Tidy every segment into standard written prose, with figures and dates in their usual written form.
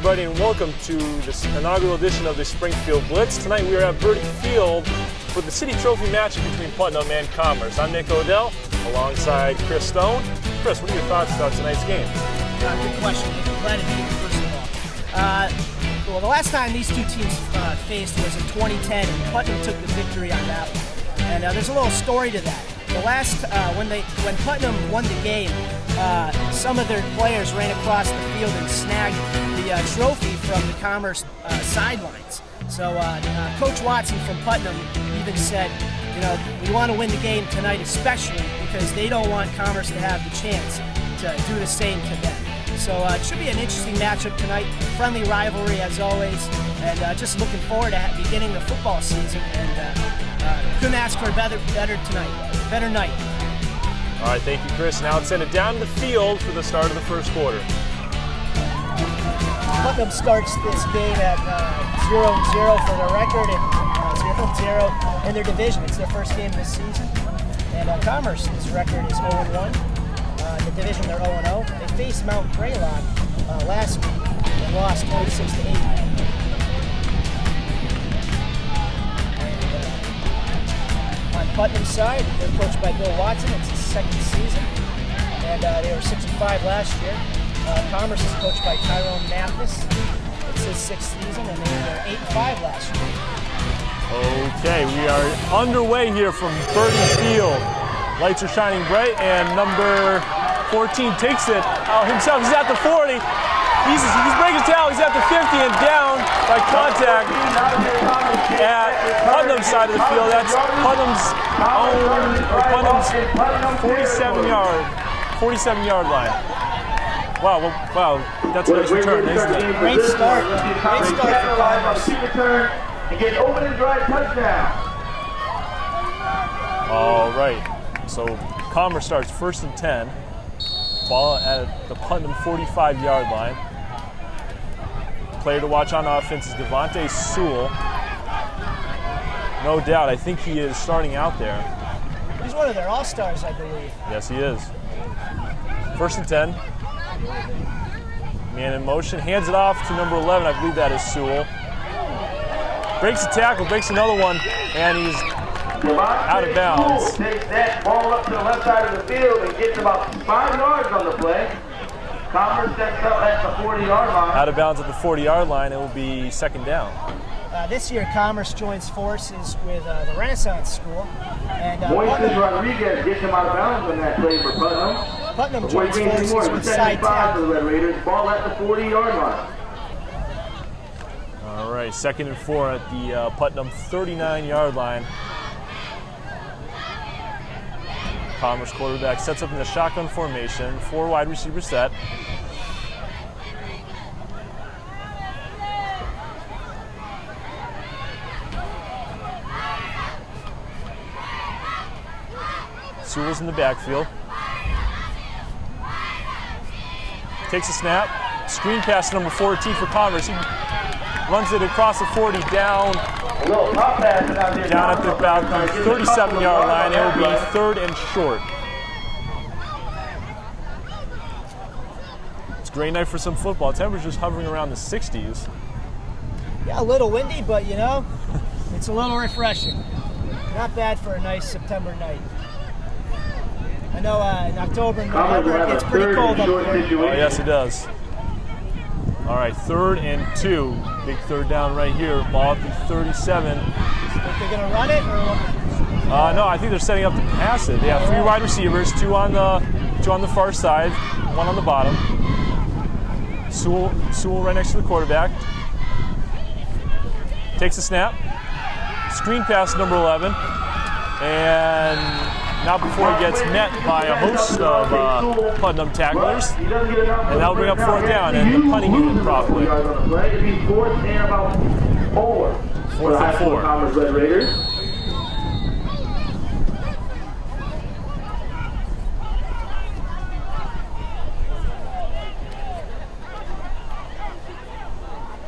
everybody, and welcome to this inaugural edition of the Springfield Blitz. Tonight we are at Birdie Field for the City Trophy matchup between Putnam and Commerce. I'm Nick Odell, alongside Chris Stone. Chris, what are your thoughts about tonight's game? Good question. Glad to be here, first of all. Well, the last time these two teams faced was in 2010, and Putnam took the victory on that one. And there's a little story to that. The last, when Putnam won the game, some of their players ran across the field and snagged the trophy from the Commerce sidelines. So Coach Watson from Putnam even said, you know, we want to win the game tonight especially because they don't want Commerce to have the chance to do the same to them. So it should be an interesting matchup tonight, friendly rivalry as always, and just looking forward to beginning the football season, and couldn't ask for a better night. All right, thank you, Chris. Now let's send it down the field for the start of the first quarter. Putnam starts this game at 0-0 for their record, and 0-0 in their division. It's their first game this season. And Commerce's record is 0-1. In the division, they're 0-0. They faced Mount Greylock last week and lost 26-8. On Putnam's side, they're coached by Bill Watson. It's his second season, and they were 6-5 last year. Commerce is coached by Tyrone Mathis. It's his sixth season, and they were 8-5 last year. Okay, we are underway here from Birdie Field. Lights are shining bright, and number 14 takes it himself. He's at the 40. He's breaking his tackle. He's at the 50 and down by contact at Putnam's side of the field. That's Putnam's 47-yard line. Wow, that's a nice return, isn't it? Great start for Commerce. And get open and drive touchdown. All right, so Commerce starts 1st and 10. Ball at the Putnam 45-yard line. Player to watch on offense is Devontae Sewell. No doubt, I think he is starting out there. He's one of their all-stars, I believe. Yes, he is. 1st and 10. Man in motion, hands it off to number 11. I believe that is Sewell. Breaks the tackle, breaks another one, and he's out of bounds. Takes that ball up to the left side of the field and gets about 5 yards on the play. Commerce steps up at the 40-yard line. Out of bounds at the 40-yard line, it will be 2nd down. This year, Commerce joins forces with the Renaissance School. And Moises Rodriguez gets him out of bounds on that play for Putnam. Putnam joins forces with side 10. The Red Raiders, ball at the 40-yard line. All right, 2nd and 4 at the Putnam 39-yard line. Commerce quarterback sets up in the shotgun formation, 4 wide receiver set. Sewell's in the backfield. Takes a snap. Screen pass to number 14 for Commerce. He runs it across the 40 down at about the 37-yard line. It will be 3rd and short. It's a great night for some football. Temperature's hovering around the 60s. Yeah, a little windy, but you know, it's a little refreshing. Not bad for a nice September night. I know in October and November it gets pretty cold up there. Oh, yes, it does. All right, 3rd and 2. Big 3rd down right here. Ball at the 37. Think they're going to run it? Or? No, I think they're setting up to pass it. They have 3 wide receivers, 2 on the far side, 1 on the bottom. Sewell right next to the quarterback. Takes a snap. Screen pass number 11. And not before he gets met by a host of Putnam tacklers. And that'll bring up 4th down and the punting unit properly. 4th and about 4. 4th and 4. Commerce Red Raiders.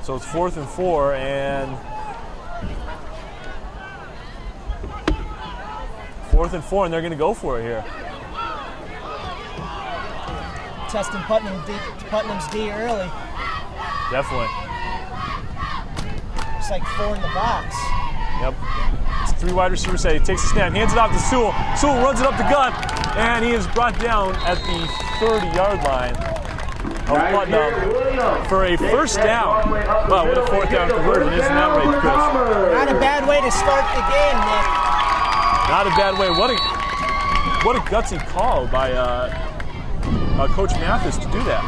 So it's 4th and 4, and 4th and 4, and they're going to go for it here. Testing Putnam's D early. Definitely. It's like 4 in the box. Yep. It's 3 wide receiver set. He takes a snap, hands it off to Sewell. Sewell runs it up the gut, and he is brought down at the 30-yard line of Putnam for a first down. Wow, what a 4th down conversion. Isn't that right, Chris? Not a bad way to start the game, Nick. Not a bad way. What a gutsy call by Coach Mathis to do that.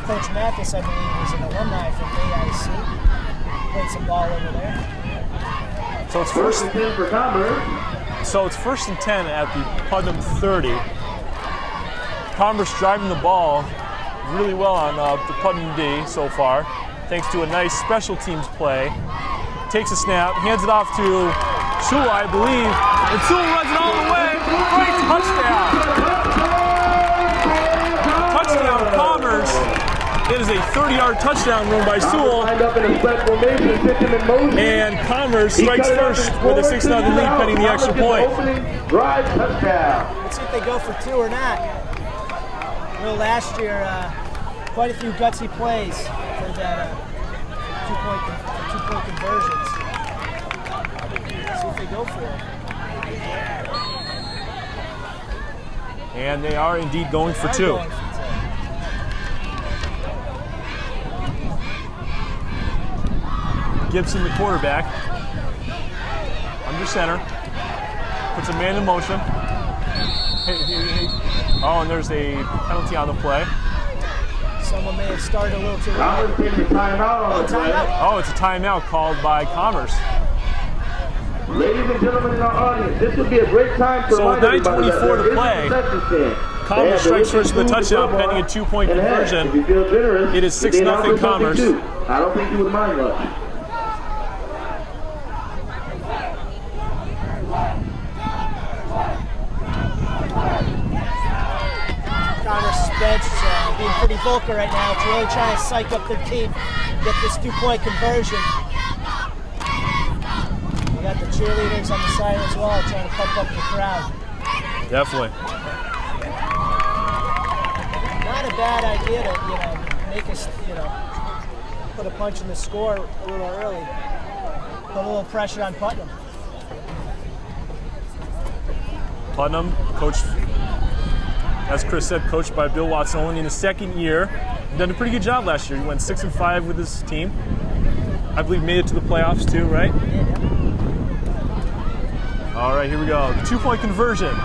Coach Mathis, I believe, is an alumni from AIC. Played some ball over there. So it's first and 10 at the Putnam 30. Commerce driving the ball really well on the Putnam D so far, thanks to a nice special teams play. Takes a snap, hands it off to Sewell, I believe, and Sewell runs it all the way. Great touchdown! Touchdown, Commerce. It is a 30-yard touchdown run by Sewell. And Commerce strikes first with a 6-0 lead pending the extra point. Let's see if they go for 2 or not. Well, last year, quite a few gutsy plays for that two-point conversions. Let's see if they go for it. And they are indeed going for 2. Gibson, the quarterback, under center, puts a man in motion. Oh, and there's a penalty on the play. Someone may have started a little too late. Oh, it's a timeout called by Commerce. Ladies and gentlemen in our audience, this would be a great time to So with 9:24 to play, Commerce strikes first with a touchdown pending a 2-point conversion. It is 6-0 Commerce. I don't think you would mind much. Commerce's bench is being pretty vocal right now. It's really trying to psych up their team, get this 2-point conversion. We got the cheerleaders on the side as well, trying to pump up the crowd. Definitely. Not a bad idea to, make us, put a punch in the score a little early. Put a little pressure on Putnam. Putnam, coached, as Chris said, coached by Bill Watson, only in his 2nd year. Done a pretty good job last year. He went 6-5 with his team. I believe made it to the playoffs too, right? Yeah. All right, here we go. The 2-point conversion.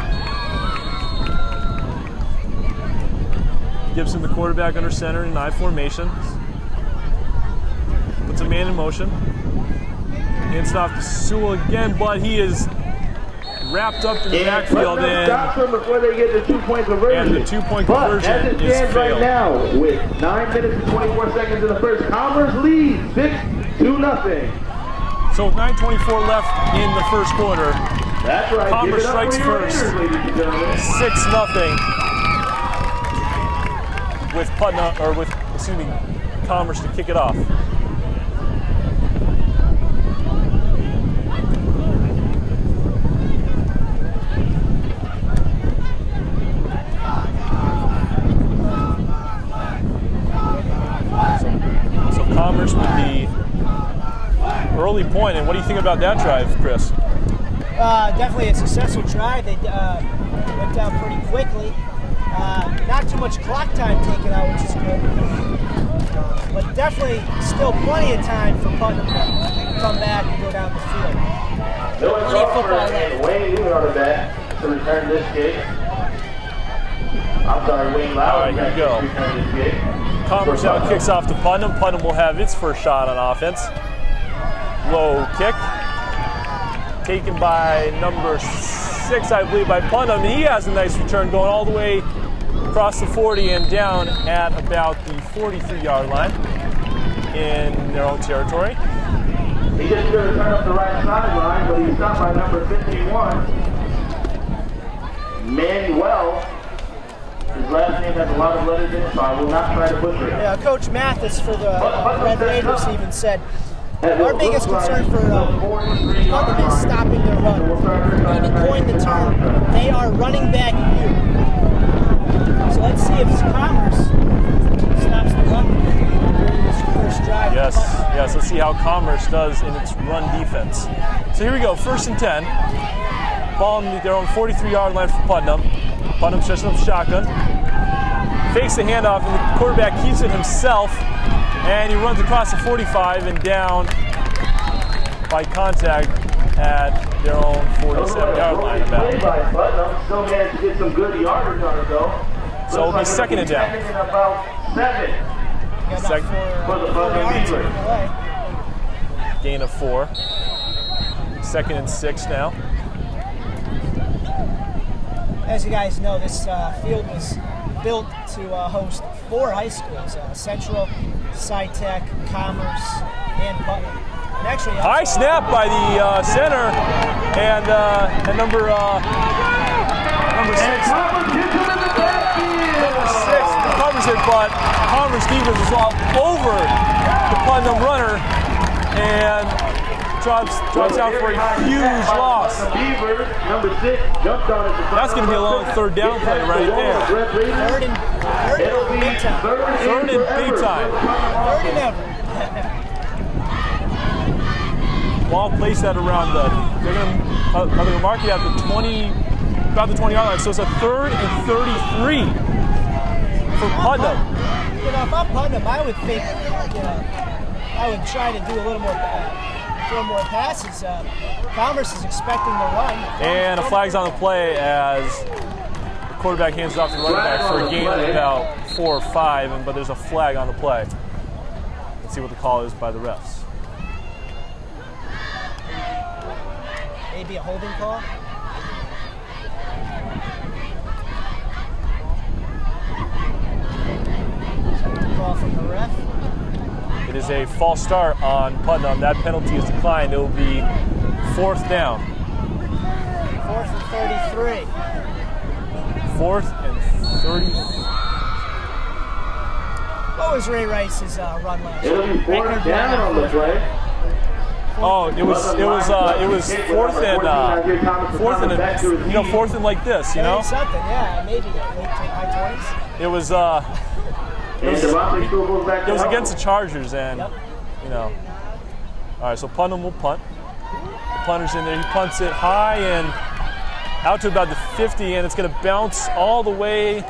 Gibson, the quarterback, under center in I formation. Puts a man in motion. Hands it off to Sewell again, but he is wrapped up in the backfield, and before they get the 2-point conversion. the 2-point conversion is failed. Right now, with 9 minutes and 24 seconds in the first, Commerce leads 6-0. So with 9:24 left in the first quarter, That's right. Commerce strikes first, 6-0 with Putnam, or with Commerce to kick it off. Commerce with the early point, and what do you think about that drive, Chris? Definitely a successful drive. They went down pretty quickly. Not too much clock time taken out, which is good. But definitely still plenty of time for Putnam to come back and go down the field. Plenty of football left. Wayne, you are back to return this kick. I'm sorry, Wayne Lowry. All right, here we go. Commerce now kicks off to Putnam. Putnam will have its first shot on offense. Low kick. Taken by number 6, I believe, by Putnam. He has a nice return going all the way across the 40 and down at about the 43-yard line in their own territory. He just going to turn up the right sideline, but he's stopped by number 51, Manuel. His last name has a lot of letters in it, so I will not try to butcher it. Yeah, Coach Mathis for the Red Raiders even said, our biggest concern for Putnam is stopping their run. He even coined the term, they are running back you. So let's see if Commerce Commerce does in its run defense. So here we go, 1st and 10. Ball on their own 43-yard line for Putnam. Putnam sets up shotgun. Fakes the handoff, and the quarterback keeps it himself. And he runs across the 45 and down by contact at their own 47-yard line about. Still managed to get some good yardage on it though. So it'll be 2nd and down. Second and about 7. For the Putnam Beavers. Gain of 4. 2nd and 6 now. As you guys know, this field was built to host 4 high schools, Central, SciTech, Commerce, and Putnam. And actually, high snap by the center, and number 6. Number 6 covers it, but Commerce defense is all over the Putnam runner and drops out for a huge loss. Number 6 jumped on it. That's going to be a long 3rd down play right there. Third and big time. 3rd and big time. 3rd and ever. Ball placed at around they're going to mark it at the 20, about the 20-yard line. So it's a 3rd and 33 for Putnam. You know, if I'm Putnam, I would think, I would try to do a little more, throw more passes. Commerce is expecting the run. And a flag's on the play as the quarterback hands it off to the running back for a gain of about 4 or 5, but there's a flag on the play. Let's see what the call is by the refs. Maybe a holding call. Call from the ref. It is a false start on Putnam. That penalty is declined. It will be 4th down. 4th and 33. 4th and 30. What was Ray Rice's run last It'll be 4th down on the play. Oh, it was 4th and 4th and like this, you know. Something, yeah, maybe late high 20s. It was against the Chargers, and you know. All right, so Putnam will punt. The punter's in there. He punts it high and out to about the 50, and it's going to bounce all the way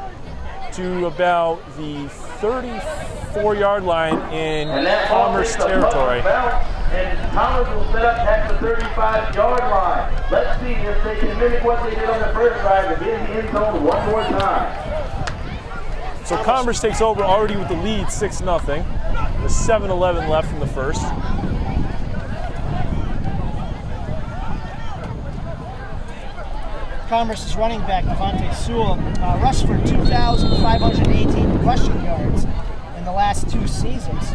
to about the 34-yard line in Commerce territory. And Commerce will set up at the 35-yard line. Let's see if they can mimic what they did on the first drive and get in the end zone one more time. So Commerce takes over already with the lead, 6-0. There's 7:11 left in the first. Commerce's running back, Devontae Sewell, rushed for 2,518 rushing yards in the last 2 seasons.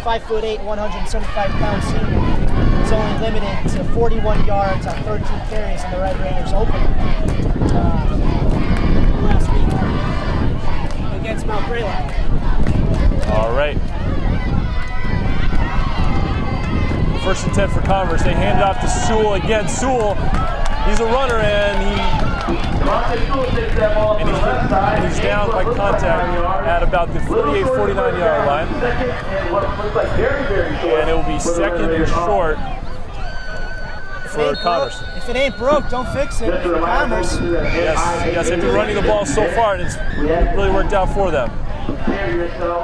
5'8", 175-pound senior is only limited to 41 yards on 13 carries in the Red Raiders opener last week against Mount Greylock. All right. 1st and 10 for Commerce. They hand it off to Sewell again. Sewell, he's a runner, and he's down by contact at about the 48-49-yard line. And it will be 2nd and short for Commerce. If it ain't broke, don't fix it for Commerce. Yes, they've been running the ball so far, and it's really worked out for them.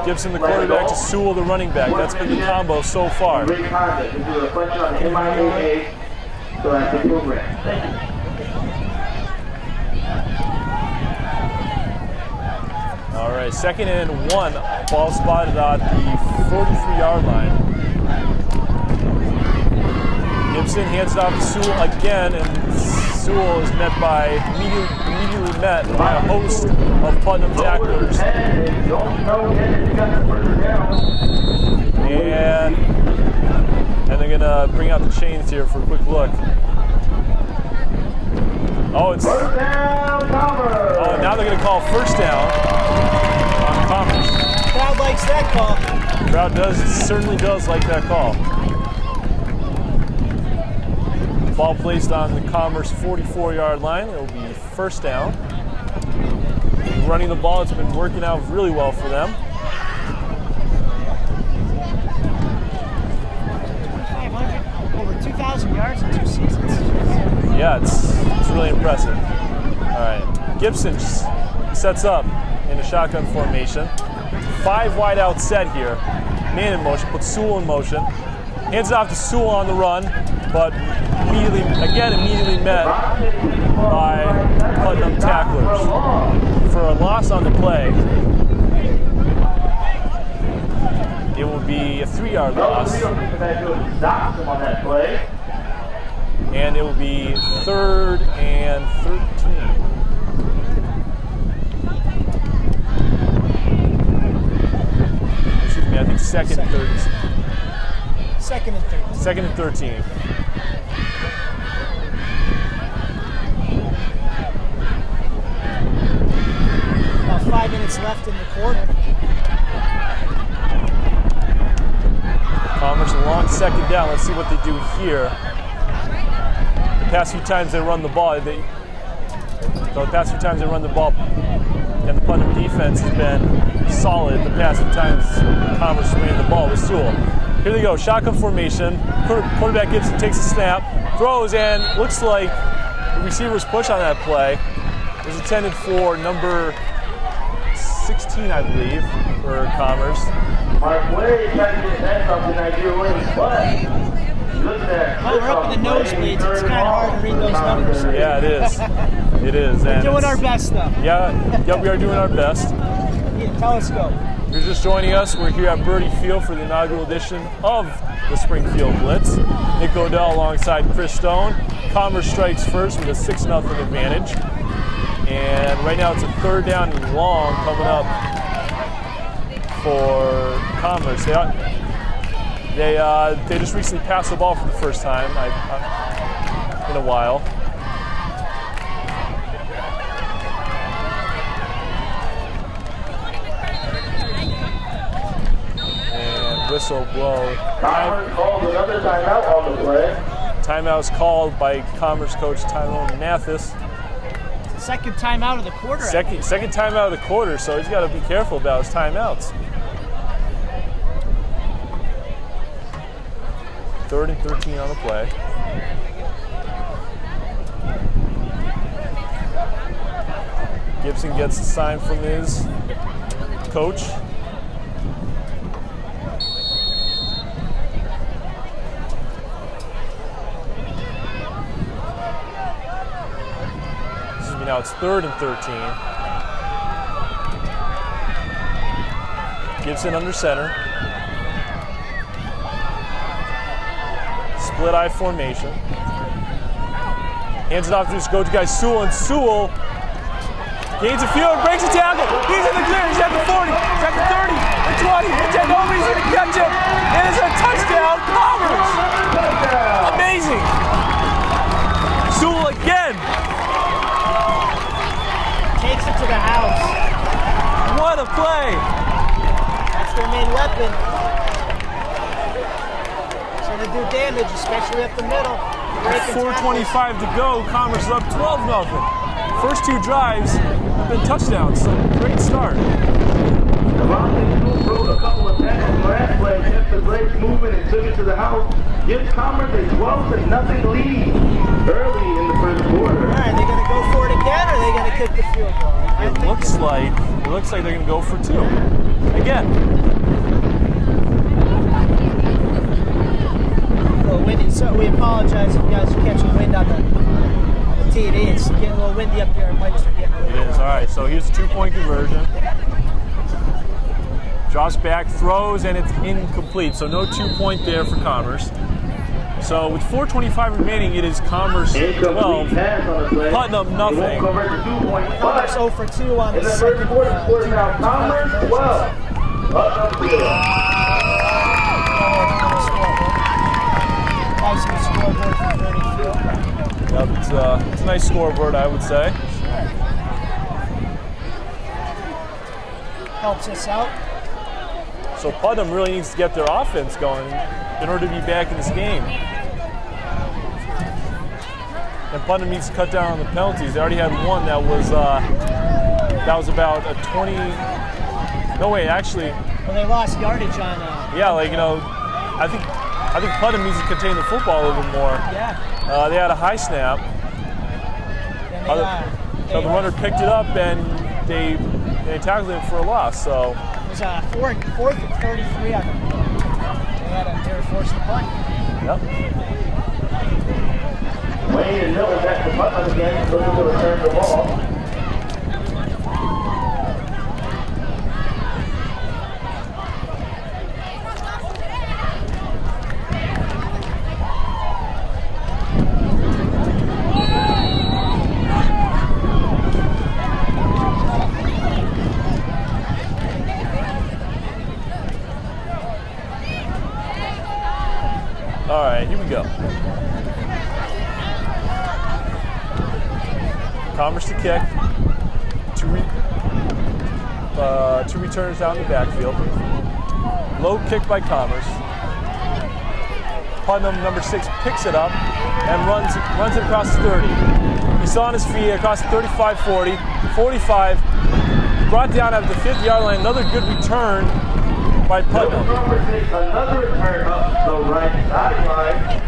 Gibson, the quarterback, to Sewell, the running back. That's been the combo so far. Great concept. This is a reflection on MIAA. So that's the program. Thank you. All right, 2nd and 1. Ball spotted at the 43-yard line. Gibson hands it off to Sewell again, and Sewell is immediately met by a host of Putnam tacklers. And they're gonna bring out the chains here for a quick look. Oh, it's now they're gonna call 1st down on Commerce. Crowd likes that call. Crowd certainly does like that call. Ball placed on the Commerce 44-yard line. It will be 1st down. Running the ball, it's been working out really well for them. yards in 2 seasons. Yeah, it's really impressive. All right, Gibson sets up in a shotgun formation. 5 wide out set here. Man in motion, puts Sewell in motion. Hands it off to Sewell on the run, but immediately met by Putnam tacklers. For a loss on the play, it will be a 3-yard loss. And it will be 3rd and 13. Excuse me, I think 2nd and 13. 2nd and 13. 2nd and 13. About 5 minutes left in the quarter. Commerce a long 2nd down. Let's see what they do here. The past few times they run the ball, and the Putnam defense has been solid. The past few times Commerce ran the ball with Sewell. Here they go, shotgun formation. Quarterback Gibson takes a snap, throws, and looks like the receiver's push on that play was intended for number 16, I believe, for Commerce. Mark Way trying to get his hands up in Nigeria wins, but look at that. Well, we're up in the nosebleeds. It's kind of hard to read those numbers. Yeah, it is. It is. We're doing our best, though. Yeah, we are doing our best. Yeah, telescope. If you're just joining us, we're here at Birdie Field for the inaugural edition of the Springfield Blitz. Nick Odell alongside Chris Stone. Commerce strikes first with a 6-0 advantage. And right now it's a 3rd down and long coming up for Commerce. They just recently passed the ball for the first time in a while. And whistle blow. Commerce called another timeout on the play. Timeout's called by Commerce coach Tyrone Mathis. Second timeout of the quarter. Second timeout of the quarter, so he's got to be careful about his timeouts. 3rd and 13 on the play. Gibson gets the sign from his coach. Now it's 3rd and 13. Gibson under center. Split eye formation. Hands it off to his go-to guy Sewell, and Sewell gains a field, breaks a tackle. He's in the clear. He's at the 40. He's at the 30, the 20, the 10. Nobody's going to catch him. It is a touchdown, Commerce. Amazing. Sewell again. Takes it to the house. What a play! That's their main weapon. It's going to do damage, especially up the middle. 4:25 to go. Commerce is up 12-0. First 2 drives have been touchdowns, so great start. Devontae threw a couple of tackles last play, kept the Blitz moving and took it to the house. Gives Commerce a 12-0 lead early in the first quarter. All right, are they going to go for it again, or are they going to kick the field goal? It looks like they're going to go for 2 again. A little windy, so we apologize if you guys are catching wind on the TD. It's getting a little windy up there, and pipes are getting a little. It is. All right, so here's a 2-point conversion. Drops back, throws, and it's incomplete. So no 2-point there for Commerce. So with 4:25 remaining, it is Commerce 12, Putnam nothing. Commerce 0 for 2 on the first second quarter now. Commerce 12, Putnam 0. Nice scoreboard for Birdie Field. Yep, it's a nice scoreboard, I would say. Helps us out. So Putnam really needs to get their offense going in order to be back in this game. And Putnam needs to cut down on the penalties. They already had one that was about a 20. No, wait, actually. Well, they lost yardage on. Yeah, like, I think I think Putnam needs to contain the football a little bit more. Yeah. They had a high snap. So the runner picked it up and they tackled him for a loss. So it was 4th and 33 on them. They were forced to punt. Yep. Wayne and Miller back to Putnam again, looking to return the ball. All right, here we go. Commerce to kick. Two returners out in the backfield. Low kick by Commerce. Putnam, number 6, picks it up and runs it across the 30. He's on his feet across the 35, 40, 45. Brought down at the 50-yard line. Another good return by Putnam. Another return up the right sideline.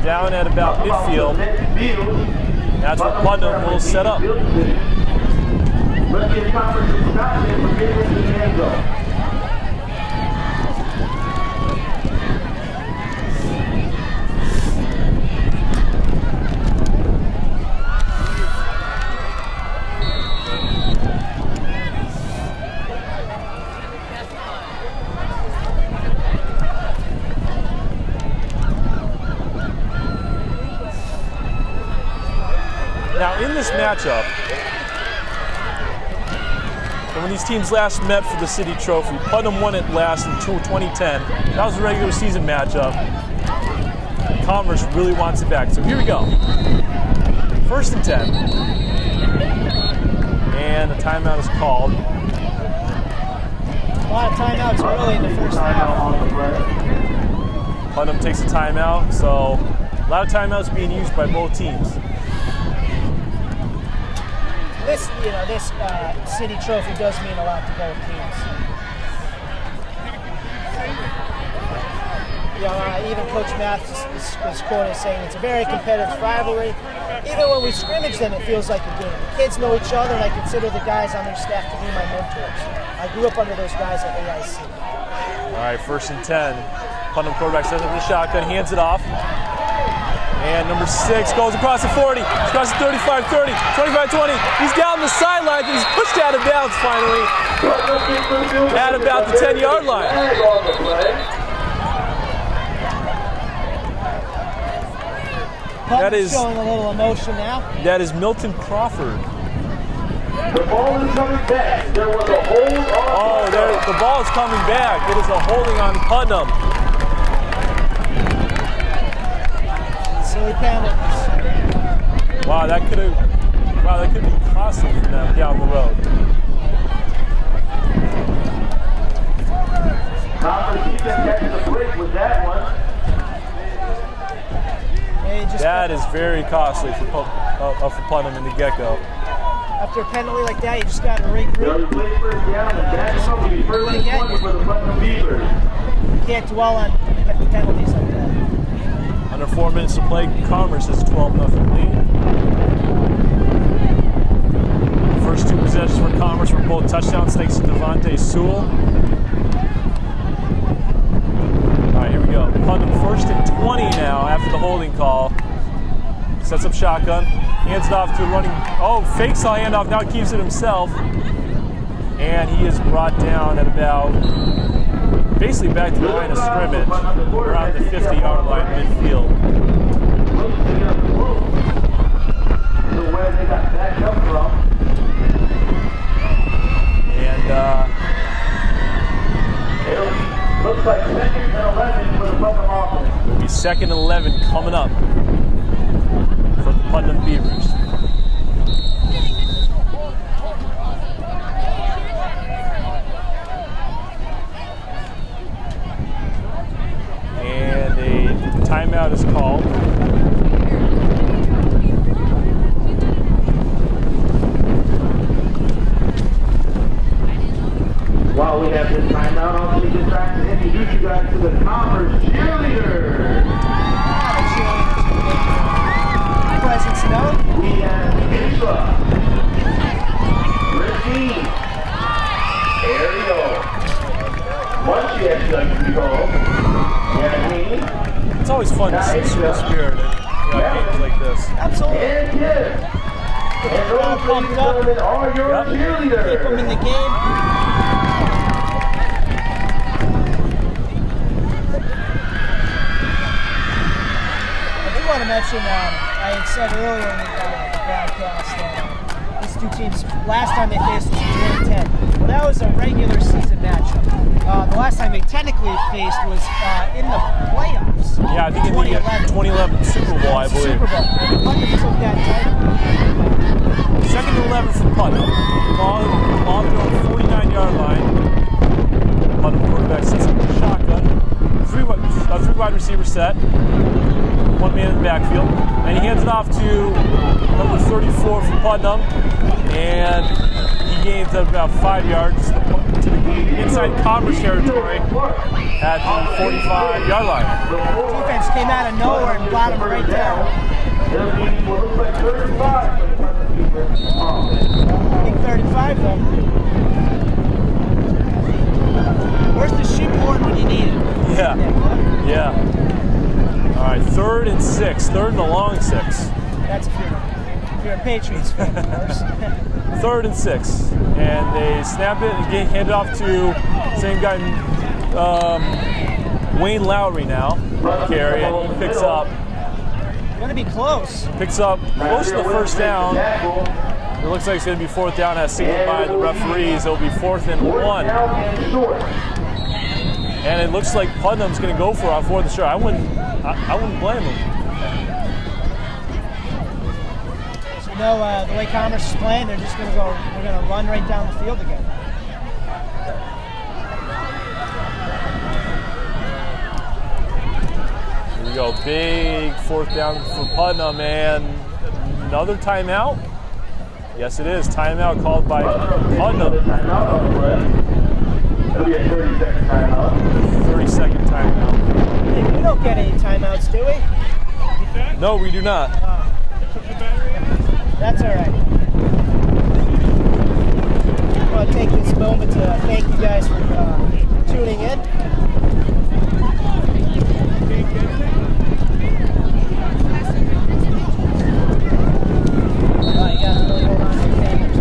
Down at about midfield. That's where Putnam will set up. Let's get Commerce to stop him from getting into the end zone. Now in this matchup, and when these teams last met for the City Trophy, Putnam won it last in 2010. That was a regular season matchup. Commerce really wants it back. So here we go. 1st and 10. And a timeout is called. A lot of timeouts early in the first half. Putnam takes a timeout, so a lot of timeouts being used by both teams. This City Trophy does mean a lot to both teams. Even Coach Mathis is quoted as saying it's a very competitive rivalry. Even when we scrimmage them, it feels like a game. The kids know each other, and I consider the guys on their staff to be my mentors. I grew up under those guys at AIC. All right, 1st and 10. Putnam quarterback sets up the shotgun, hands it off. And number 6 goes across the 40, across the 35, 30, 25, 20. He's down the sideline, and he's pushed out of bounds finally at about the 10-yard line. That is showing a little emotion now. That is Milton Crawford. The ball is coming back. There was a hold on. The ball is coming back. It is a holding on Putnam. Silly penalties. Wow, that could be costly for them down the road. Commerce defense catches a break with that one. That is very costly for Putnam in the get-go. After a penalty like that, you just got to regroup. First down, and that's going to be 1st and 20 for the Putnam Beavers. You can't dwell on penalties like that. Under 4 minutes to play, Commerce is 12-0 lead. The first 2 possessions for Commerce were both touchdowns thanks to Devontae Sewell. All right, here we go. Putnam 1st and 20 now after the holding call. Sets up shotgun, hands it off to running. Fakes the handoff, now keeps it himself. And he is brought down at about, basically back to the line of scrimmage, around the 50-yard line midfield. Where they got backed up from. And it looks like 2nd and 11 for the Putnam offense. it'll be 2nd and 11 coming up for the Putnam Beavers. And a timeout is called. While we have this timeout, I'll take this time to introduce you guys to the Commerce cheerleaders. It's always fun to see the spirit in games like this. Absolutely. All pumped up. Keep them in the game. I do want to mention, I had said earlier in the broadcast that these two teams, last time they faced was in 2010. Well, that was a regular season matchup. The last time they technically faced was in the playoffs. Yeah, I think in the 2011 Super Bowl, I believe. Super Bowl. And Putnam took that title. Second and 11 for Putnam. Ball on the 49-yard line. Putnam quarterback sets up the shotgun. Three wide receiver set. One man in the backfield. And he hands it off to number 34 for Putnam. And he gains about 5 yards to the inside Commerce territory at the 45-yard line. Defense came out of nowhere and brought him right down. Big 35 though. Where's the shoehorn when you need it? Yeah. All right, 3rd and 6. 3rd and a long 6. That's if you're a Patriots fan, of course. 3rd and 6. And they snap it and hand it off to same guy, Wayne Lowry now. Carry, and he picks up. Gonna be close. Picks up close to the first down. It looks like it's going to be 4th down as signaled by the referees. It'll be 4th and 1. And it looks like Putnam's going to go for it on 4th and short. I wouldn't blame him. So you know the way Commerce is playing, they're just going to go. They're going to run right down the field again. Here we go, big 4th down for Putnam, and another timeout. Yes, it is. Timeout called by Putnam. It'll be a 30-second timeout. 30-second timeout. We don't get any timeouts, do we? No, we do not. That's all right. I want to take this moment to thank you guys for tuning in. You guys really hold on to your cameras.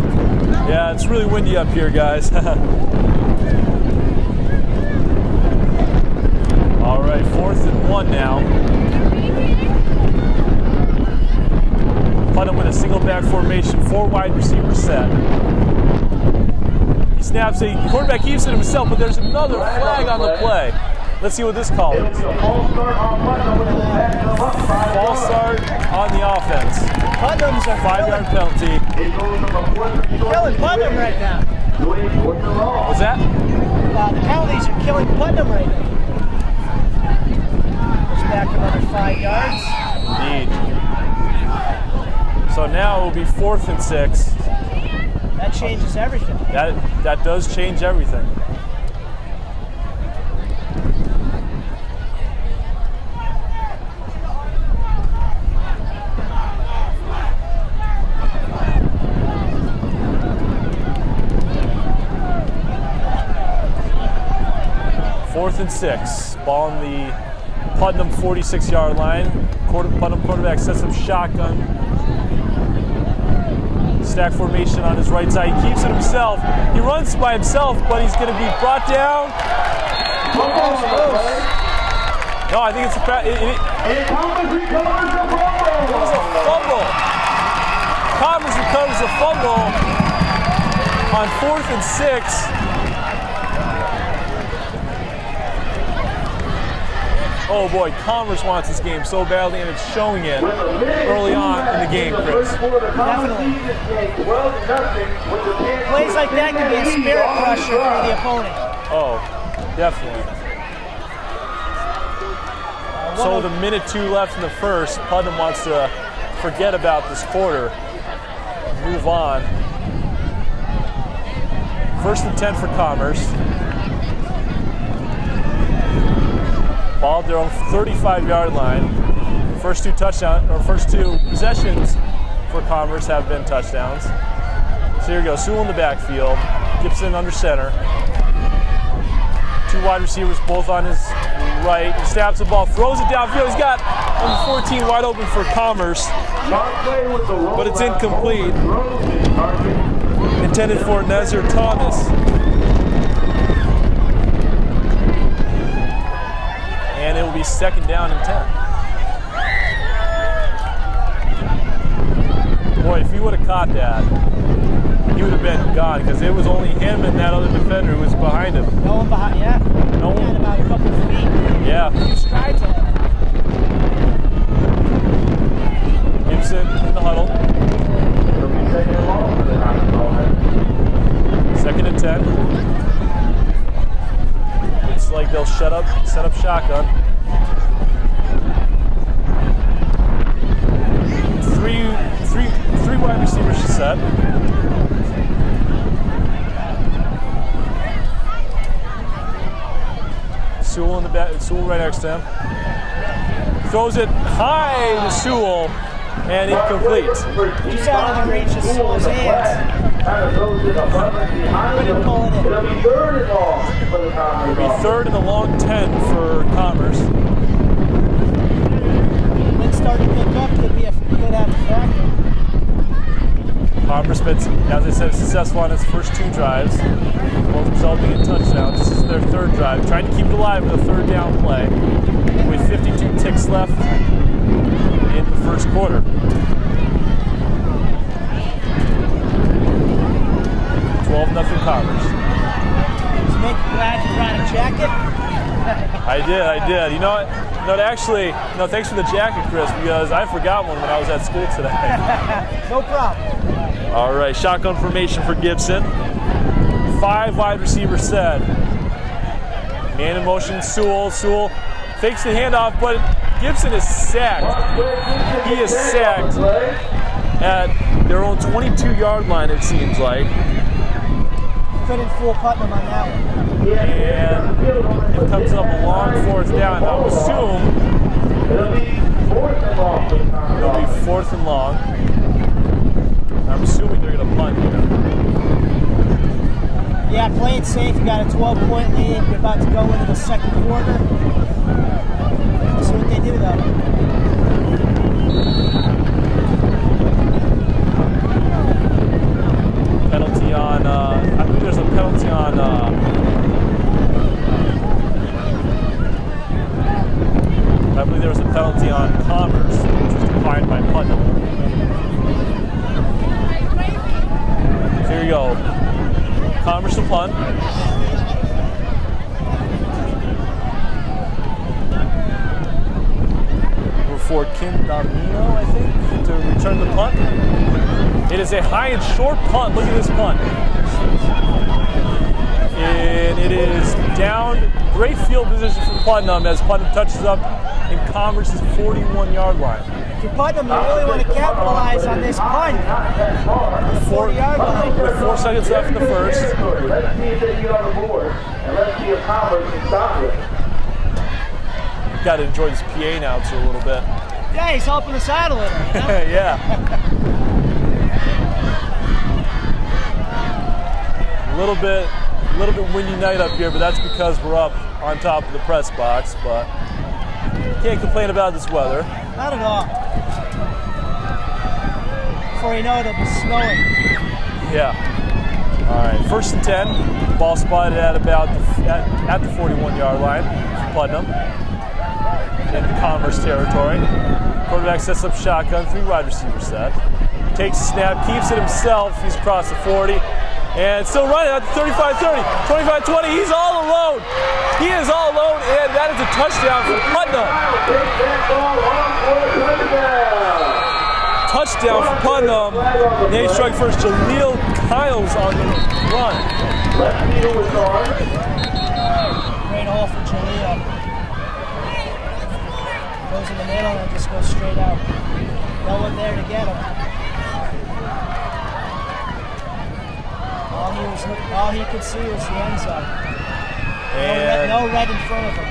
Yeah, it's really windy up here, guys. All right, 4th and 1 now. Putnam with a single back formation, 4 wide receiver set. He snaps it, quarterback keeps it himself, but there's another flag on the play. Let's see what this call is. False start on the offense. Putnam's a 5-yard penalty. killing Putnam right now. What's that? The penalties are killing Putnam right now. Push back another 5 yards. Indeed. So now it will be 4th and 6. That changes everything. That does change everything. Fourth and 6. Ball on the Putnam 46-yard line. Putnam quarterback sets up shotgun. Stack formation on his right side. He keeps it himself. He runs by himself, but he's going to be brought down. No, I think it's a fumble. Commerce recovers a fumble on 4th and 6. Oh boy, Commerce wants this game so badly, and it's showing it early on in the game, Chris. Definitely. Plays like that can be a spirit crusher for the opponent. Oh, definitely. So with a minute 2 left in the first, Putnam wants to forget about this quarter, move on. 1st and 10 for Commerce. Ball at their own 35-yard line. First two possessions for Commerce have been touchdowns. So here we go, Sewell in the backfield, Gibson under center. 2 wide receivers, both on his right. He snaps the ball, throws it downfield. He's got number 14 wide open for Commerce, but it's incomplete. Intended for Nezir Thomas. And it will be 2nd down and 10. Boy, if he would have caught that, he would have been gone because it was only him and that other defender who was behind him. No one behind, yeah. No one. He had about a couple of feet. Yeah. He strides at it. Gibson in the huddle. 2nd and 10. Looks like they'll set up shotgun. Three wide receivers to set. Sewell in the back. Sewell right next to him. Throws it high to Sewell and incomplete. He's out of the reach of Sewell's hands. Couldn't pull it in. It'll be 3rd and long for the Commerce. It'll be 3rd and a long 10 for Commerce. Wind started to pick up, could have a factor. Commerce been, as I said, successful on its first 2 drives, both resulting in touchdowns. This is their 3rd drive, trying to keep it alive with a 3rd down play, with 52 ticks left in the first quarter. 12-0 Commerce. Does it make you glad you brought a jacket? I did. You know what? No, actually, no, thanks for the jacket, Chris, because I forgot one when I was at school today. No problem. All right, shotgun formation for Gibson. 5 wide receivers set. Man in motion, Sewell. Sewell fakes the handoff, but Gibson is sacked. He is sacked at their own 22-yard line, it seems like. Couldn't fool Putnam on that one. And it comes up a long 4th down. I would assume It'll be 4th and long for the Commerce. it'll be 4th and long. I'm assuming they're going to punt here. Yeah, play it safe. You got a 12-point lead. You're about to go into the 2nd quarter. Let's see what they do, though. Penalty on, I believe there's a penalty on, I believe there was a penalty on Commerce, which was declined by Putnam. Here you go. Commerce to punt. Number 4, Quindamino, I think, to return the punt. It is a high and short punt. Look at this punt. And it is down. Great field position for Putnam as Putnam touches up in Commerce's 41-yard line. If you're Putnam, you really want to capitalize on this punt. 40-yard line. With 4 seconds left in the first. Let's see if they get on the board, and let's see if Commerce can stop it. Got to enjoy this PA announcer a little bit. Yeah, he's helping us out a little, you know? Yeah. A little bit windy night up here, but that's because we're up on top of the press box, but can't complain about this weather. Not at all. Before you know it, it'll be snowing. Yeah. All right, 1st and 10. Ball spotted at about at the 41-yard line for Putnam in the Commerce territory. Quarterback sets up shotgun, 3 wide receiver set. Takes a snap, keeps it himself. He's across the 40. And still running at the 35-30, 25-20. He's all alone. He is all alone, and that is a touchdown for Putnam. Touchdown for Putnam. Nate struck first. Jaleel Kyles on the run. Great hole for Jaleel. Goes in the middle and just goes straight out. No one there to get him. All he could see was the end zone. No red in front of him.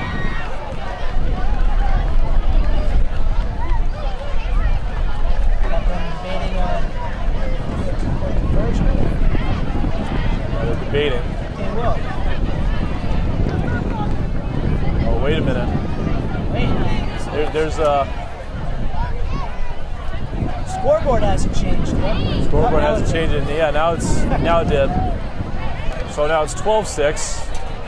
Got them debating conversion. They're debating. They will. minute. There's a Scoreboard hasn't changed yet. scoreboard hasn't changed it. Yeah, now it did. So now it's 12-6.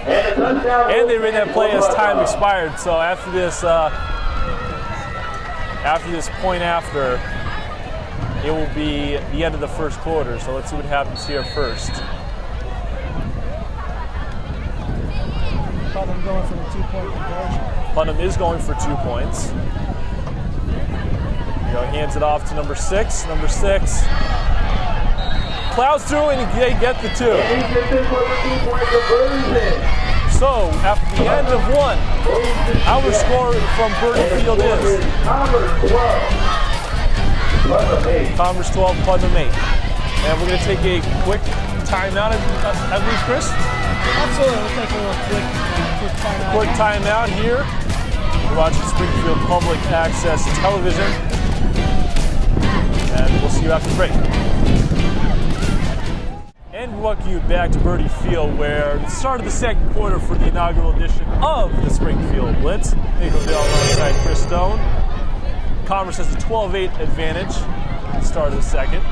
And they ran that play as time expired. So after this point after, it will be the end of the first quarter. So let's see what happens here first. Putnam going for the 2-point conversion. Putnam is going for 2 points. Hands it off to number 6. Number 6 plows through and they get the 2. So after the end of 1, our score from Birdie-Field is Commerce 12, Putnam 8. And we're going to take a quick timeout, I believe, Chris? Absolutely, we'll take a little quick timeout. Quick timeout here. We're watching Springfield Public Access Television. And we'll see you after the break. And we welcome you back to Birdie Field, where the start of the second quarter for the inaugural edition of the Springfield Blitz. Nick O'Dell alongside Chris Stone. Commerce has a 12-8 advantage at the start of the second.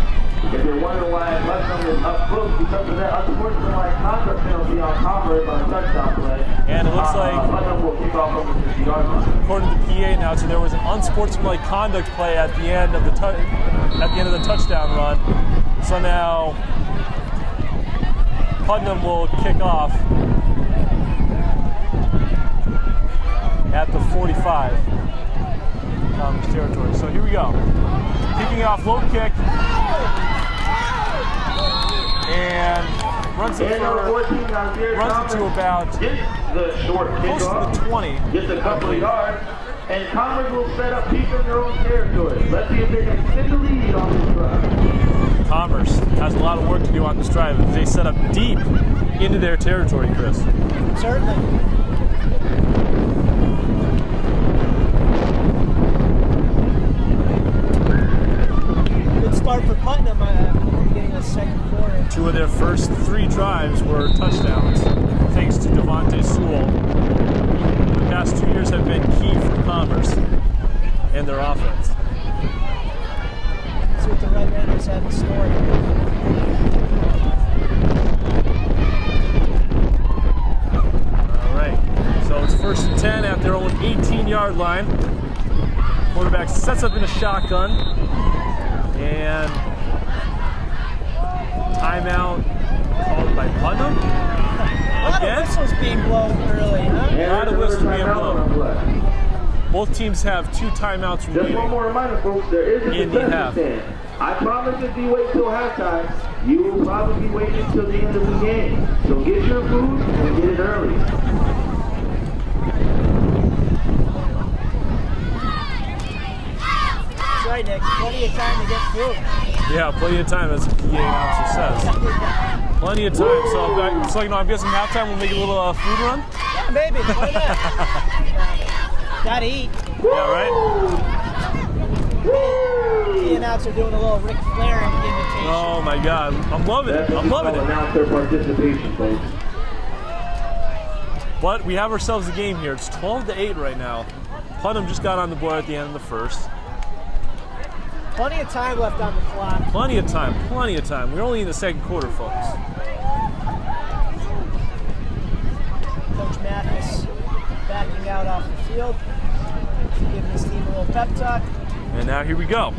If you're wondering why Putnam is up close, because of that unsportsmanlike conduct penalty on Commerce on a touchdown play. And it looks like Putnam will kick off over the 50-yard line. According to the PA announcer, there was an unsportsmanlike conduct play at the end of the touchdown run. So now Putnam will kick off at the 45 Commerce territory. So here we go. Kicking off low kick. And runs it to about close to the 20. Just a couple of yards. And Commerce will set up deep in their own territory. Let's see if they can extend the lead on this drive. Commerce has a lot of work to do on this drive as they set up deep into their territory, Chris. Certainly. Good start for Putnam getting a second quarter. 2 of their first 3 drives were touchdowns, thanks to Devontae Sewell. The past 2 years have been key for Commerce and their offense. See what the Red Raiders have in store. All right, so it's 1st and 10 at their own 18-yard line. Quarterback sets up in a shotgun, and timeout called by Putnam. A lot of whistles being blown early, huh? A lot of whistles being blown. Both teams have 2 timeouts remaining. Just one more reminder, folks, there is a concession stand. I promise if you wait till halftime, you will probably be waiting until the end of the game. So get your food and get it early. That's right, Nick. Plenty of time to get through. Yeah, plenty of time, as the PA announcer says. Plenty of time. So I'm guessing halftime we'll make a little food run? Yeah, maybe. Why not? Gotta eat. Yeah, right? The announcer doing a little Ric Flair invitation. Oh my God, I'm loving it. I'm loving it. Announce their participation, folks. But we have ourselves a game here. It's 12-8 right now. Putnam just got on the board at the end of the first. Plenty of time left on the clock. Plenty of time, plenty of time. We're only in the second quarter, folks. Coach Mathis backing out off the field, giving his team a little pep talk. And now here we go.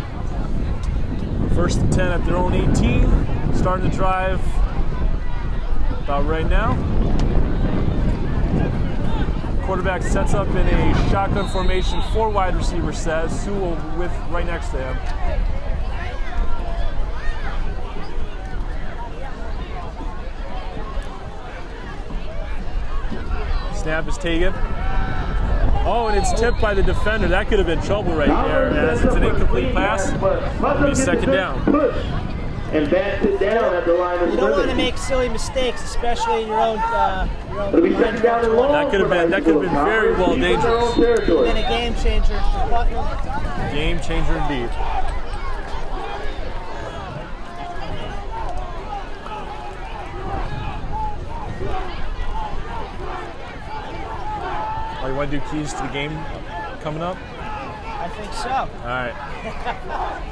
1st and 10 at their own 18. Starting to drive about right now. Quarterback sets up in a shotgun formation. 4 wide receivers, says Sewell with right next to him. Snap is taken. Oh, and it's tipped by the defender. That could have been trouble right there, as it's an incomplete pass. It'll be second down. And bats it down at the line of You don't want to scrimmage. make silly mistakes, especially in your own It'll be second down and long. That could have been very well dangerous. Been a game changer for Putnam. Game changer indeed. Oh, you want to do keys to the game coming up? I think so. All right.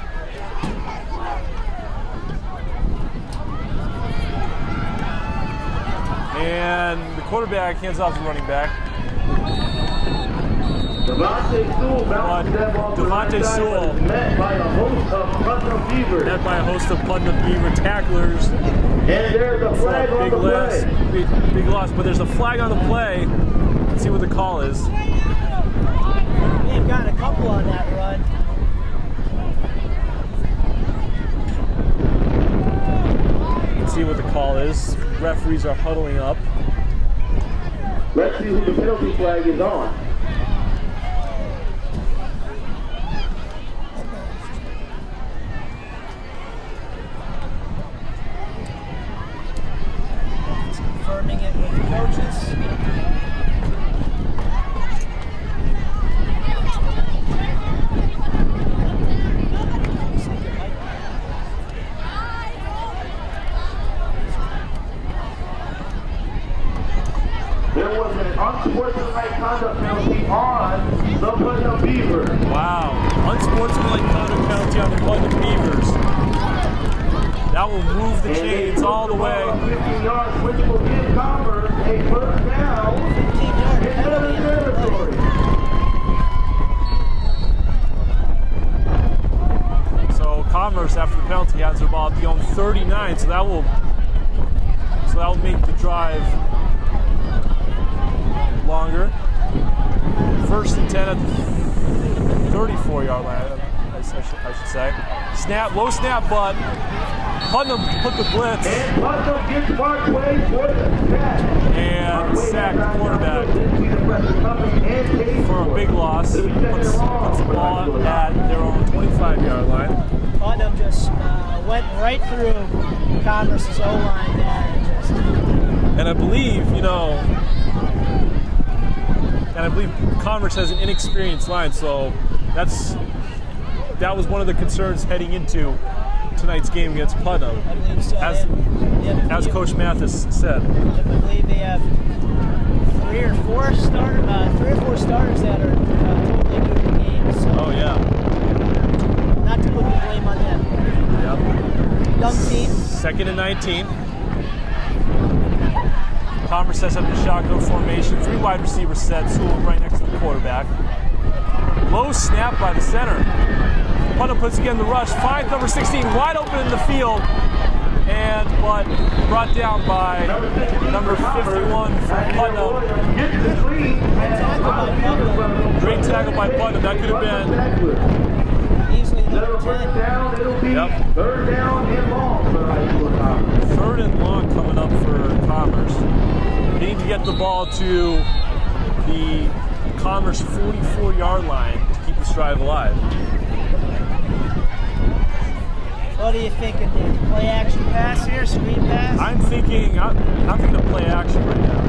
And the quarterback hands off the running back. Devontae Sewell met by a host of Putnam Beavers. met by a host of Putnam Beaver tacklers. And there's a flag on the play. Big loss, but there's a flag on the play. Let's see what the call is. They've gotten a couple on that run. Let's see what the call is. Referees are huddling up. Let's see who the penalty flag is on. Confirming it with the coaches. There was an unsportsmanlike conduct penalty on the Putnam Beavers. Wow. Unsportsmanlike conduct penalty on the Putnam Beavers. That will move the chains all the way. 15 yards, which will give Commerce a first down. 15-yard penalty. Territory. So Commerce, after the penalty, has their ball at the own 39. So that will make the drive longer. First and 10 at the 34-yard line, I should say. Snap, low snap, but Putnam put the blitz And Putnam gets Parkway for the sack. and sacked the quarterback for a big loss. Puts the ball at their own 25-yard line. Putnam just went right through Commerce's O-line there and just... And I believe, Commerce has an inexperienced line, so that was one of the concerns heading into tonight's game against Putnam, I believe so. as Coach Mathis said. I believe they have three or four starters that are totally new to the game. So Oh yeah. not to put the blame on them. Yep. Young team. 2nd and 19. Commerce sets up the shotgun formation. 3 wide receivers set. Sewell right next to the quarterback. Low snap by the center. Putnam puts again the rush. Finds number 16 wide open in the field. But brought down by number 51 from Putnam. Great tackle by Putnam. That could have been Easily number 10. Third down and long for high school Commerce. 3rd and long coming up for Commerce. They need to get the ball to the Commerce 44-yard line to keep this drive alive. What are you thinking, Nick? Play action pass here, screen pass? I'm thinking of play action right now.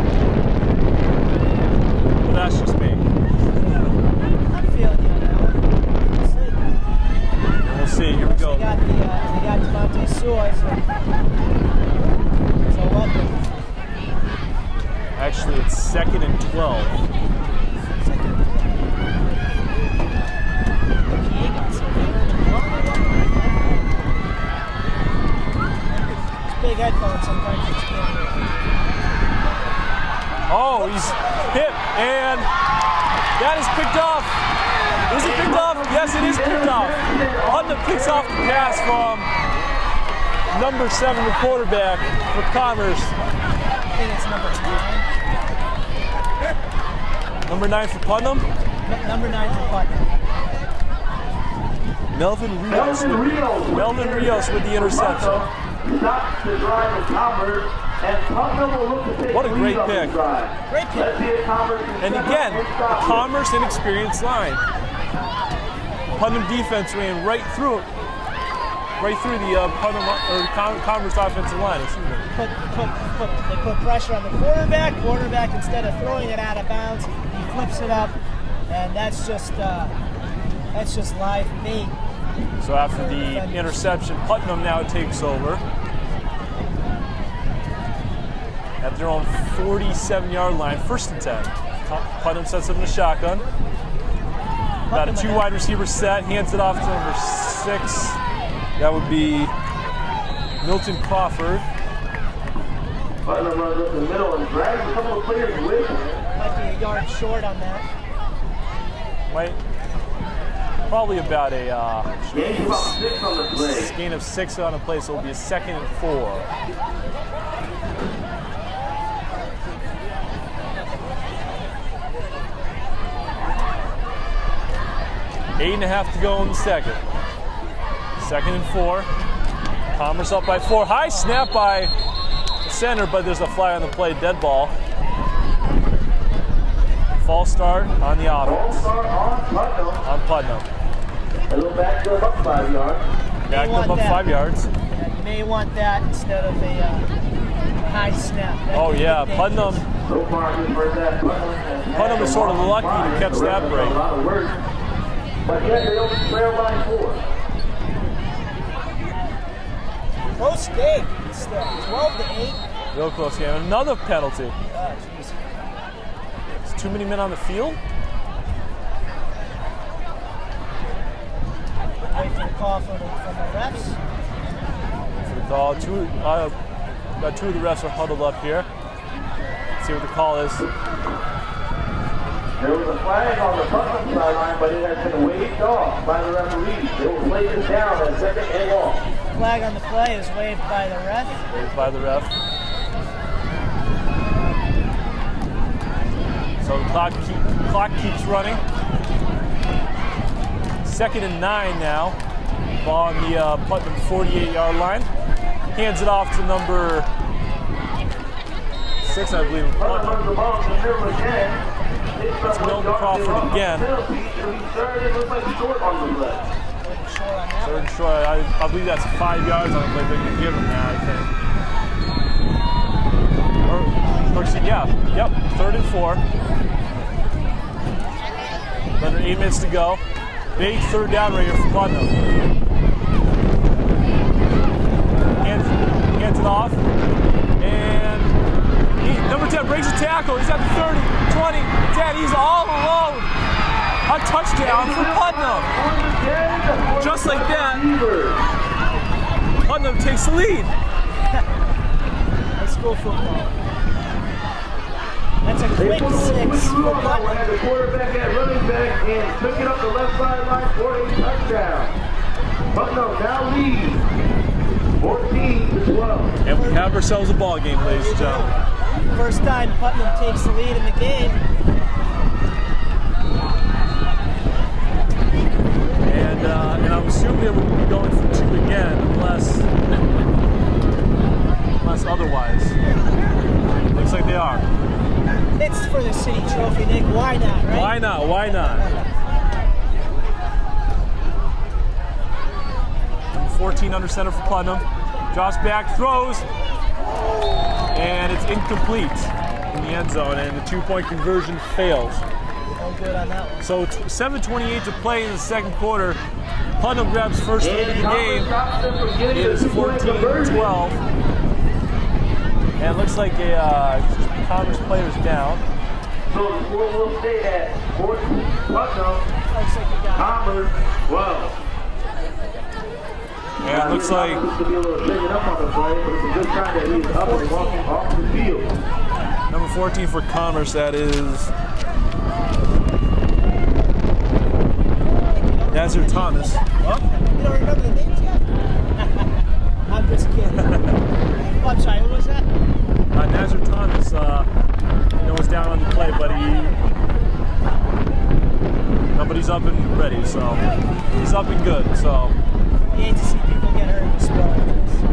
But that's just me. I'm feeling you on that one. We'll see. Here we go. They got Devontae Sewell as a weapon. Actually, it's 2nd and 12. Big headphones sometimes you just can't hear. Oh, he's hit, and that is picked off. Is it picked off? Yes, it is picked off. Putnam picks off the pass from number 7, the quarterback for Commerce. I think it's number 9. Number 9 for Putnam. Number 9 for Putnam. Melvin Rios with the interception. Stops the drive of Commerce, and Putnam will look to take What a the great lead on pick. the drive. Great pick. Let's see if Commerce can And step again, up and stop it. Commerce inexperienced line. Putnam defense ran right through the Commerce offensive line. They put pressure on the quarterback. Quarterback, instead of throwing it out of bounds, he flips it up, and that's just live bait. So after the interception, Putnam now takes over at their own 47-yard line, 1st and 10. Putnam sets up in the shotgun. Got a 2 wide receiver set, hands it off to number 6. That would be Milton Crawford. Putnam runs up the middle and drags a couple of players with him. Might be a yard short on that. Probably about a Gain about 6 on the play. gain of 6 on a play, so it'll be a 2nd and 4. Eight and a half to go in the second. 2nd and 4. Commerce up by 4. High snap by the center, but there's a flag on the play, dead ball. False start on the offense. False start on Putnam. A little back to up 5 yards. Back them up 5 yards. Yeah, you may want that instead of a high snap. Oh yeah, Putnam. So far, Putnam is sort of lucky to catch that break. A lot of work. But yet they only trail by 4. Close game still. 12 to 8. Real close game. Another penalty. Jeez. It's too many men on the field. Wait for the call from the refs. For the call, got 2 of the refs are huddled up here. Let's see what the call is. There was a flag on the Putnam sideline, but it has been waved off by the referee. They will play this down at 2nd and long. Flag on the play is waved by the ref. Waved by the ref. So the clock keeps running. 2nd and 9 now. Ball on the Putnam 48-yard line. Hands it off to number 6, I believe. Putnam runs the ball to the middle again. It's Milton Crawford again. Third and short. I believe that's 5 yards on the play. They're going to give him that, I think. Yep. 3rd and 4. Under 8 minutes to go. Big 3rd down right here for Putnam. Hands it off. And number 10 breaks a tackle. He's at the 30, 20, 10. He's all alone. A touchdown for Putnam. Just like that, Putnam takes the lead. High school football. That's a quick 6 for Putnam. Had the quarterback at running back and took it up the left sideline for a touchdown. Putnam now leads 14-12. And we have ourselves a ball game, ladies and gentlemen. First time Putnam takes the lead in the game. And I'm assuming they will be going for 2 again, unless otherwise. Looks like they are. It's for the city trophy, Nick. Why not, right? Why not? Why not? Number 14 under center for Putnam. Drops back, throws, and it's incomplete in the end zone, and the 2-point conversion fails. No good on that one. So 7:28 to play in the second quarter. Putnam grabs first lead of the game. It is 14-12. And it looks like a Commerce player's down. So the score will stay at 14 Putnam, Looks like we got Commerce 12. And it looks like To be a little shaken up on the play, but it's a good sign that he's up and walking off the field. number 14 for Commerce, that is Nazir Thomas. You don't remember the names yet? I'm just kidding. Oh, I'm sorry, what was that? Nazir Thomas, was down on the play, but he's up and ready, so he's up and good. So You hate to see people get hurt in sport.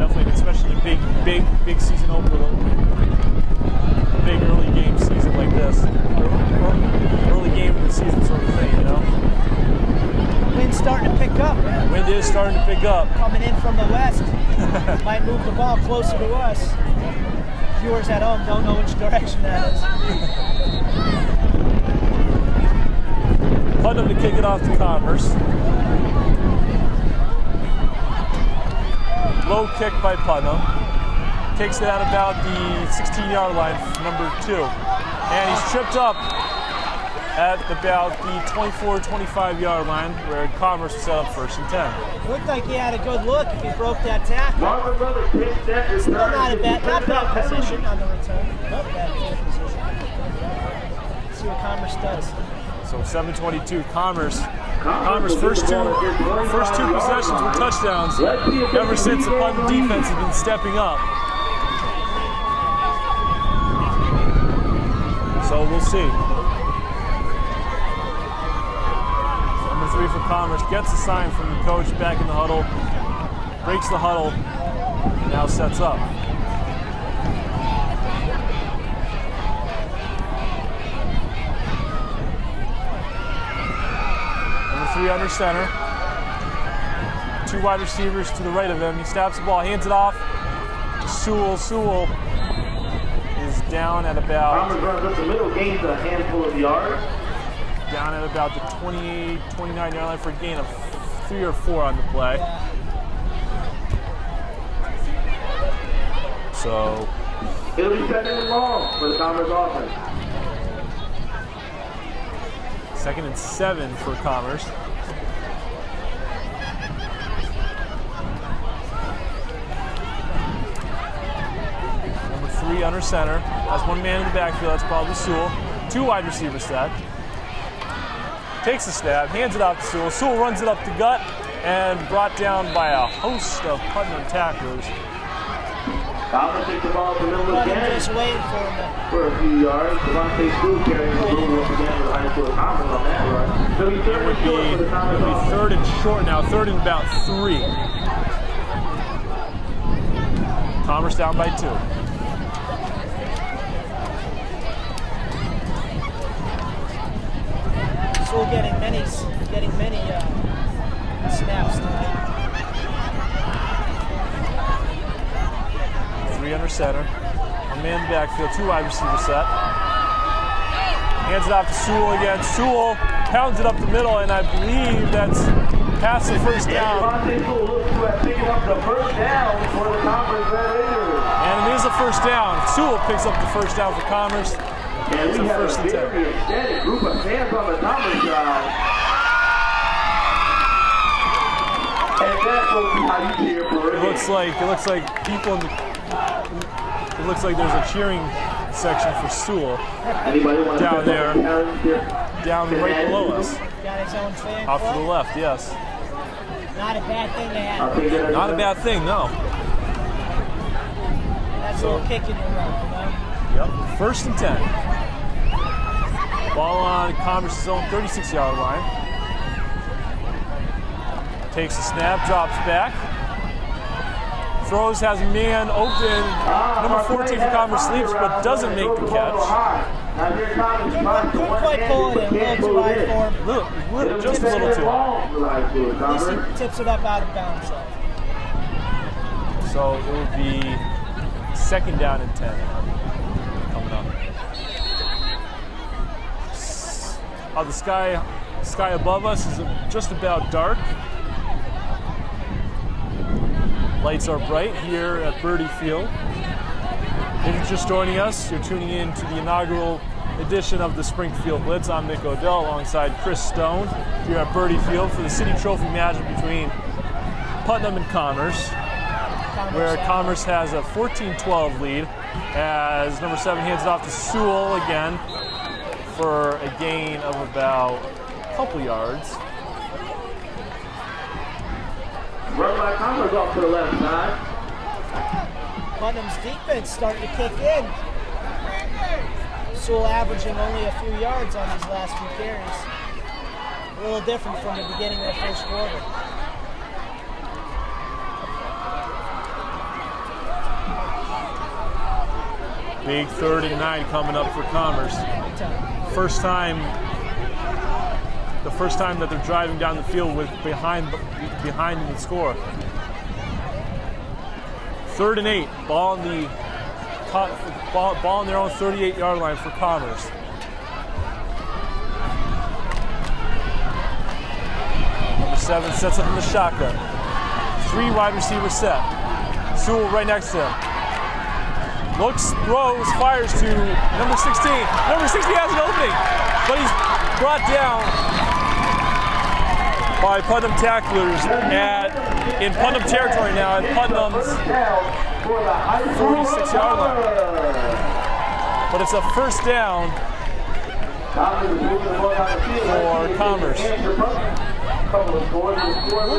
definitely, especially a big season opener, a big early game season like this, early game of the season sort of thing, you know. Wind's starting to pick up. Wind is starting to pick up. Coming in from the west. Might move the ball closer to us. Viewers at home don't know which direction that is. Putnam to kick it off to Commerce. Low kick by Putnam. Takes it out about the 16-yard line, number 2. And he's tripped up at about the 24-25 yard line where Commerce was set up 1st and 10. Looked like he had a good look if he broke that tackle. Marvin Brothers takes that return. Still not bad position on the return. Not bad field position. Let's see what Commerce does. So 7:22, Commerce first two possessions were touchdowns ever since the Putnam defense has been stepping up. So we'll see. Number 3 for Commerce gets a sign from the coach back in the huddle, breaks the huddle, now sets up. Number 3 under center. 2 wide receivers to the right of him. He snaps the ball, hands it off to Sewell. Sewell is down at about... Commerce runs up the middle, gains a handful of yards. Down at about the 28, 29 yard line for a gain of 3 or 4 on the play. So It'll be 2nd and long for the Commerce offense. 2nd and 7 for Commerce. Number 3 under center. Has 1 man in the backfield. That's probably Sewell. 2 wide receiver set. Takes the snap, hands it off to Sewell. Sewell runs it up the gut and brought down by a host of Putnam tacklers. Commerce takes the ball to the middle again. Just waiting for him. For a few yards. Devontae Sewell carrying the ball once again with a high school Commerce on that run. So he's 3rd and short for the Commerce It'll be offense. 3rd and short now, 3rd and about 3. Commerce down by 2. Sewell getting many snaps tonight. 3 under center. 1 man in the backfield, 2 wide receiver set. Hands it off to Sewell again. Sewell pounds it up the middle, and I believe that's past the 1st down. Devontae Sewell looks to have picked up the 1st down for the Commerce Red Raiders. And it is a 1st down. Sewell picks up the 1st down for Commerce. And It's we a have 1st a and 10. very extended group of fans on the Commerce side. And that's what how you cheer for it. It looks like people in the. It looks like there's a cheering section for Sewell Anybody want to down there, down right below us, Got his own fan off to the club. left. Yes, Not a bad thing to I'll have. take it. not a bad thing. No. That's a little kick in your run, you know? Yep. 1st and 10. Ball on Commerce's own 36-yard line. Takes the snap, drops back. Throws, has a man open. Number 14 for Commerce sleeps, but doesn't make the catch. Couldn't quite pull it in. A little too high for him. Just a little too high. At least he tips it up out of bounds. So it would be 2nd down and 10 coming up. The sky above us is just about dark. Lights are bright here at Birdie Field. If you're just joining us, you're tuning in to the inaugural edition of the Springfield Blitz. I'm Nick Odell alongside Chris Stone here at Birdie Field for the City Trophy matchup between Putnam and Commerce, where Commerce has a 14-12 lead as number 7 hands it off to Sewell again for a gain of about a couple yards. Run by Commerce off to the left side. Putnam's defense starting to kick in. Sewell averaging only a few yards on these last few carries. A little different from the beginning of the 1st quarter. Big 3rd and 9 coming up for Commerce. The first time that they're driving down the field with behind the score. 3rd and 8, ball on their own 38-yard line for Commerce. Number 7 sets up in the shotgun. 3 wide receivers set. Sewell right next to him. Looks, throws, fires to number 16. Number 16 has an opening, but he's brought down by Putnam tacklers in Putnam territory now at Putnam's 46-yard line. But it's a first down for Commerce. Couple of scores with 4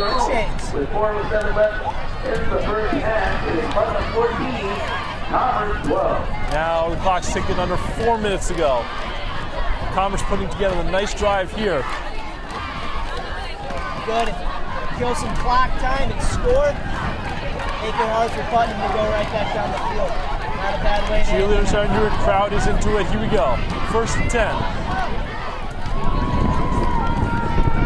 with 4:07 left in the first half. It is Putnam 14, Commerce 12. Now the clock's ticking under 4 minutes to go. Commerce putting together a nice drive here. Good. Kill some clock time and score. Make it hard for Putnam to go right back down the field. Not a bad way to Cheerleaders are into it, crowd is into it. Here we go. First and 10.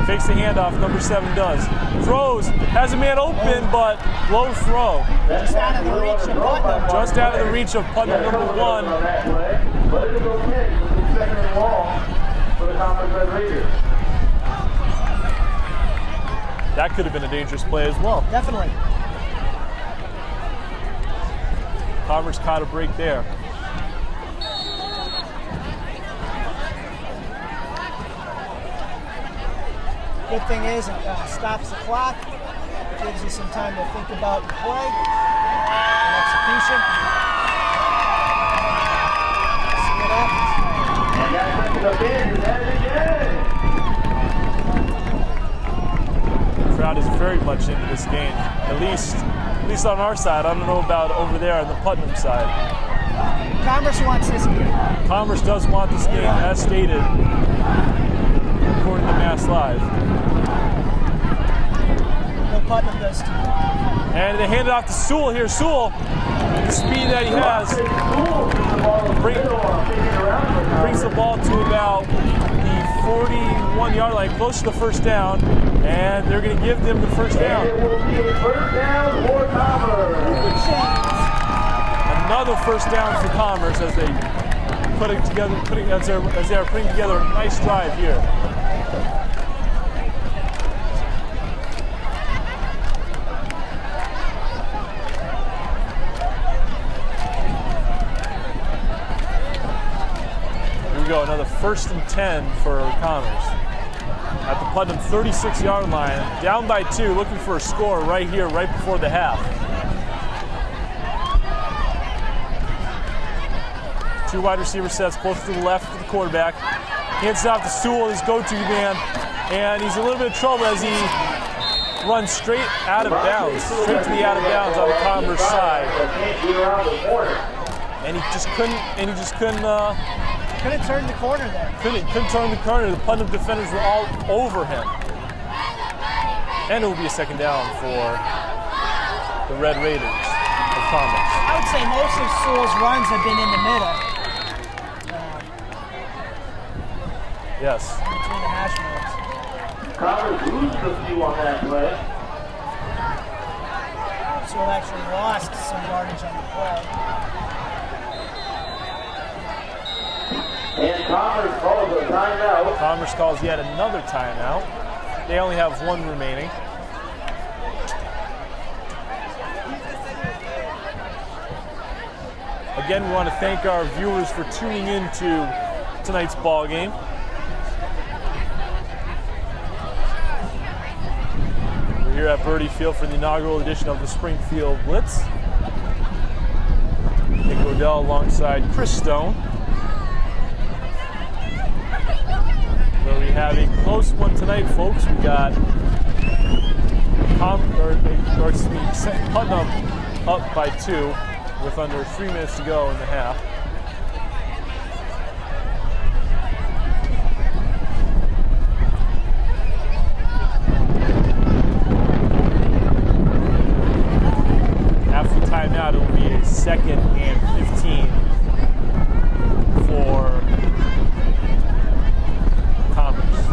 Fakes the handoff, number 7 does. Throws, has a man open, but low throw. Just out of the reach of Putnam. Just out of the reach of Putnam, number 1. But it is okay with the second and long for the Commerce Red Raiders. That could have been a dangerous play as well. Definitely. Commerce caught a break there. Good thing is it stops the clock, gives you some time to think about the play and execution. See what happens. And that brings up in, that again. The crowd is very much into this game, at least on our side. I don't know about over there on the Putnam side. Commerce wants this game. Commerce does want this game, as stated, according to Mass Live. Well, Putnam does too. And they hand it off to Sewell here. Sewell, the speed that he has, brings the ball to about the 41-yard line, close to the first down, and they're going to give them the first down. It will be a first down for Commerce. Another first down for Commerce as they put it together, as they are putting together a nice drive here. Here we go, another first and 10 for Commerce. At the Putnam 36-yard line, down by 2, looking for a score right here, right before the half. 2 wide receiver sets, both to the left of the quarterback. Hands it off to Sewell, his go-to man, and he's in a little bit of trouble as he runs straight out of bounds, straight to the out of bounds on the Commerce side. And he just couldn't Couldn't turn the corner there. Couldn't turn the corner. The Putnam defenders were all over him. And it will be a second down for the Red Raiders of Commerce. I would say most of Sewell's runs have been in the middle. Yes. Between the hash marks. Commerce loses a few on that play. Sewell actually lost some yardage on the play. And Commerce calls a timeout. Commerce calls yet another timeout. They only have 1 remaining. Again, we want to thank our viewers for tuning in to tonight's ball game. We're here at Birdie Field for the inaugural edition of the Springfield Blitz. Nick Odell alongside Chris Stone. So we have a close one tonight, folks. We got Putnam up by 2 with under 3 minutes to go in the half. After the timeout, it will be a 2nd and 15 for Commerce.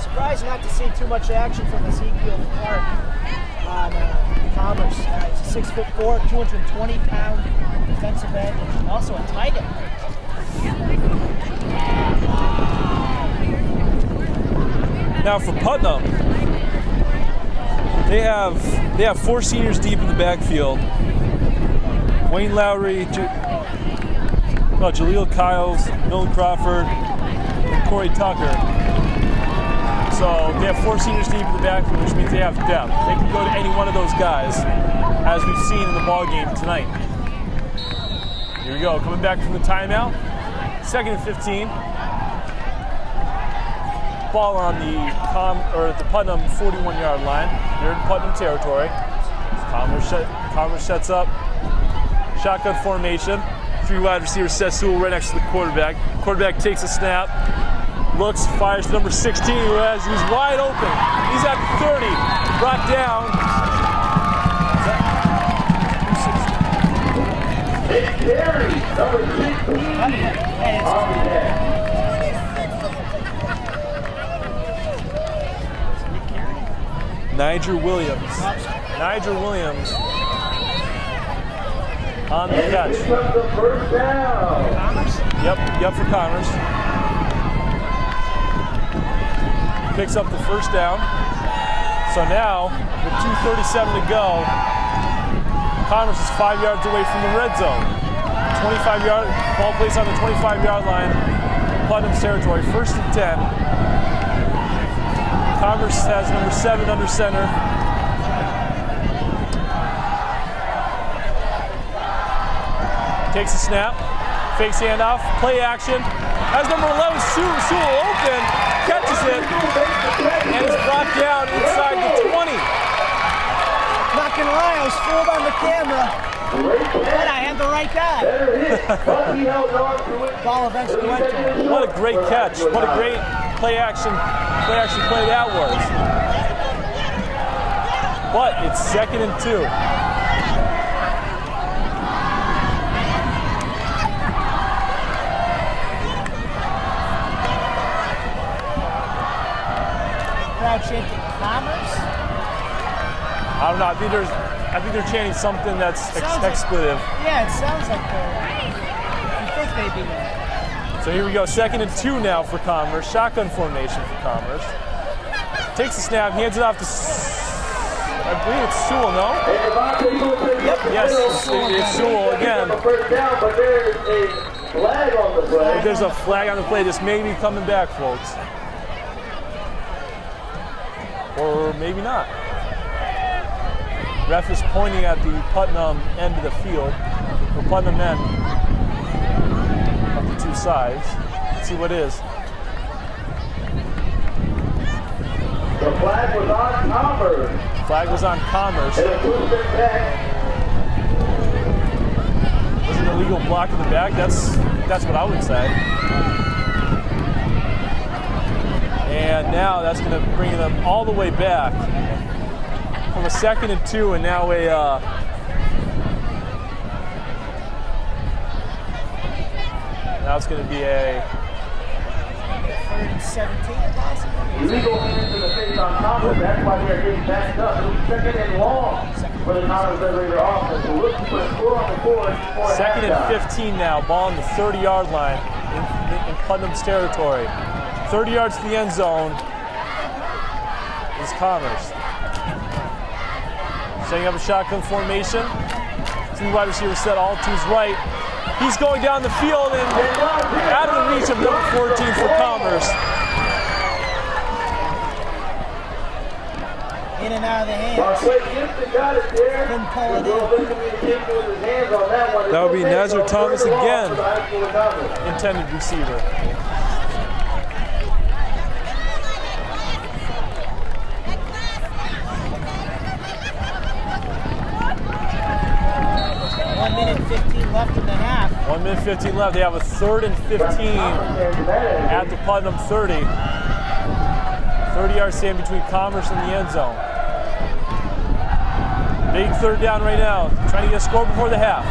Surprised not to see too much action from Ezekiel Clark on Commerce. He's a 6'4", 220-pound defensive end, and also a tight end. Now for Putnam, they have 4 seniors deep in the backfield Wayne Lowry, Jaleel Kyles, Milton Crawford, and Corey Tucker. So they have 4 seniors deep in the backfield, which means they have depth. They can go to any one of those guys, as we've seen in the ball game tonight. Here we go, coming back from the timeout. 2nd and 15. Ball on the Putnam 41-yard line. They're in Putnam territory. Commerce sets up. Shotgun formation. 3 wide receivers set Sewell right next to the quarterback. Quarterback takes a snap. Looks, fires to number 16, he's wide open. He's at 30, brought down. It's Terry, number 16. Niger Williams on the catch. Here comes the first down. Yep, for Commerce. Picks up the first down. So now, with 2:37 to go, Commerce is 5 yards away from the red zone. 25-yard ball placed on the 25-yard line, Putnam's territory. 1st and 10. Commerce has number 7 under center. Takes a snap, fakes handoff, play action. Has number 11 Sewell open, catches it, and is brought down inside the 20. Not gonna lie, I was fooled on the camera, but I had the right guy. Ball eventually went to him. What a great catch! What a great play action play that was. But it's 2nd and 2. Chanting Commerce? I don't know. I think they're chanting something that's expletive. Yeah, it sounds like you think they'd be there. So here we go. 2nd and 2 now for Commerce. Shotgun formation for Commerce. Takes the snap, hands it off to, I believe it's Sewell, no? Yes, it's Sewell again. If there's a flag on the play, this may be coming back, folks. Or maybe not. Ref is pointing at the Putnam end of the field, the Putnam end of the 2 sides. Let's see what it is. The flag was on Commerce. Flag was on Commerce. And it pushed it back. Was it an illegal block in the back? That's what I would say. And now that's going to bring them all the way back from a 2nd and 2, and now now it's going to be a 3rd and 17 possibly. Illegal hands in the face on Commerce. That's why they're getting backed up. It'll be 2nd and long for the Commerce Federator offense. We're looking for a score on the board. 2nd and 15 now. Ball on the 30-yard line in Putnam's territory. 30 yards to the end zone is Commerce. Setting up a shotgun formation. 2 wide receivers set, all 2's right. He's going down the field and out of the reach of number 14 for Commerce. In and out of the hands. Couldn't pull it in. That would be Nazir Thomas again, intended receiver. Left in the half. 1 minute 15 left. They have a 3rd and 15 at the Putnam 30. 30-yard stand between Commerce and the end zone. Big 3rd down right now. Trying to get a score before the half.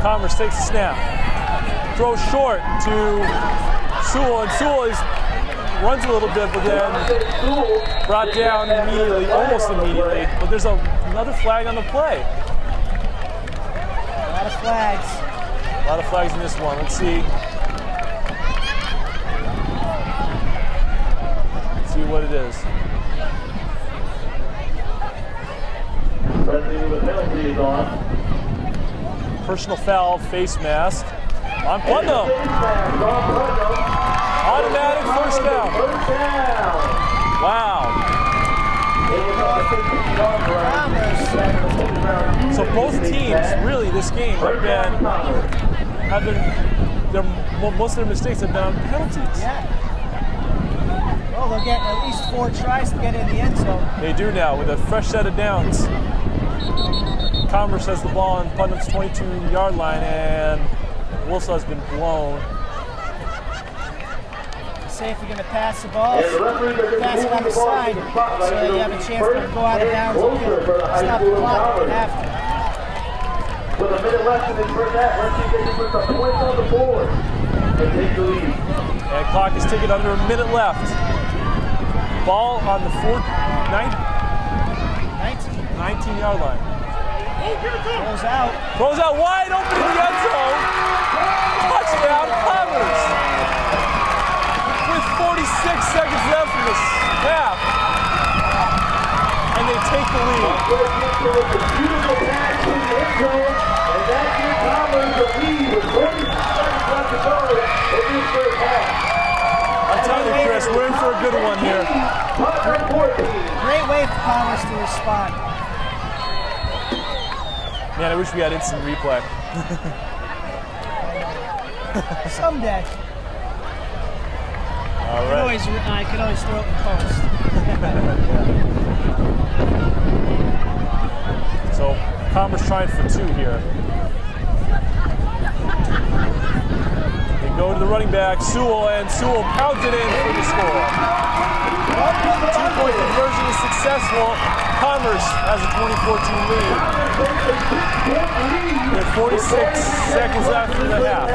Commerce takes the snap. Throws short to Sewell, and Sewell runs a little bit, but then brought down immediately, almost immediately. But there's another flag on the play. A lot of flags in this one. Let's see. Let's see what it is. The penalty is on. Personal foul, face mask on Putnam. Automatic first down. Wow. So both teams, really, this game most of their mistakes have been on penalties. Yeah. Well, they'll get at least 4 tries to get in the end zone. They do now with a fresh set of downs. Commerce has the ball on Putnam's 22-yard line, and Wilson has been blown. Say if you're going to pass the ball, pass it on the side so you have a chance to go out of bounds and stop the clock after. With a minute left in this first half, let's see if they can put some points on the board and take the lead. And clock is ticking under a minute left. Ball on the 19-yard line. Throws out wide open in the end zone. Touchdown, Commerce. With 46 seconds left in this half. And they take the lead. Beautiful pass to the end zone, and that gives Commerce the lead with 46 seconds left to go in this first half. I'm telling you, Chris, we're in for a good one here. Great way for Commerce to respond. Man, I wish we had instant replay. Someday. All right. I could always throw it in post. So Commerce trying for 2 here. They go to the running back, Sewell, and Sewell pounds it in for the score. 2-point conversion is successful. Commerce has a 24-14 lead. With 46 seconds left in the half.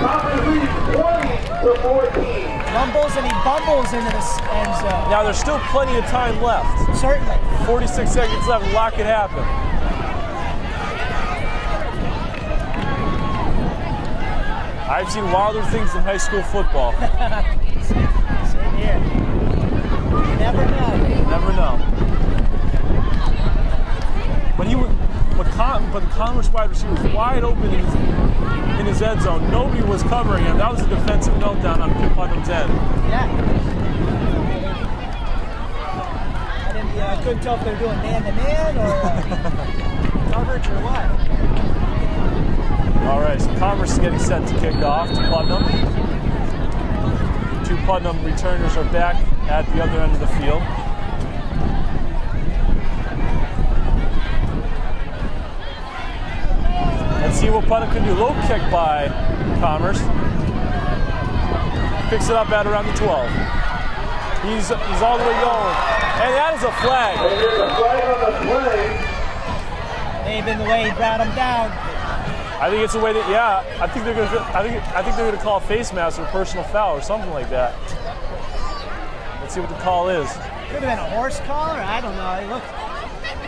Commerce leads 20-14. Rumbles and he bumbles into the end zone. Now there's still plenty of time left. Certainly. 46 seconds left. A lot could happen. I've seen wilder things in high school football. Same here. You never know. Never know. But the Commerce wide receiver was wide open in his end zone. Nobody was covering him. That was a defensive meltdown on Putnam's end. Yeah. I couldn't tell if they were doing man-to-man or coverage or what. All right, so Commerce is getting set to kick off to Putnam. 2 Putnam returners are back at the other end of the field. Let's see what Putnam can do. Low kick by Commerce. Picks it up at around the 12. He's all the way going. And that is a flag. And there's a flag on the play. May have been the way he brought him down. I think it's the way that, yeah. I think they're gonna call a face mask or personal foul or something like that. Let's see what the call is. Could have been a horse collar. I don't know.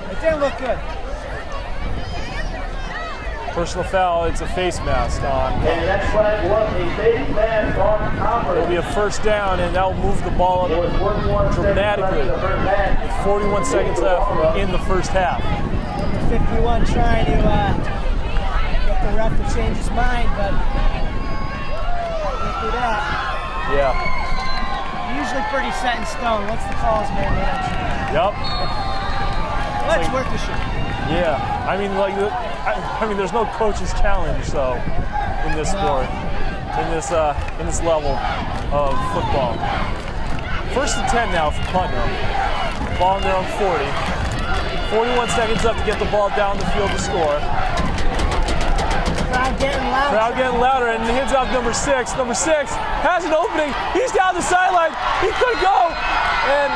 It didn't look good. Personal foul. It's a face mask on. And that flag was a face mask on Commerce. It'll be a first down, and that will move the ball up dramatically. With 41 seconds left in the first half. 51 trying to get the ref to change his mind, but can't do that. Yeah. Usually pretty set in stone. Once the call's made, they don't change. Yep. Well, it's worth the shot. Yeah. I mean, there's no coach's challenge, so in this sport, in this level of football. 1st and 10 now for Putnam. Ball on their own 40. 41 seconds left to get the ball down the field to score. Crowd getting louder. Crowd getting louder, and he hands off number 6. Number 6 has an opening. He's down the sideline. He could go, and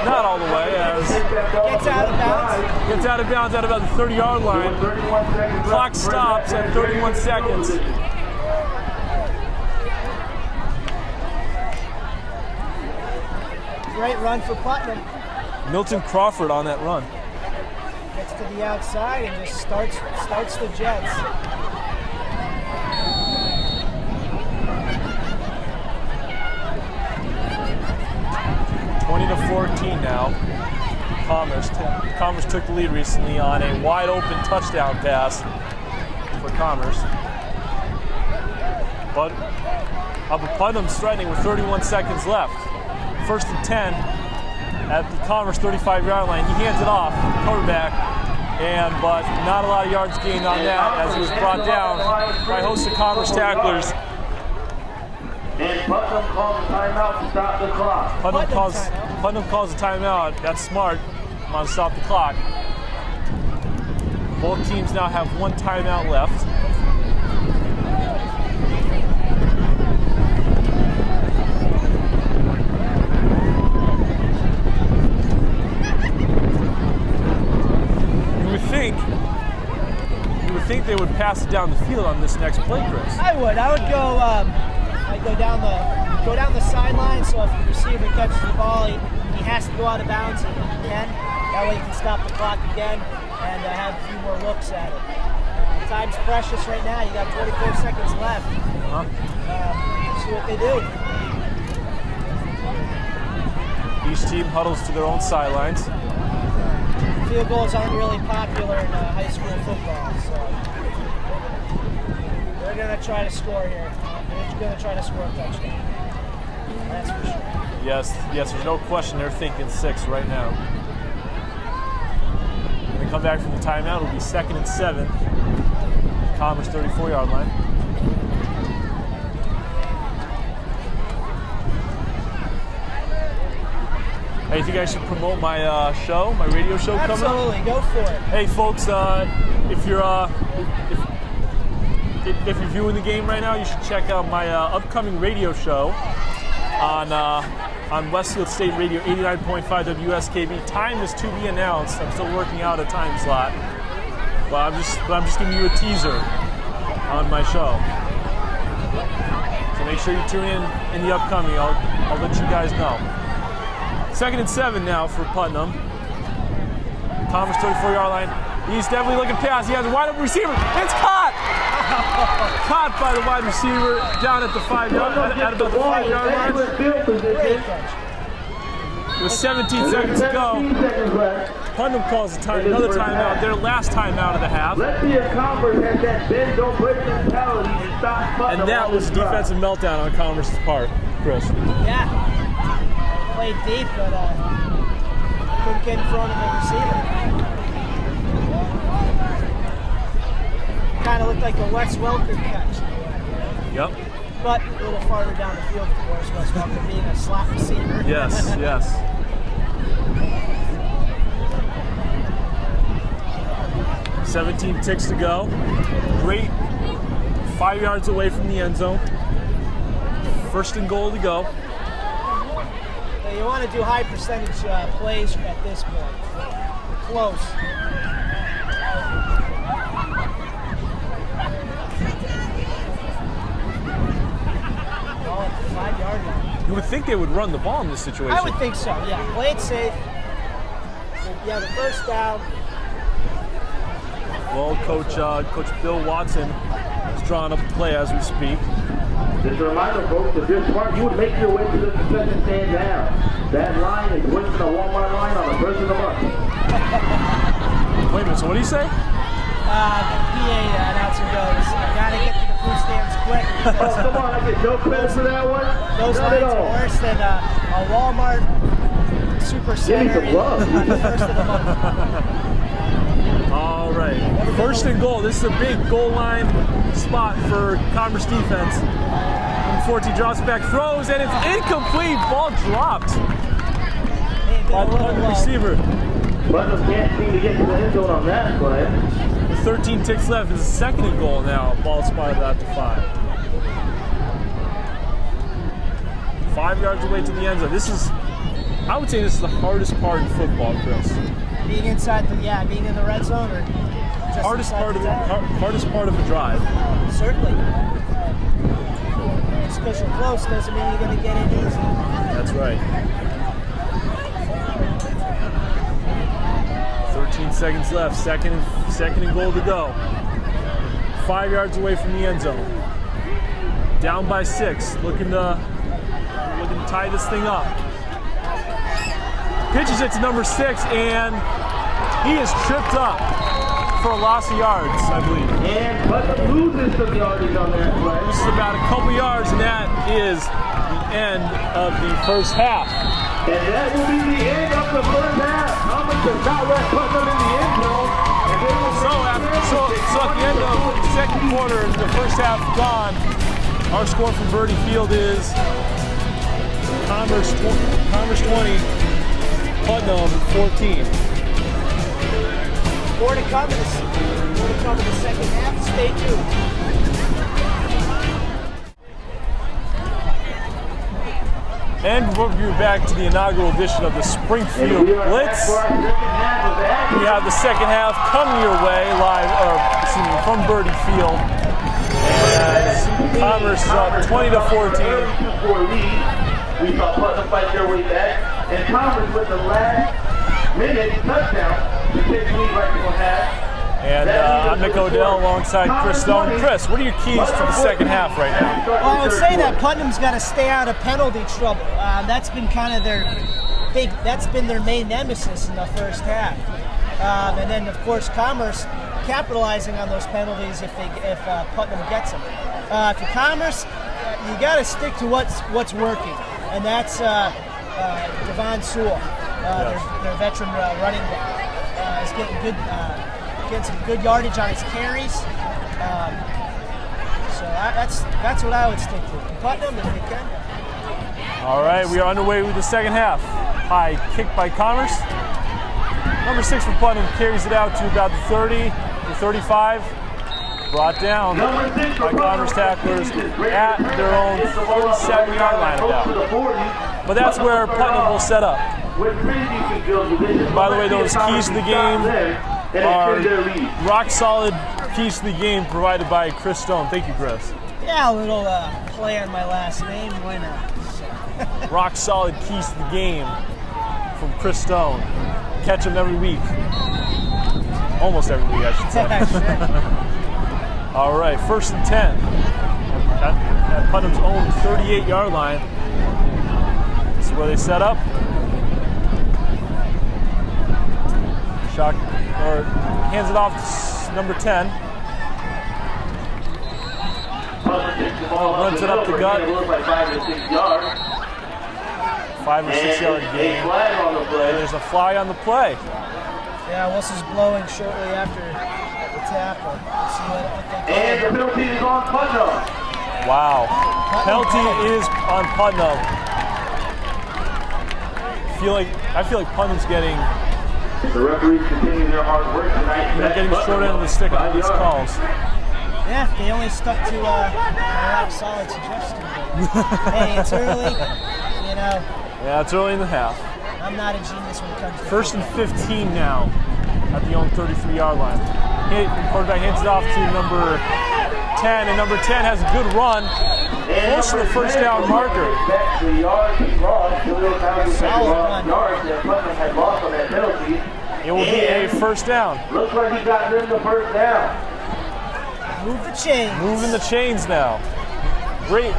not all the way. As gets out of bounds. Gets out of bounds at about the 30-yard line. Clock stops at 31 seconds. Great run for Putnam. Milton Crawford on that run. Gets to the outside and just starts the Jets. To 14 now. Commerce took the lead recently on a wide open touchdown pass. for Commerce. But Putnam's threatening with 31 seconds left. 1st and 10 at the Commerce 35-yard line. He hands it off, quarterback, but not a lot of yards gained on that as he was brought down by a host of Commerce tacklers. And Putnam calls a timeout to stop the clock. Putnam calls a timeout. That's smart. I'm on to stop the clock. Both teams now have one timeout left. You would think they would pass it down the field on this next play, Chris. I would go. I'd go down the sideline. So if the receiver catches the ball, he has to go out of bounds if he can. That way he can stop the clock again and have a few more looks at it. Time's precious right now. You got 24 seconds left. See what they do. Each team huddles to their own sidelines. Field goals aren't really popular in high school football, so they're going to try to score here. They're going to try to score a touchdown. That's for sure. Yes, there's no question they're thinking 6 right now. When they come back from the timeout, it'll be 2nd and 7. Commerce 34-yard line. Hey, you think I should promote my show, my radio show coming up? Absolutely, go for it. Hey, folks, if you're viewing the game right now, you should check out my upcoming radio show on Westfield State Radio 89.5 WSKB. Time is to be announced. I'm still working out a time slot, but I'm just giving you a teaser on my show. So make sure you tune in the upcoming. I'll let you guys know. 2nd and 7 now for Putnam. Commerce 34-yard line. He's definitely looking past. He has a wide open receiver. It's caught! Caught by the wide receiver down at the 5-yard line. At about the 5-yard line. With 17 seconds to go. Putnam calls another timeout. Their last timeout of the half. Let's see if Commerce has that bend, don't break mentality and stop Putnam. And that was a defensive meltdown on Commerce's part, Chris. Yeah. Played deep, but couldn't get in front of the receiver. Kind of looked like a Wes Welker catch. Yep. But a little farther down the field, of course, Wes Welker being a slot receiver. Yes. 17 ticks to go. Great. 5 yards away from the end zone. 1st and goal to go. You want to do high percentage plays at this point. Close. Ball at the 5-yard line. You would think they would run the ball in this situation. I would think so, yeah. Play it safe. Yeah, the first down. Well, Coach Bill Watson is drawing up a play as we speak. Just a reminder, folks, if you're smart, you would make your way to the concession stand now. That line is worse than a Walmart line on the first of the month. Wait a minute, so what do you say? PA announcer goes, gotta get to the food stands quick. Oh, come on, I get no credit for that one. Those lines are worse than a Walmart super center on the first of the month. All right, 1st and goal. This is a big goal line spot for Commerce defense. And 14 drops back, throws, and it's incomplete. Ball dropped by the Putnam receiver. Putnam can't seem to get to the end zone on that play. With 13 ticks left, it's a 2nd and goal now. Ball spotted out to 5. 5 yards away to the end zone. I would say this is the hardest part in football, Chris. Being inside being in the red zone, or just hardest part of the drive. Certainly. Just because you're close doesn't mean you're going to get in easy. That's right. 13 seconds left. Second and goal to go. 5 yards away from the end zone. Down by 6. Looking to tie this thing up. Pitches it to number 6, and he is tripped up. for a loss of yards, I believe. And Putnam loses some yardage on that play. This is about a couple yards, and that is the end of the first half. And that will be the end of the first half. Thomas does not let Putnam in the end zone. So at the end of the second quarter, the first half gone, our score from Birdie Field is Commerce 20, Putnam 14. More to come in the second half. Stay tuned. And we'll be back to the inaugural edition of the Springfield Blitz. We have the second half coming your way from Birdie Field. As Commerce is up 20-14. We saw Putnam fight their way back, and Commerce with the last minute touchdown to take the lead right before half. And I'm Nick Odell alongside Chris Stone. Chris, what are your keys to the second half right now? Well, I would say that Putnam's got to stay out of penalty trouble. That's been kind of that's been their main nemesis in the first half. And then, of course, Commerce capitalizing on those penalties if Putnam gets them. For Commerce, you got to stick to what's working, and that's Devon Sewell, their veteran running back. Is getting some good yardage on his carries. So that's what I would stick to. Putnam, if you can. All right, we are underway with the second half. High kick by Commerce. Number 6 for Putnam carries it out to about the 30, the 35. Brought down by Commerce tacklers at their own 47-yard line about. But that's where Putnam will set up. By the way, those keys to the game are rock-solid keys to the game provided by Chris Stone. Thank you, Chris. Yeah, a little play on my last name. Why not? Rock-solid keys to the game from Chris Stone. Catch him every week. Almost every week, I should say. All right, 1st and 10 at Putnam's own 38-yard line. This is where they set up. Hands it off to number 10. Runs it up the gut. 5 or 6 yard gain. And there's a fly on the play. Yeah, whistle's blowing shortly after the tackle. Let's see what they and the penalty is on Putnam. Wow. Penalty is on Putnam. I feel like Putnam's getting the referees continue their hard work tonight. Getting the short end of the stick on these calls. Yeah, they only stuck to a rock-solid suggestion. Hey, it's early, you know. Yeah, it's early in the half. I'm not a genius when it comes to 1st and 15 now at the own 33-yard line. Quarterback hands it off to number 10, and number 10 has a good run. Close to the first down marker. It will be a first down. Looks like he got rid of the first down. Move the chains. Moving the chains now. Great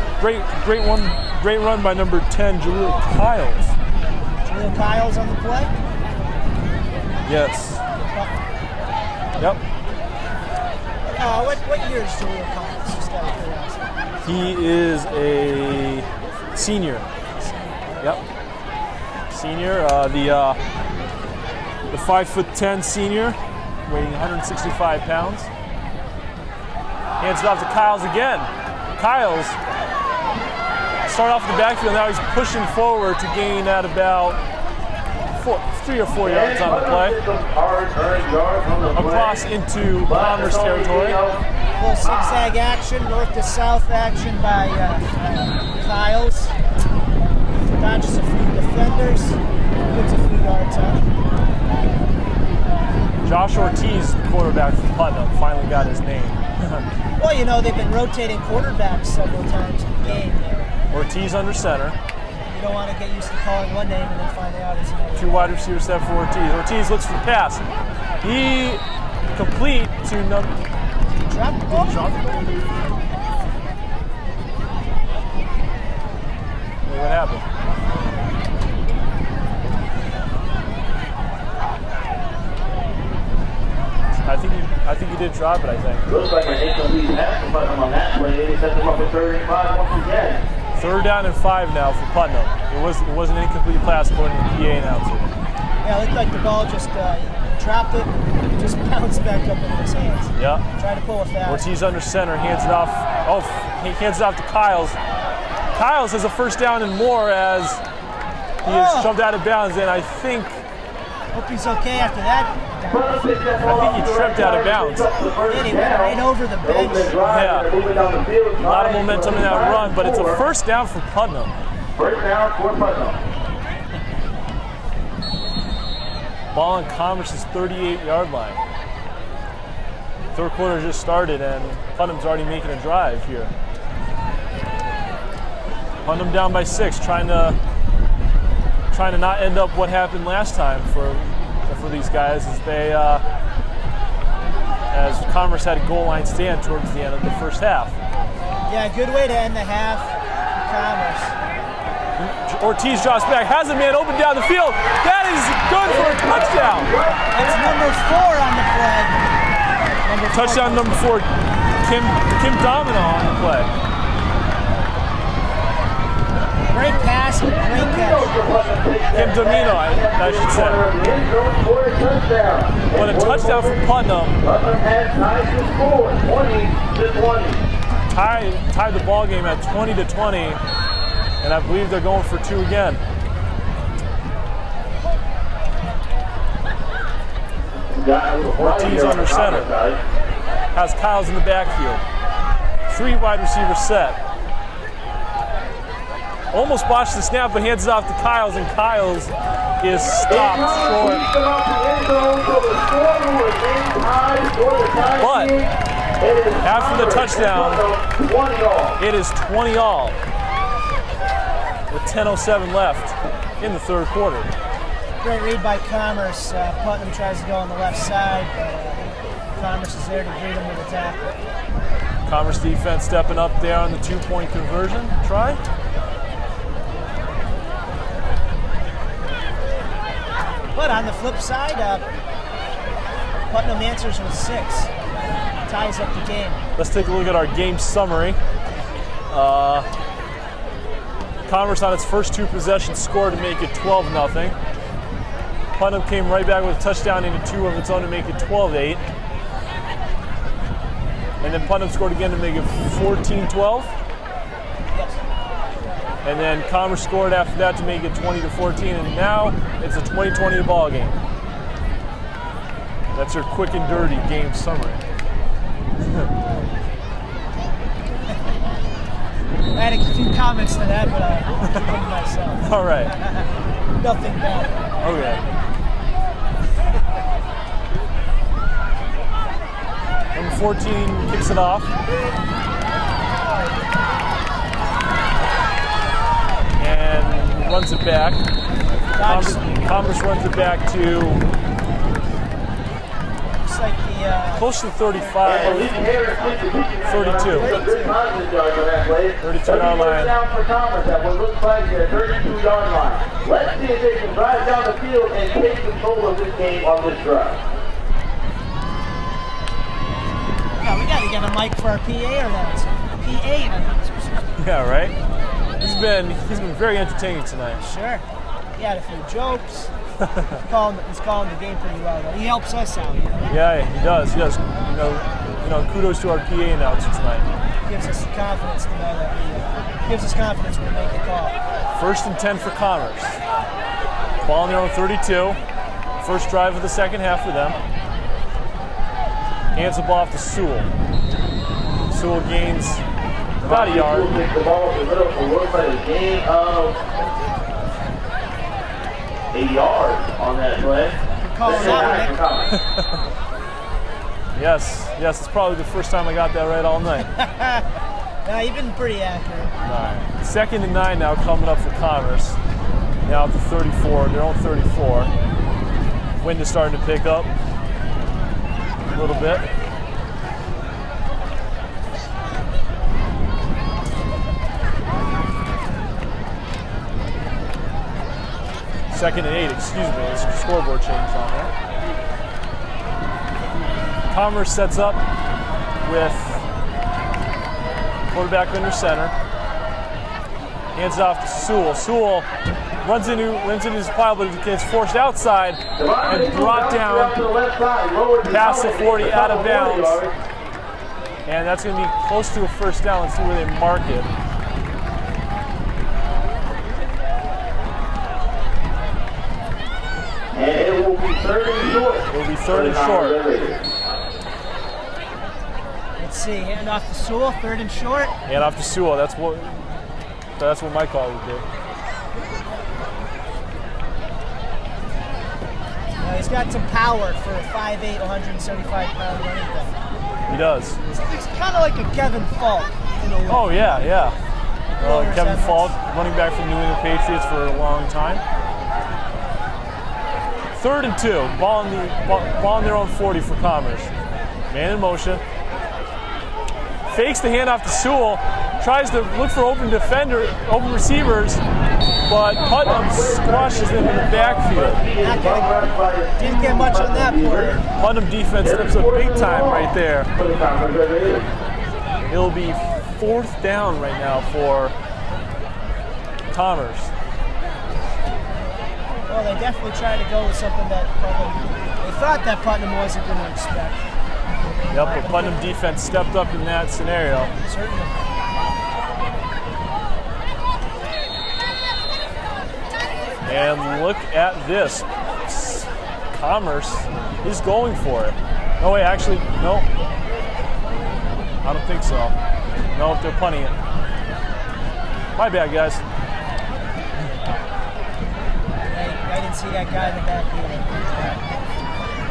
run by number 10, Jaleel Kyles. Jaleel Kyles on the play? Yes. Yep. What year is Jaleel Kyles? Just out of curiosity. He is a senior. Yep. Senior. The 5'10" senior, weighing 165 pounds. Hands it off to Kyles again. Kyles started off the backfield. Now he's pushing forward to gain at about 3 or 4 yards on the play. Across into Commerce territory. A little zigzag action, north to south action by Kyles. Dodges a few defenders, puts a few yards on. Josh Ortiz, the quarterback from Putnam, finally got his name. Well, you know, they've been rotating quarterbacks several times in the game. Ortiz under center. You don't want to get used to calling one name and then find out it's another. 2 wide receiver set for Ortiz. Ortiz looks for the pass. He complete to number. Drop the ball? What happened? I think he drop it, I think. Looks like an incomplete pass for Putnam on that play. They set them up for 3rd and 5 once again. 3rd down and 5 now for Putnam. It wasn't an incomplete pass according to the PA announcer. Yeah, it looked like the ball just dropped it, just bounced back up into his hands. Yeah. Tried to pull it fast. Ortiz under center, hands it off. Oh, he hands it off to Kyles. Kyles has a 1st down and more as he is shoved out of bounds, and I think Hope he's okay after that. he tripped out of bounds. He went right over the bench. Yeah. A lot of momentum in that run, but it's a 1st down for Putnam. 1st down for Putnam. Ball on Commerce's 38-yard line. 3rd quarter just started, and Putnam's already making a drive here. Putnam down by 6, trying to not end up what happened last time for these guys as Commerce had a goal line stand towards the end of the 1st half. Yeah, good way to end the half. Commerce. Ortiz drops back, has a man open down the field. That is good for a touchdown. That's number 4 on the play. Touchdown number 4, Kim Domino on the play. Great pass, great catch. Kim Domino, I should say. But a touchdown for Putnam. Putnam has tied the score, 20-20. Tied the ball game at 20-20, and I believe they're going for 2 again. Ortiz under center. Has Kyles in the backfield. 3 wide receivers set. Almost botched the snap, but hands it off to Kyles, and Kyles is stopped short. But after the touchdown, it is 20-all with 10:07 left in the 3rd quarter. Great read by Commerce. Putnam tries to go on the left side, but Commerce is there to greet him with a tackle. Commerce defense stepping up there on the 2-point conversion try. But on the flip side, Putnam answers with 6. Ties up the game. Let's take a look at our game summary. Commerce on its first 2 possessions scored to make it 12-0. Putnam came right back with a touchdown into 2 of its own to make it 12-8. And then Putnam scored again to make it 14-12. Yes. And then Commerce scored after that to make it 20-14, and now it's a 20-20 ball game. That's your quick and dirty game summary. I had a few comments to that, but I'll keep them to myself. All right. Nothing bad. Okay. Number 14 kicks it off. And runs it back. Commerce runs it back to Looks like the close to 35, 32. 32-yard line. Down for Commerce at what looks like their 32-yard line. Let's see if they can drive down the field and take control of this game on this drive. yeah, we got to get a mic for our PA announcers. Yeah, right. He's been very entertaining tonight. Sure. He had a few jokes. He's calling the game pretty well, though. He helps us out. Yeah, he does. You know, kudos to our PA announcer tonight. Gives us confidence to know that gives us confidence when we make a call. 1st and 10 for Commerce. Ball on their own 32. First drive of the 2nd half for them. Hands the ball off to Sewell. Sewell gains about a yard. The ball in the middle for looks like a gain of a yard on that play. Calling that one. Yes, it's probably the first time I got that right all night. No, you've been pretty accurate. All right. 2nd and 9 now coming up for Commerce. Now at the 34, their own 34. Wind is starting to pick up a little bit. Second and 8, excuse me. The scoreboard changed on there. Commerce sets up with quarterback under center. Hands it off to Sewell. Sewell runs into his pile, but gets forced outside and brought down past the 40 out of bounds. And that's going to be close to a first down. Let's see where they mark it. And it will be 3rd and short. It will be 3rd and short. Let's see, hand off to Sewell, 3rd and short. Hand off to Sewell. That's what my call would do. Yeah, he's got some power for a 5'8", 175-pound running back. He does. It's kind of like a Kevin Falk in a way. Oh, yeah. Kevin Falk, running back from New England Patriots for a long time. 3rd and 2. Ball on their own 40 for Commerce. Man in motion. Fakes the handoff to Sewell. Tries to look for open receivers, but Putnam squashes them in the backfield. Didn't get much on that play. Putnam defense steps up big time right there. It'll be 4th down right now for Commerce. Well, they definitely tried to go with something that they thought that Putnam wasn't going to expect. Yep, but Putnam defense stepped up in that scenario. Certainly. And look at this. Commerce is going for it. Oh, wait, actually, no. I don't think so. No, they're punting it. My bad, guys. I didn't see that guy in the back either.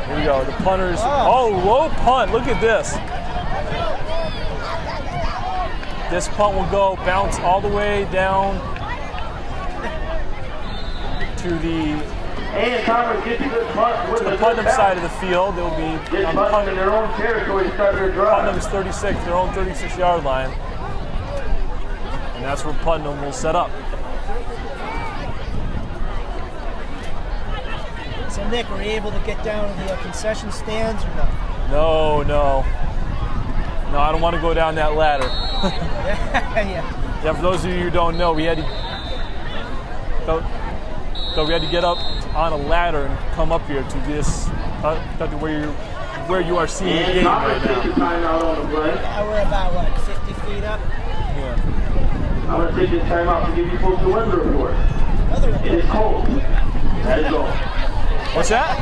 Here we go. The punters. Oh, low punt. Look at this. This punt will go bounce all the way down to the Putnam side of the field. They'll be on their own territory to start their drive. Putnam's 36, their own 36-yard line. And that's where Putnam will set up. So, Nick, were you able to get down to the concession stands or no? No, I don't want to go down that ladder. Yeah. For those of you who don't know, we had to get up on a ladder and come up here to this, where you are seeing the game right now. Yeah, we're about, 50 feet up? Yeah. I'm going to take this time out to give you folks the weather report. It is cold. That is all. What's that?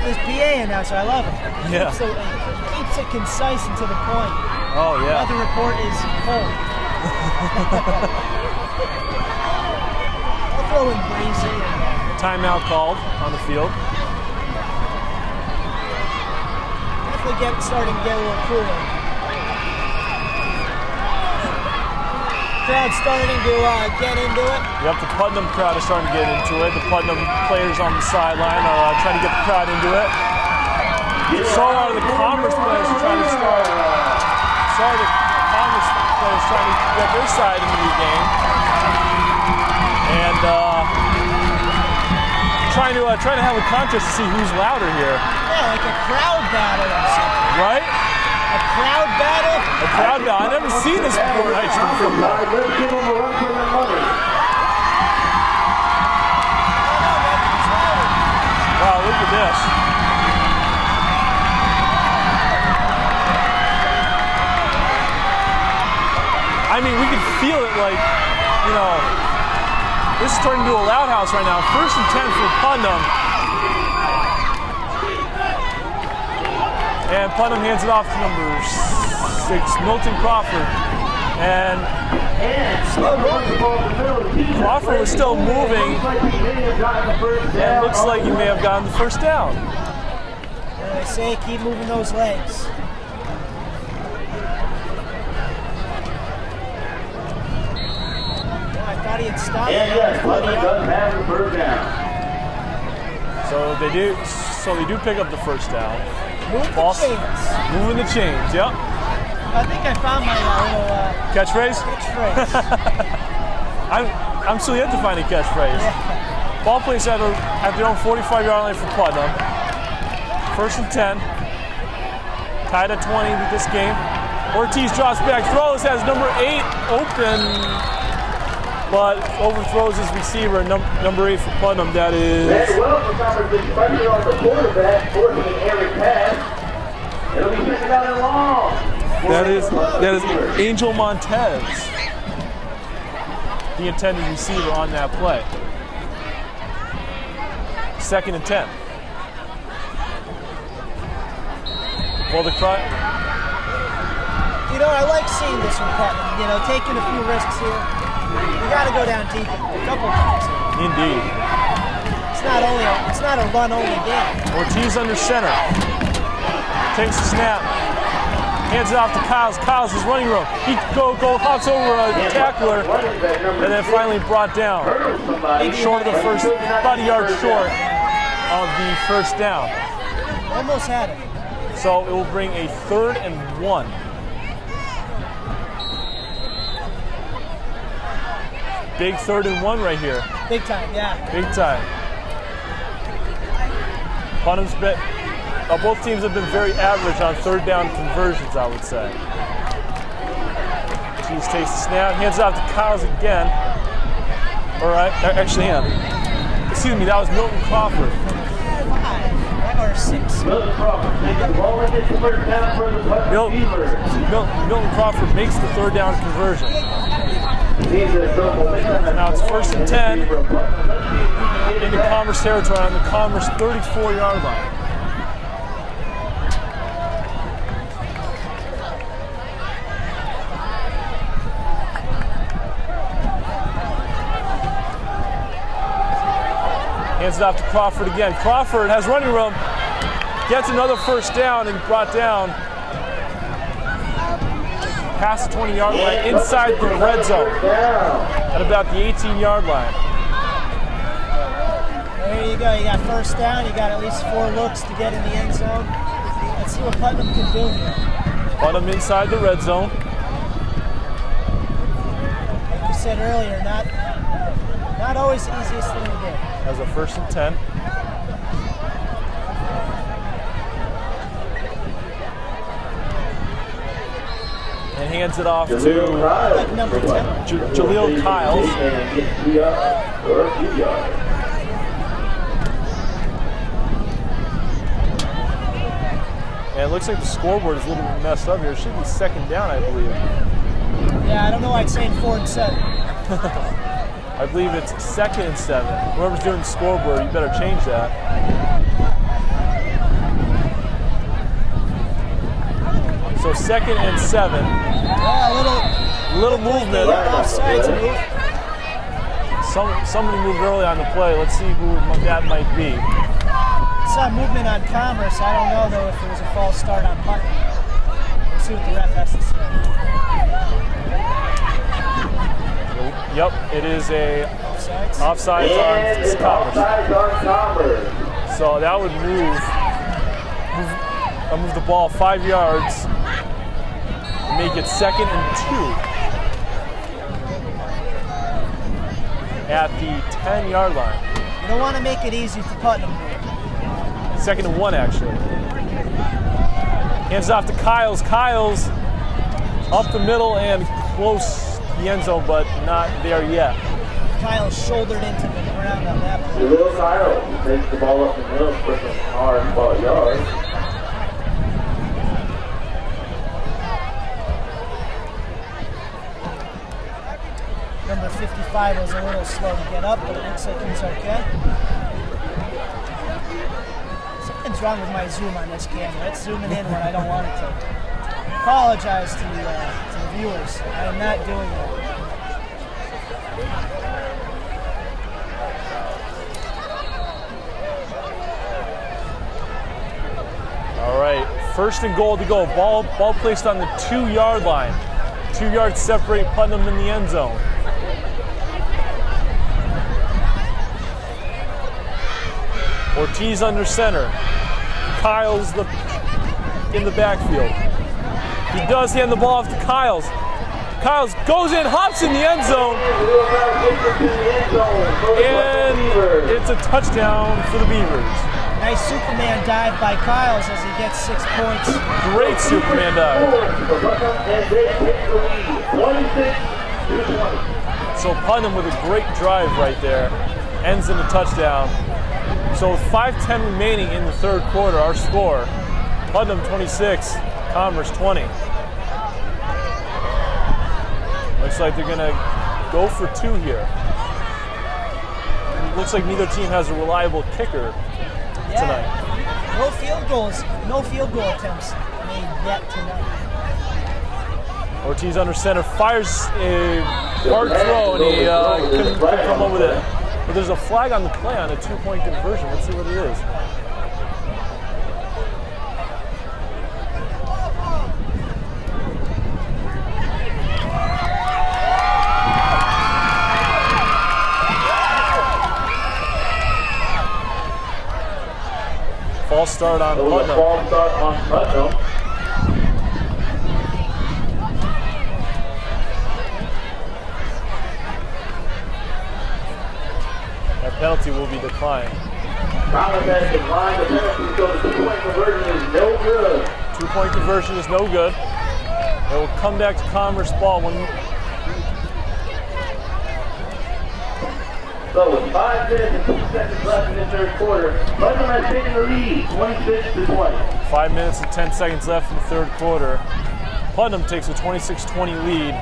This PA announcer, I love it. Yeah. Keeps it concise and to the point. Oh, yeah. The report is cold. I'll throw in breezy. Timeout called on the field. Definitely starting to get a little cooler. Crowd's starting to get into it. Yep, the Putnam crowd is starting to get into it. The Putnam players on the sideline are trying to get the crowd into it. So are the Commerce players trying to start. So are the Commerce players trying to get their side into the game. And trying to have a contest to see who's louder here. Yeah, like a crowd battle or something. Right? A crowd battle? A crowd battle. I've never seen this before in high school football. Wow, look at this. I mean, we can feel it like, this is turning into a loud house right now. 1st and 10 for Putnam. And Putnam hands it off to number 6, Milton Crawford. And Crawford was still moving. And looks like he may have gotten the first down. They say keep moving those legs. I thought he had stopped. And Putnam does have the first down. So they do pick up the first down. Moving the chains, yep. I think I found my little catchphrase. I'm still yet to find a catchphrase. Yeah. Ball placed at their own 45-yard line for Putnam. 1st and 10. Tied at 20 with this game. Ortiz drops back, throws, has number 8 open, but overthrows his receiver, number 8 for Putnam. That is... Very well for competition pressure on the quarterback, forcing an airy pass. It'll be second down and long. That is Angel Montez, the intended receiver on that play. 2nd and 10. Well, the cry. You know, I like seeing this from Putnam. You know, taking a few risks here. You got to go down deep a couple times here. Indeed. It's not a run-only game. Ortiz under center. Takes the snap. Hands it off to Kyles. Kyles is running room. He hops over a tackler, and then finally brought down. Short of the first, about a yard short of the first down. Almost had it. So it will bring a 3rd and 1. Big 3rd and 1 right here. Big time, yeah. Big time. Putnam's bet. Both teams have been very average on 3rd down conversions, I would say. Ortiz takes the snap, hands it off to Kyles again. All right, actually, excuse me, that was Milton Crawford. 5 or 6. Milton Crawford takes the ball and gets the first down for the Putnam Beavers. Milton Crawford makes the 3rd down conversion. Now it's 1st and 10 into Commerce territory on the Commerce 34-yard line. Hands it off to Crawford again. Crawford has running room, gets another first down and brought down past the 20-yard line inside the red zone at about the 18-yard line. There you go. You got first down. You got at least 4 looks to get in the end zone. Let's see what Putnam can do here. Putnam inside the red zone. Like you said earlier, not always the easiest thing to do. Has a 1st and 10. And hands it off to number 10. Jaleel Kyles. And it looks like the scoreboard is a little bit messed up here. It should be 2nd down, I believe. Yeah, I don't know why it's saying 4 and 7. I believe it's 2nd and 7. Whoever's doing the scoreboard, you better change that. So 2nd and 7. Yeah, a little movement. Offsides move. Somebody moved early on the play. Let's see who that might be. Saw movement on Commerce. I don't know though if it was a false start on Putnam. We'll see what the ref has to say. Yep, it is a offsides on Commerce. So that would move the ball 5 yards, make it 2nd and 2 at the 10-yard line. You don't want to make it easy for Putnam. 2nd and 1 actually. Hands off to Kyles. Kyles up the middle and close to the end zone, but not there yet. Kyles shouldered into the ground on that play. Little Kyles takes the ball up the middle for some hard ball yards. Number 55 was a little slow to get up, but it looks like he's okay. Something's wrong with my zoom on this camera. It's zooming in when I don't want it to. Apologize to the viewers. I am not doing that. All right, 1st and goal to go. Ball placed on the 2-yard line. 2 yards separate Putnam in the end zone. Ortiz under center. Kyles in the backfield. He does hand the ball off to Kyles. Kyles goes in, hops in the end zone, and it's a touchdown for the Beavers. Nice Superman dive by Kyles as he gets 6 points. Great Superman dive. So Putnam with a great drive right there. Ends in a touchdown. So with 5:10 remaining in the third quarter, our score, Putnam 26, Commerce 20. Looks like they're gonna go for 2 here. Looks like neither team has a reliable kicker tonight. No field goal attempts made yet tonight. Ortiz under center fires a hard throw and he couldn't come up with it. But there's a flag on the play on a 2-point conversion. Let's see what it is. False start on Putnam. False start on Putnam. That penalty will be declined. Thomas has declined the penalty, so the 2-point conversion is no good. 2-point conversion is no good. It will come back to Commerce ball when. So with 5 minutes and 2 seconds left in the third quarter, Putnam has taken the lead, 26-20. 5 minutes and 10 seconds left in the third quarter. Putnam takes a 26-20 lead.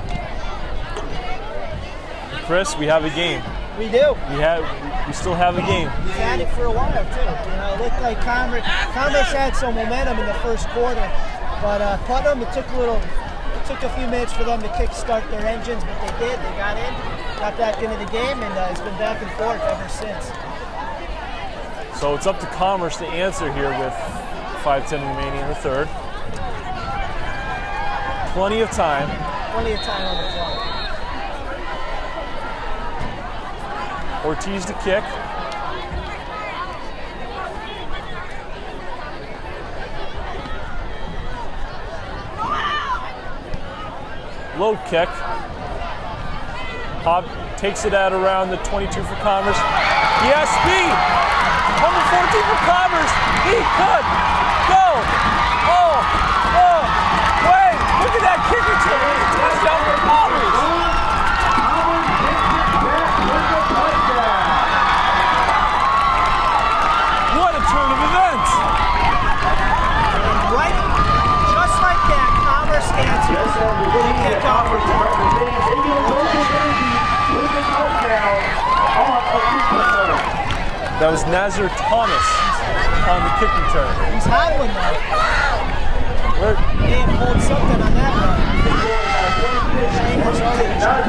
Chris, we have a game. We do. We still have a game. We've had it for a while too. It looked like Commerce had some momentum in the first quarter, but Putnam, it took a few minutes for them to kickstart their engines, but they did. They got in, got back into the game, and it's been back and forth ever since. So it's up to Commerce to answer here with 5:10 remaining in the third. Plenty of time. Plenty of time on the clock. Ortiz to kick. Low kick. Hobb takes it at around the 22 for Commerce. He has speed. Number 14 for Commerce. He could go. Oh, wait. Look at that kick return. Touchdown for Commerce. What a turn of events. And right, just like that, Commerce answers with a kickoff return. That was Nazir Thomas on the kick return. He's hobbling now. Where? He may have pulled something on that run. Shane was already checked out.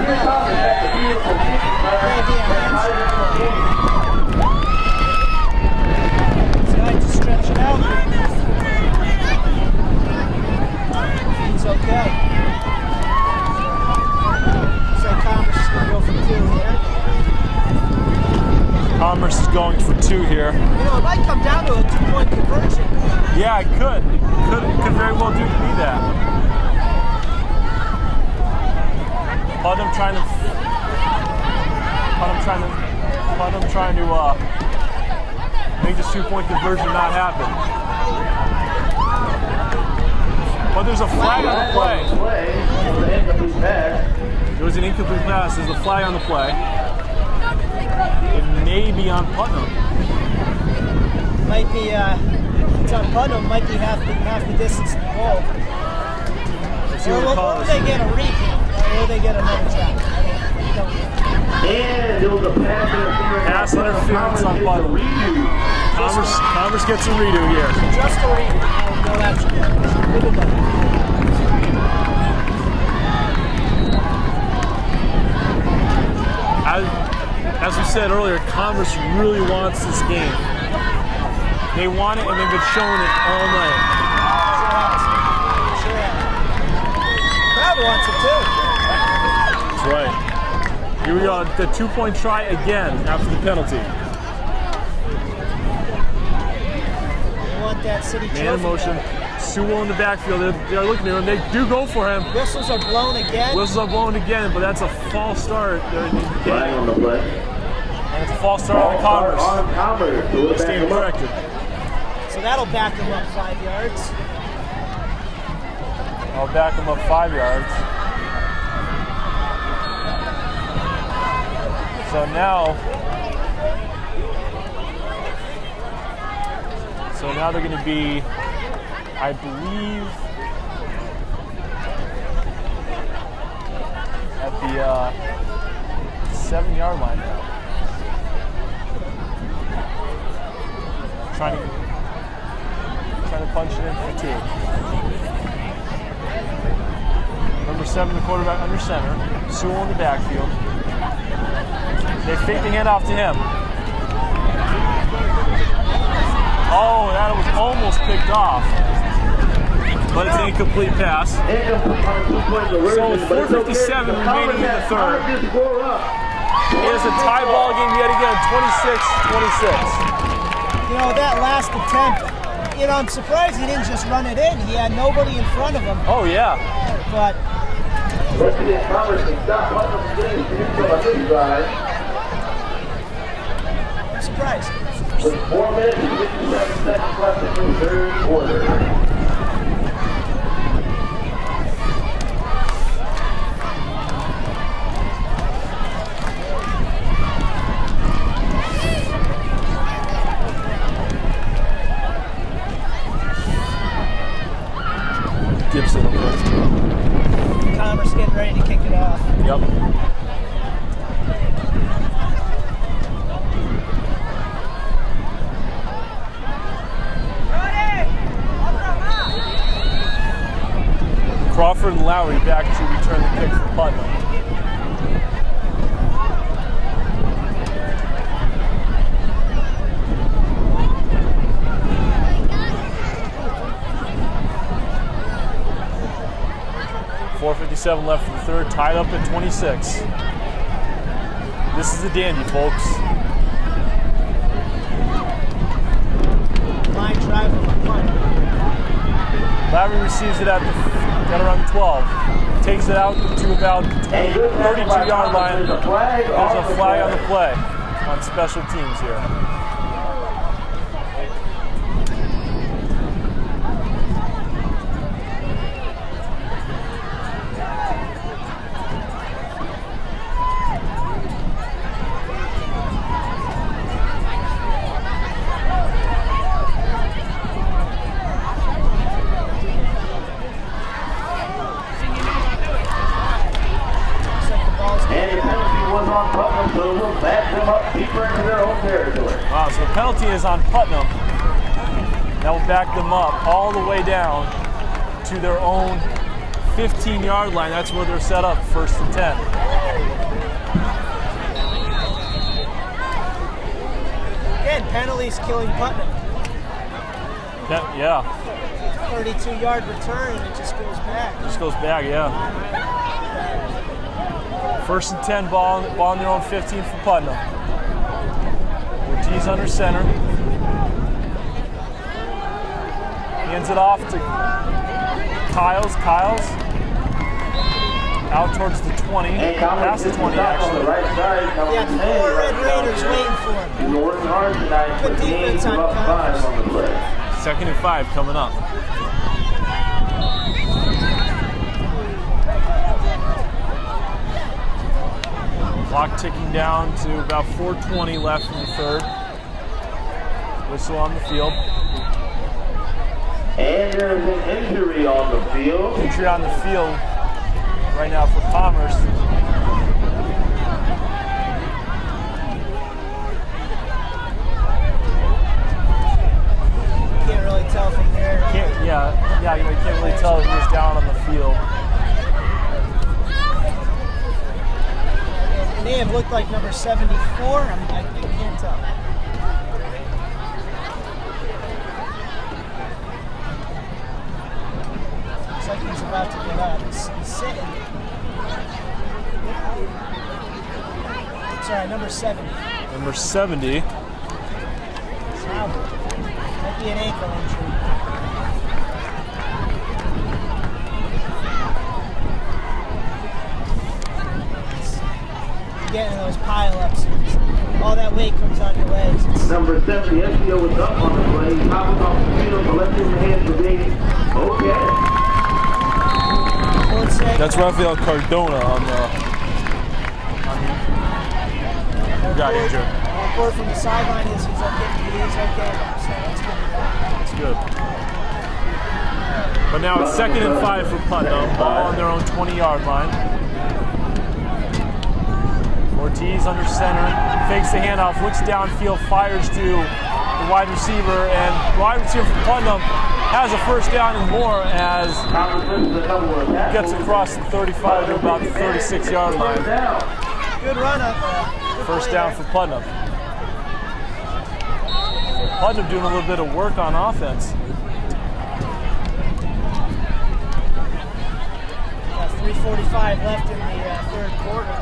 Decide to stretch it out. He's okay. So Commerce is going to go for 2 here. Commerce is going for 2 here. You know, it might come down to a 2-point conversion. Yeah, it could. It could very well be that. Putnam trying to make this 2-point conversion not happen. But there's a flag on the play. There was an incomplete pass. There's a flag on the play. It may be on Putnam. Might be, it's on Putnam, might be half the distance to the goal. Or will they get a recount? Or will they get another try? And there was a pass interference on Putnam. Commerce gets a redo here. Just a redo. No action. As we said earlier, Commerce really wants this game. They want it, and they've been showing it all night. Sure has. Crowd wants it too. That's right. Here we go, the 2-point try again after the penalty. They want that city trophy. Man in motion. Sewell in the backfield. They're looking at him. They do go for him. Whistles are blown again. Whistles are blown again, but that's a false start. Flag on the play. And it's a false start on Commerce. On Commerce. Stand corrected. So that'll back him up 5 yards. I'll back him up 5 yards. So now they're going to be, I believe, at the 7-yard line now. Trying to punch it in for 2. Number 7, the quarterback under center. Sewell in the backfield. They fake the handoff to him. Oh, that was almost picked off. But it's an incomplete pass. So 4:57 remaining in the third. It is a tie ball game yet again, 26-26. You know, that last attempt, you know, I'm surprised he didn't just run it in. He had nobody in front of him. Oh, yeah. But I'm surprised. With 4 minutes and 57 seconds left in the third quarter. Gibson. Commerce getting ready to kick it off. Yep. Crawford and Lowry back to return the kick for Putnam. .457 left in the third, tied up at 26. This is the dandy, folks. Line drive on the punt. Lowry receives it at around the 12. Takes it out to about 32-yard line. There's a flag on the play on special teams here. Wow, so the penalty is on Putnam. That will back them up all the way down to their own 15-yard line. That's where they're set up, 1st and 10. Again, penalties killing Putnam. Yeah. 32-yard return, and it just goes back. Just goes back, yeah. 1st and 10, ball on their own 15 for Putnam. Ortiz under center. Hands it off to Kyles. Out towards the 20. Past the 20, actually. Yeah, the 4 Red Raiders waiting for him. He's working hard tonight. Good defense on Kyles. 2nd and 5 coming up. Clock ticking down to about 4:20 left in the third. Whistle on the field. And there's an injury on the field. Injury on the field right now for Commerce. Can't really tell from there. You can't really tell who was down on the field. It may have looked like number 74. I can't tell. Looks like he's about to get up. He's sitting. Sorry, number 70. Number 70. Might be an ankle injury. Getting those pile-ups. All that weight comes on your legs. It's Number 70, SPO was up on the play. Hopping off the field, but left in the hands for Davis. Okay. That's Rafael Cardona on the got injured. Report from the sideline is he's okay. He is okay. So that's good. That's good. But now it's 2nd and 5 for Putnam. Ball on their own 20-yard line. Ortiz under center, fakes the handoff, looks downfield, fires to the wide receiver, and the wide receiver for Putnam has a first down and more as he gets across the 35 to about the 36-yard line. Good run up. First down for Putnam. Putnam doing a little bit of work on offense. Got 3:45 left in the third quarter.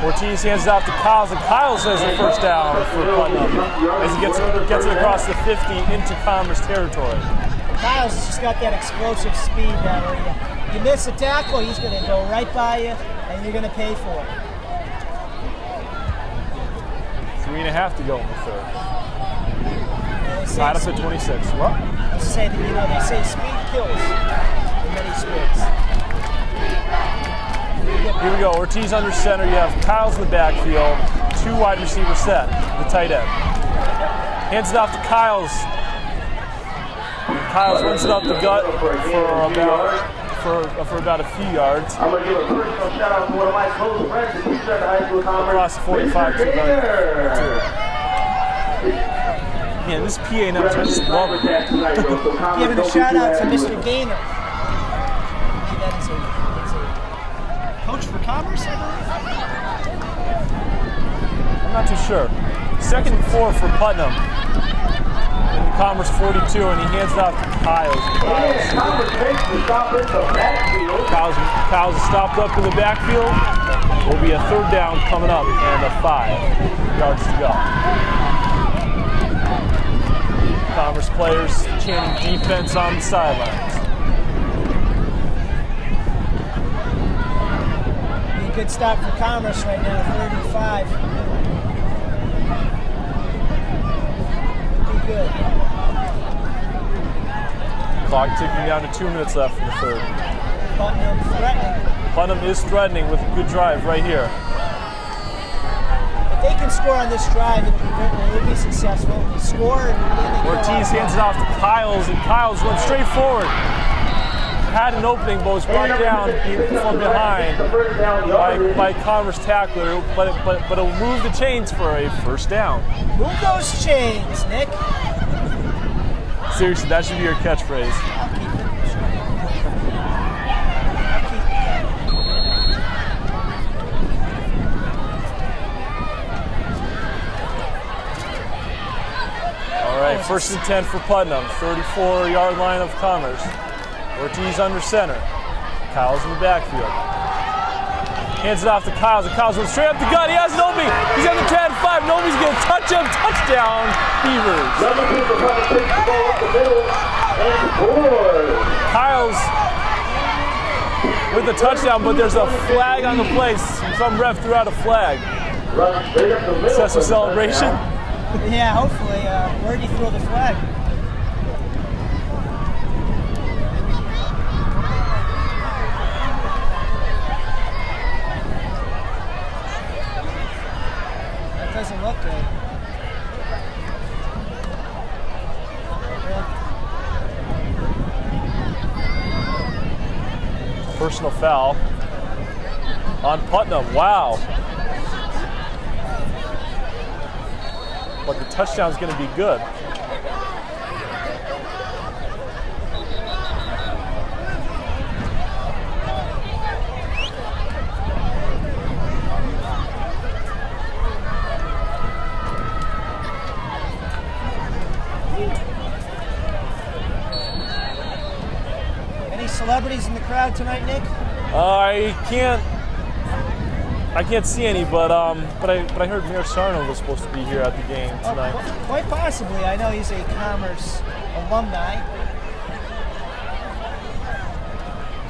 Ortiz hands it off to Kyles, and Kyles has a first down for Putnam as he gets it across the 50 into Commerce territory. Kyles has just got that explosive speed that where you miss a tackle, he's going to go right by you, and you're going to pay for it. 3.5 to go in the third. Tied up at 26. What? They say speed kills in many sports. Here we go. Ortiz under center. You have Kyles in the backfield. 2 wide receiver set. The tight end. Hands it off to Kyles. Kyles runs it up the gut for about a few yards. I'm going to give a personal shout out to one of my close friends who teaches at the high school conference. Across 45 to Man, this PA announcer, I just love it. Giving a shout out to Mr. Gaynor. That is a coach for Commerce, I believe? I'm not too sure. 2nd and 4 for Putnam. In the Commerce 42, and he hands it off to Kyles. Kyles is stopped up in the backfield. Will be a third down coming up and a 5 yards to go. Commerce players chanting defense on the sidelines. Good stop for Commerce right now, 35. Looking good. Clock ticking down to 2 minutes left in the third. Putnam threatening. Putnam is threatening with a good drive right here. If they can score on this drive, it will be successful. They score and Ortiz hands it off to Kyles, and Kyles went straight forward. Had an opening, but was brought down from behind by Commerce tackler, but it'll move the chains for a first down. Move those chains, Nick. Seriously, that should be your catchphrase. All right, 1st and 10 for Putnam, 34-yard line of Commerce. Ortiz under center. Kyles in the backfield. Hands it off to Kyles, and Kyles goes straight up the gut. He has Nobi. He's at the 10-5. Nobi's going to touch him. Touchdown, Beavers. Kyles with the touchdown, but there's a flag on the play. Some ref threw out a flag. Is that some celebration? Yeah, hopefully. Where did he throw the flag? Doesn't look good. Personal foul on Putnam. Wow. But the touchdown's going to be good. Celebrities in the crowd tonight, Nick? I can't see any, but I heard Mayor Sarno was supposed to be here at the game tonight. Quite possibly. I know he's a Commerce alumni.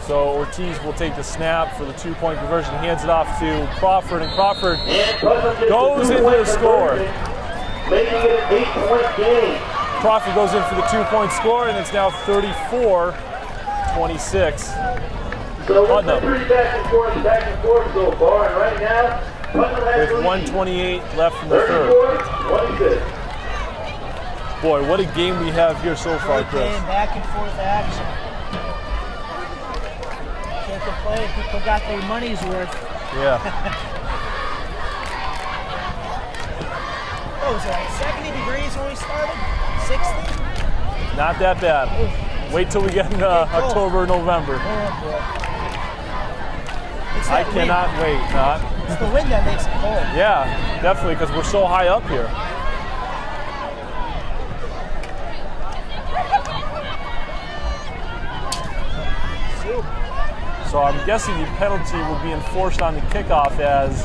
So Ortiz will take the snap for the 2-point conversion, hands it off to Crawford, and Crawford goes into the score. Making it an 8-point game. Crawford goes in for the 2-point score, and it's now 34-26. So Putnam. pretty back and forth so far, and right now, Putnam has With 1:28 left in the third. 34-26. Boy, what a game we have here so far, Great Chris. game, back and forth action. Can't complain. People got their money's worth. Yeah. What was it, like 70 degrees when we started? 60? Not that bad. Wait till we get in October, November. Oh, boy. It's I that cannot wind. wait. Not. It's the wind that makes it cold. Yeah, definitely, because we're so high up here. So I'm guessing the penalty will be enforced on the kickoff as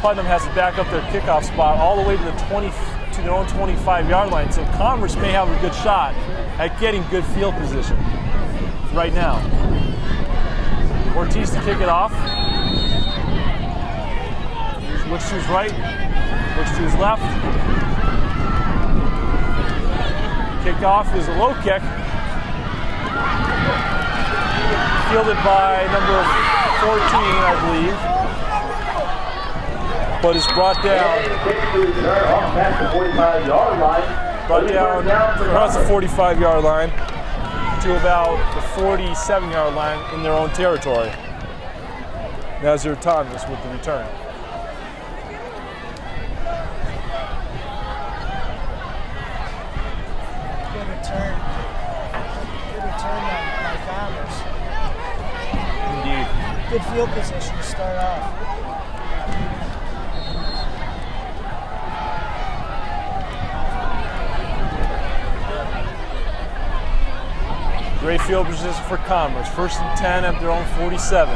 Putnam has to back up their kickoff spot all the way to the their own 25-yard line. So Commerce may have a good shot at getting good field position right now. Ortiz to kick it off. Looks to his right, looks to his left. Kickoff is a low kick. Fielded by number 14, I believe. But it's brought down. Brought down across the 45-yard line to about the 47-yard line in their own territory. Nazir Thomas with the return. Good return. Good return by Commerce. Indeed. Good field position to start off. Great field position for Commerce. 1st and 10 at their own 47.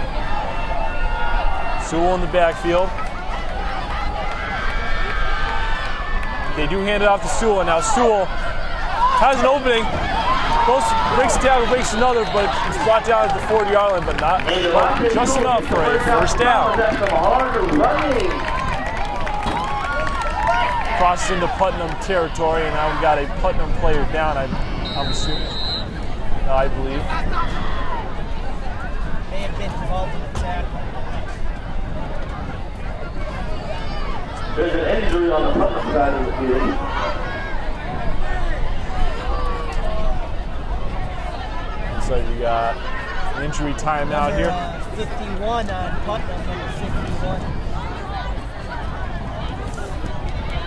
Sewell in the backfield. They do hand it off to Sewell, and now Sewell has an opening. Breaks a tackle, breaks another, but it's brought down at the 40-yard line, but just enough for a first down. Crosses into Putnam territory, and now we got a Putnam player down, I'm assuming. I believe. May have been involved in the tackle. There's an injury on the Putnam side of the field. Looks like we got an injury timeout here. 51 on Putnam, number 51.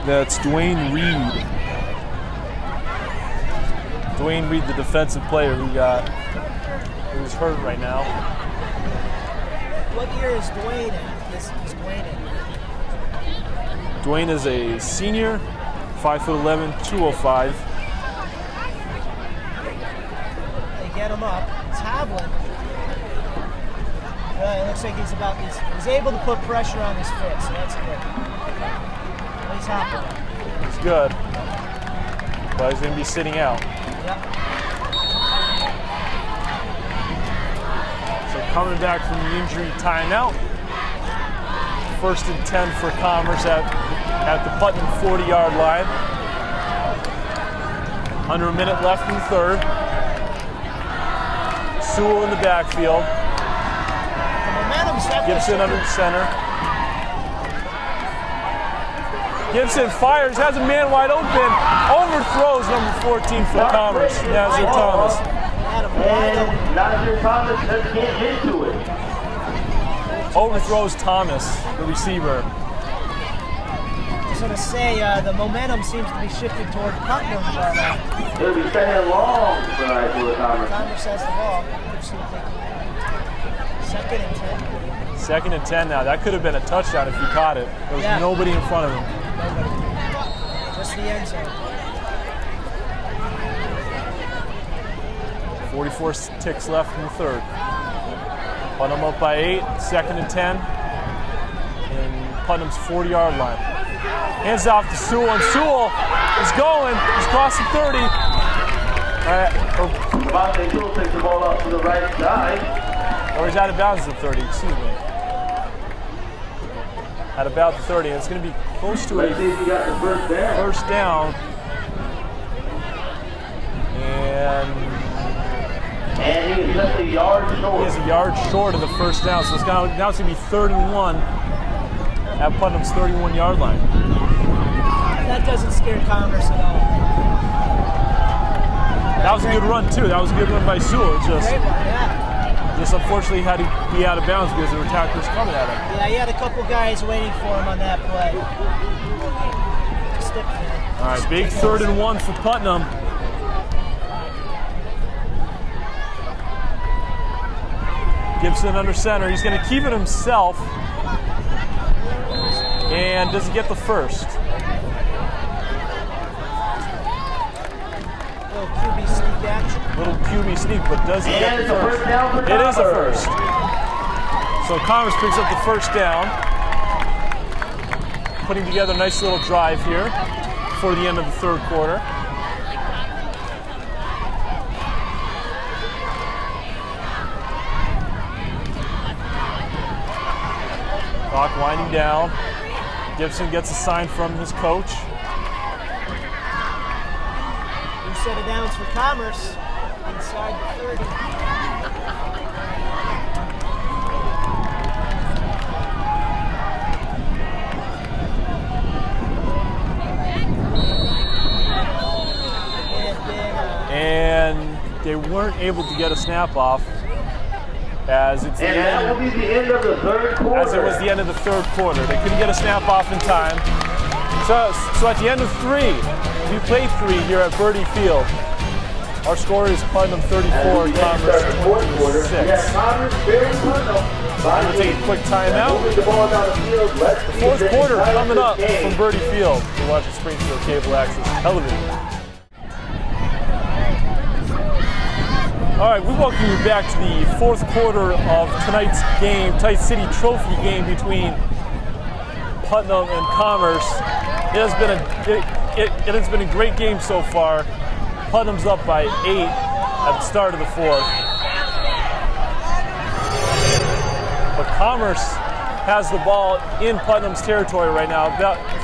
That's Dwayne Reed. Dwayne Reed, the defensive player who's hurt right now. What year is Dwayne in? Is Dwayne in? Dwayne is a senior, 5'11", 205. They get him up. It's Havlin. It looks like he's able to put pressure on his foot, so that's good. He's hopping. It's good, but he's going to be sitting out. Yep. So coming back from the injury timeout. 1st and 10 for Commerce at the Putnam 40-yard line. Under a minute left in the third. Sewell in the backfield. The momentum's definitely Gibson under the center. Gibson fires, has a man wide open, overthrows number 14 for Commerce, Nazir Thomas. And Nazir Thomas just can't get to it. Overthrows Thomas, the receiver. I was going to say, the momentum seems to be shifting toward Putnam. It'll be second long for Commerce. Commerce has the ball. Second and 10. 2nd and 10 now. That could have been a touchdown if you caught it. There was nobody in front of him. Just the end zone. 44 ticks left in the third. Putnam up by 8, 2nd and 10. In Putnam's 40-yard line. Hands off to Sewell, and Sewell is going. He's crossing 30. Devontae Toole takes the ball out to the right side. Or he's out of bounds at the 30, excuse me. At about the 30, and it's going to be close to Let's see if he got the first down. And he is just a yard short. He is a yard short of the first down, so now it's going to be 3rd and 1 at Putnam's 31-yard line. That doesn't scare Commerce at all. That was a good run, too. That was a good run by Sewell. Great run, yeah. Just unfortunately had to be out of bounds because there were tacklers coming at him. Yeah, he had a couple guys waiting for him on that play. All right, big 3rd and 1 for Putnam. Gibson under center. He's going to keep it himself. And does he get the first? Little QB sneak action. Little QB sneak, but does he get the first? It is a first. So Commerce picks up the first down. Putting together a nice little drive here before the end of the 3rd quarter. Clock winding down. Gibson gets a sign from his coach. New set of downs for Commerce inside the 30. And they weren't able to get a snap off. As it's and that will be the end of the 3rd quarter. As it was the end of the 3rd quarter. They couldn't get a snap off in time. So at the end of 3, we played 3 here at Birdie Field. Our score is Putnam 34, Commerce 26. We'll take a quick timeout. The 4th quarter coming up from Birdie Field. You're watching Springfield Cable Access Television. All right, we welcome you back to the 4th quarter of tonight's game, Tight City Trophy game between Putnam and Commerce. It has been a great game so far. Putnam's up by 8 at the start of the 4th. But Commerce has the ball in Putnam's territory right now,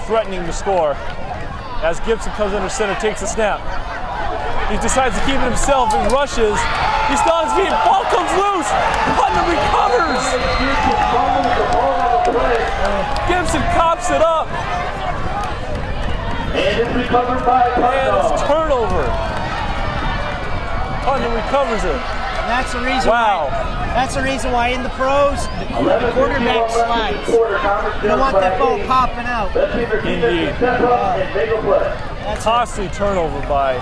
threatening to score. As Gibson comes under center, takes a snap. He decides to keep it himself and rushes. He's still on his feet. Ball comes loose. Putnam recovers. Gibson cops it up. And it's recovered by Putnam. And it's turnover. Putnam recovers it. And that's the reason. Wow. That's the reason why in the pros the quarterback slides. You don't want that ball popping out. Indeed. Costly turnover by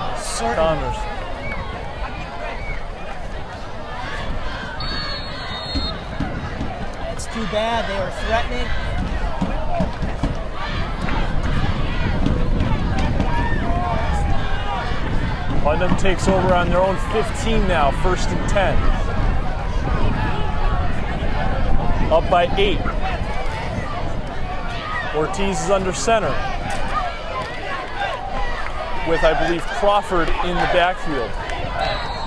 Commerce. It's too bad. They were threatening. Putnam takes over on their own 15 now, 1st and 10. Up by 8. Ortiz is under center with, I believe, Crawford in the backfield.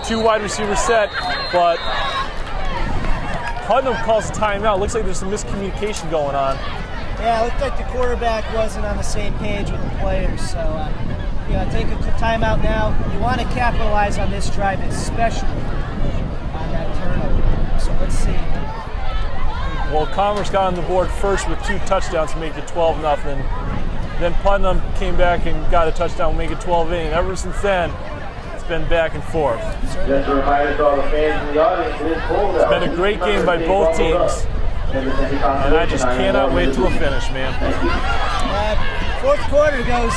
2 wide receivers set, but Putnam calls a timeout. Looks like there's some miscommunication going on. Yeah, it looked like the quarterback wasn't on the same page with the players, so take a timeout now. You want to capitalize on this drive, especially on that turnover. So let's see. Well, Commerce got on the board first with 2 touchdowns to make it 12-0. Then Putnam came back and got a touchdown to make it 12-8. And ever since then, it's been back and forth. Just a reminder to all the fans in the audience, it is cold out. It's been a great game by both teams. And I just cannot wait till a finish, man. 4th quarter goes,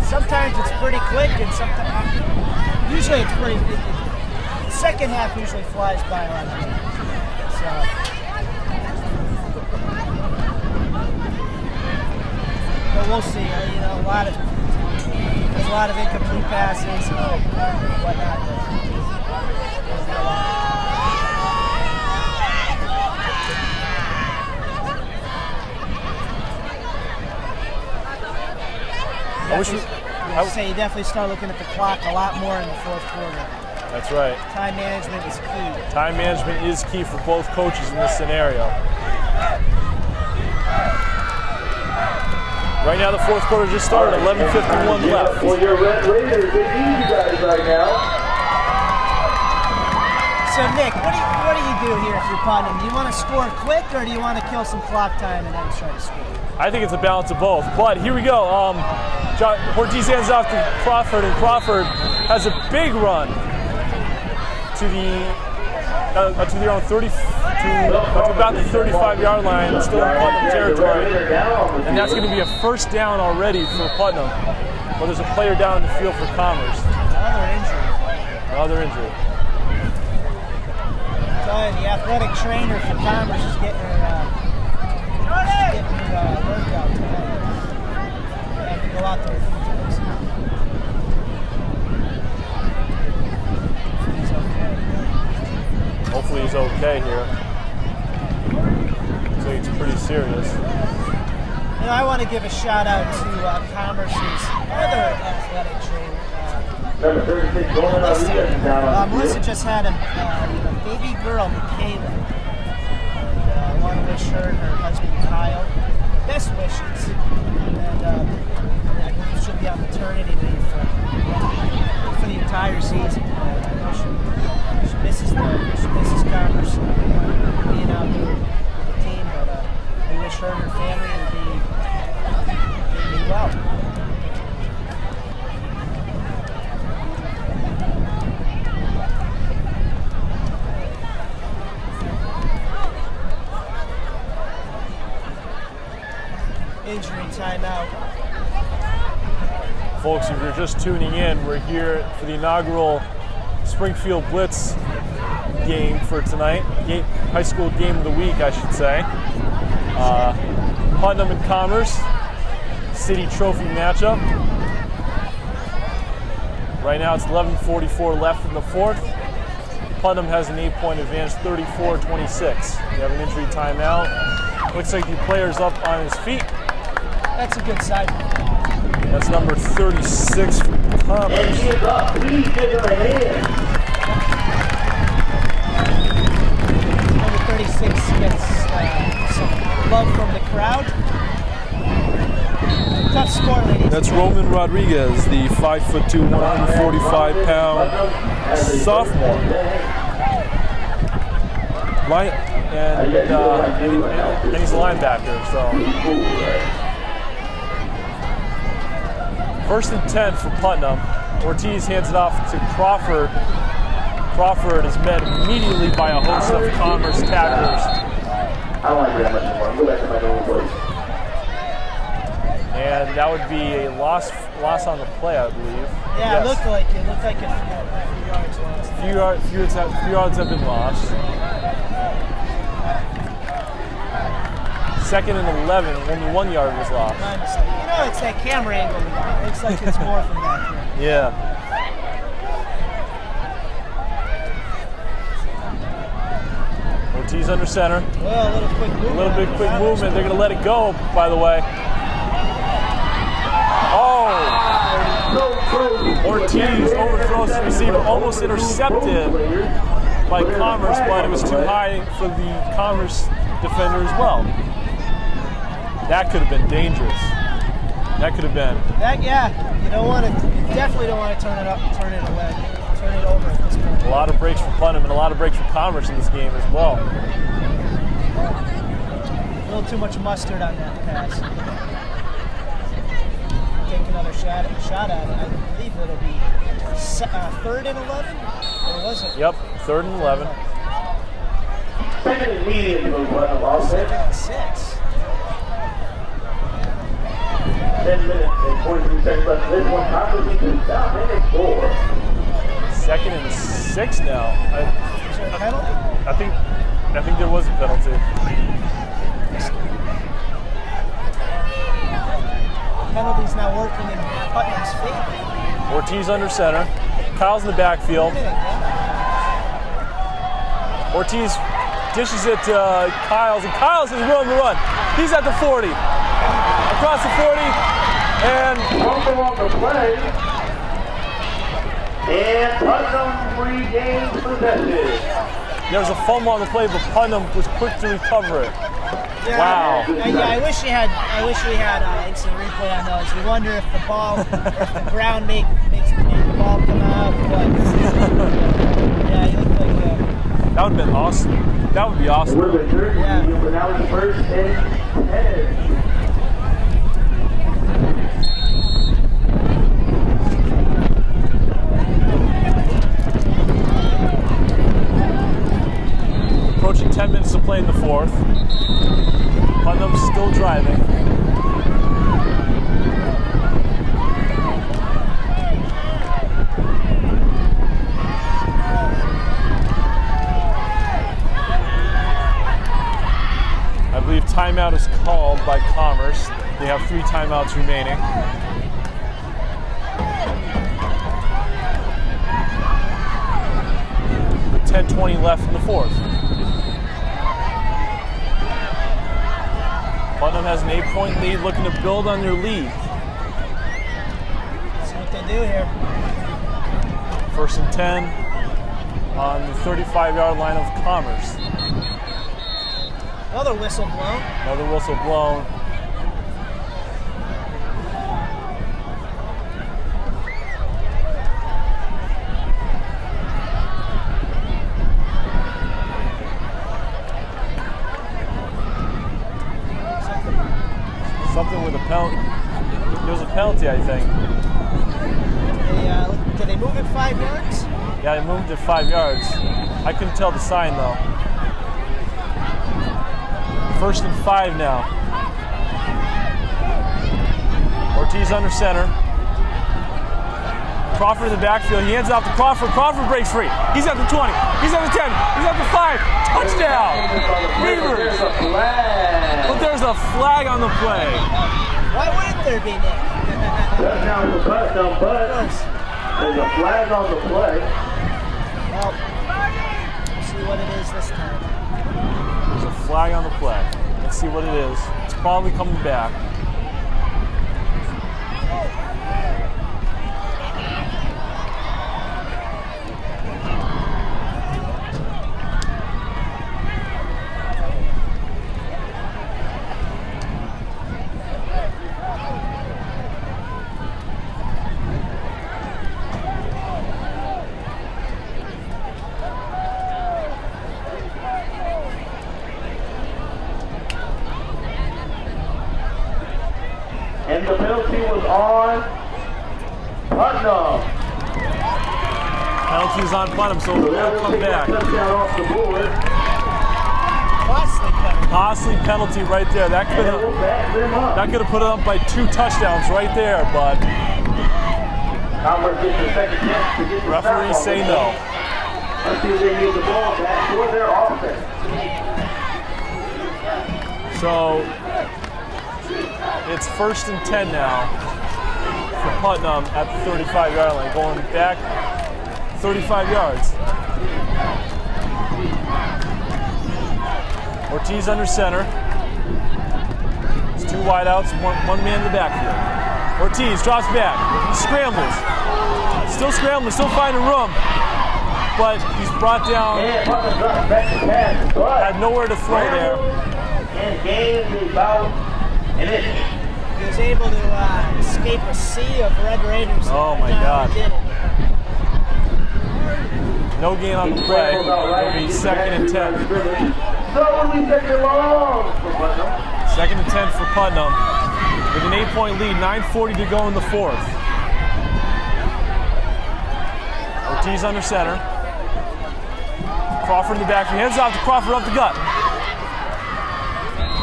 sometimes it's pretty quick and sometimes, usually it's pretty, the second half usually flies by a lot of games. But we'll see. There's a lot of incomplete passes and whatnot. I would say you definitely start looking at the clock a lot more in the fourth quarter. That's right. Time management is key. Time management is key for both coaches in this scenario. Right now, the fourth quarter just started. 11:51 left. For your Red Raiders, they need you guys right now. So Nick, what do you do here if you're Putnam? Do you want to score quick, or do you want to kill some clock time and then try to score? I think it's a balance of both. But here we go. Ortiz hands off to Crawford, and Crawford has a big run to their own 30, to about the 35-yard line, still in Putnam territory, and that's going to be a first down already for Putnam. But there's a player down in the field for Commerce. Another injury. The athletic trainer for Commerce is getting her workout tonight. I have to go out there a few times. He's okay. Hopefully he's okay here. So it's pretty serious. You know, I want to give a shout out to Commerce's other athletic trainer. Melissa just had a baby girl, Michaela. And I want to wish her and her husband, Kyle, best wishes. And I believe she'll be on maternity leave for the entire season. I know she misses Commerce being out there with the team, but we wish her and her family to be well. Injury timeout. Folks, if you're just tuning in, we're here for the inaugural Springfield Blitz game for tonight. High school game of the week, I should say. Putnam and Commerce, city trophy matchup. Right now it's 11:44 left in the fourth. Putnam has an 8-point advantage, 34-26. We have an injury timeout. Looks like the player's up on his feet. That's a good sign. That's number 36 for Commerce. And he is up. Please give him a hand. Number 36 gets some love from the crowd. Tough score, ladies. That's Roman Rodriguez, the 5'2", 145-pound sophomore. And he's a linebacker, so. First and 10 for Putnam. Ortiz hands it off to Crawford. Crawford is met immediately by a host of Commerce tacklers. I don't like that much anymore. Go back to my normal place. And that would be a loss on the play, I believe. Yeah, yes. it looked like a few yards lost. Few yards have been lost. Second and 11, only 1 yard was lost. My mistake. You know, it's that camera angle. It looks like it's more from back here. Yeah. Ortiz under center. Well, a little quick movement. A little bit quick movement. They're going to let it go, by the way. Oh! Ortiz overthrows the receiver, almost intercepted by Commerce, but it was too high for the Commerce defender as well. That could have been dangerous. That could have been. You definitely don't want to turn it over at this point. A lot of breaks for Putnam and a lot of breaks for Commerce in this game as well. A little too much mustard on that pass. Take another shot at it. I believe it'll be 3rd and 11? Or was it? Yep, 3rd and 11. Second and medium for Putnam offense. 2nd and 6. 10 minutes and 43 seconds left. This one, Commerce needs to stop and they score. 2nd and 6 now. Is there a penalty? I think there was a penalty. Penalty's now working in Putnam's favor. Ortiz under center. Kyle's in the backfield. Ortiz dishes it to Kyles, and Kyles is willing to run. He's at the 40. Across the 40, and fumble on the play. And Putnam regains possession. There was a fumble on the play, but Putnam was quick to recover it. Yeah, Wow. I wish we had instant replay on those. You wonder if the ball, if the ground makes the ball come out. But yeah, you look like That would have been awesome. That would be awesome. It would have been 30, Yeah. but now it's first and 10. Approaching 10 minutes to play in the fourth. Putnam's still driving. I believe timeout is called by Commerce. They have 3 timeouts remaining. With 10:20 left in the fourth. Putnam has an 8-point lead, looking to build on their lead. see what they do here. First and 10 on the 35-yard line of Commerce. Another whistle blown. Another whistle blown. Something with a penalty. There was a penalty, I think. Did they move it 5 yards? Yeah, they moved it 5 yards. I couldn't tell the sign though. First and 5 now. Ortiz under center. Crawford in the backfield. He hands off to Crawford. Crawford breaks free. He's at the 20. He's at the 10. He's at the 5. Touchdown! Reavers. But there's a flag on the play. Why wouldn't there be, Nick? Touchdown for Putnam, but there's a flag on the play. Well, let's see what it is this time. There's a flag on the play. Let's see what it is. It's probably coming back. And the penalty was on Putnam. Penalty's on Putnam, so they'll come back. Touchdown off the board. Costly penalty. Costly penalty right there. That could And we'll back them up. have put it up by 2 touchdowns right there, but Commerce gets the second chance to get the referees stop on say this no. game. Let's see if they get the ball back for their offense. So it's first and 10 now for Putnam at the 35-yard line, going back 35 yards. Ortiz under center. It's 2 wideouts, one man in the backfield. Ortiz drops back, he scrambles. Still scrambling, still finding room. But he's brought down, And Putnam drops back to pass, but had nowhere to throw there. and gains about an inch. He was able to escape a sea of Red Raiders. Oh my God. He did it. No gain on the play. It'll be second and 10. So it'll be second and long for Putnam. Second and 10 for Putnam. With an 8-point lead, 9:40 to go in the fourth. Ortiz under center. Crawford in the backfield. Hands off to Crawford up the gut.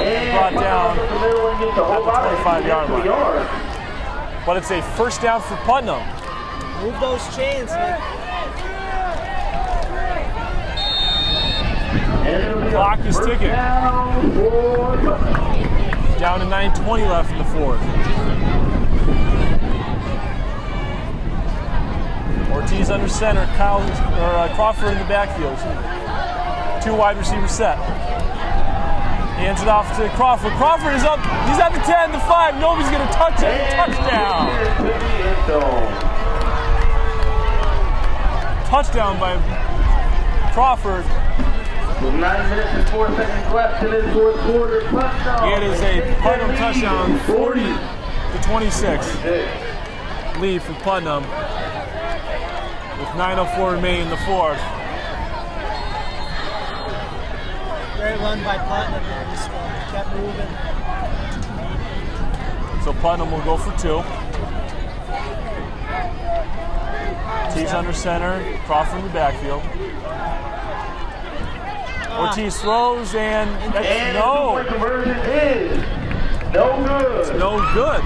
And Brought down Putnam the middle and gets the whole at the body 25-yard to the line. yard. But it's a first down for Putnam. Move those chains, Nick. And it'll be a Clock is first ticking. down for Putnam. Down to 9:20 left in the fourth. Ortiz under center. Crawford in the backfield. 2 wide receivers set. Hands it off to Crawford. Crawford is up. He's at the 10, the 5. Nobody's going to touch it. Touchdown. to the end zone. Touchdown by Crawford. With 9 minutes and 4 seconds left in this fourth quarter, Putnam. It is a Putnam touchdown, 40-26. Lead for Putnam with 9:04 remaining in the fourth. Great run by Putnam there. Just kept moving. So Putnam will go for 2. Ortiz under center, Crawford in the backfield. Ortiz throws and And no. the conversion is no good. No good.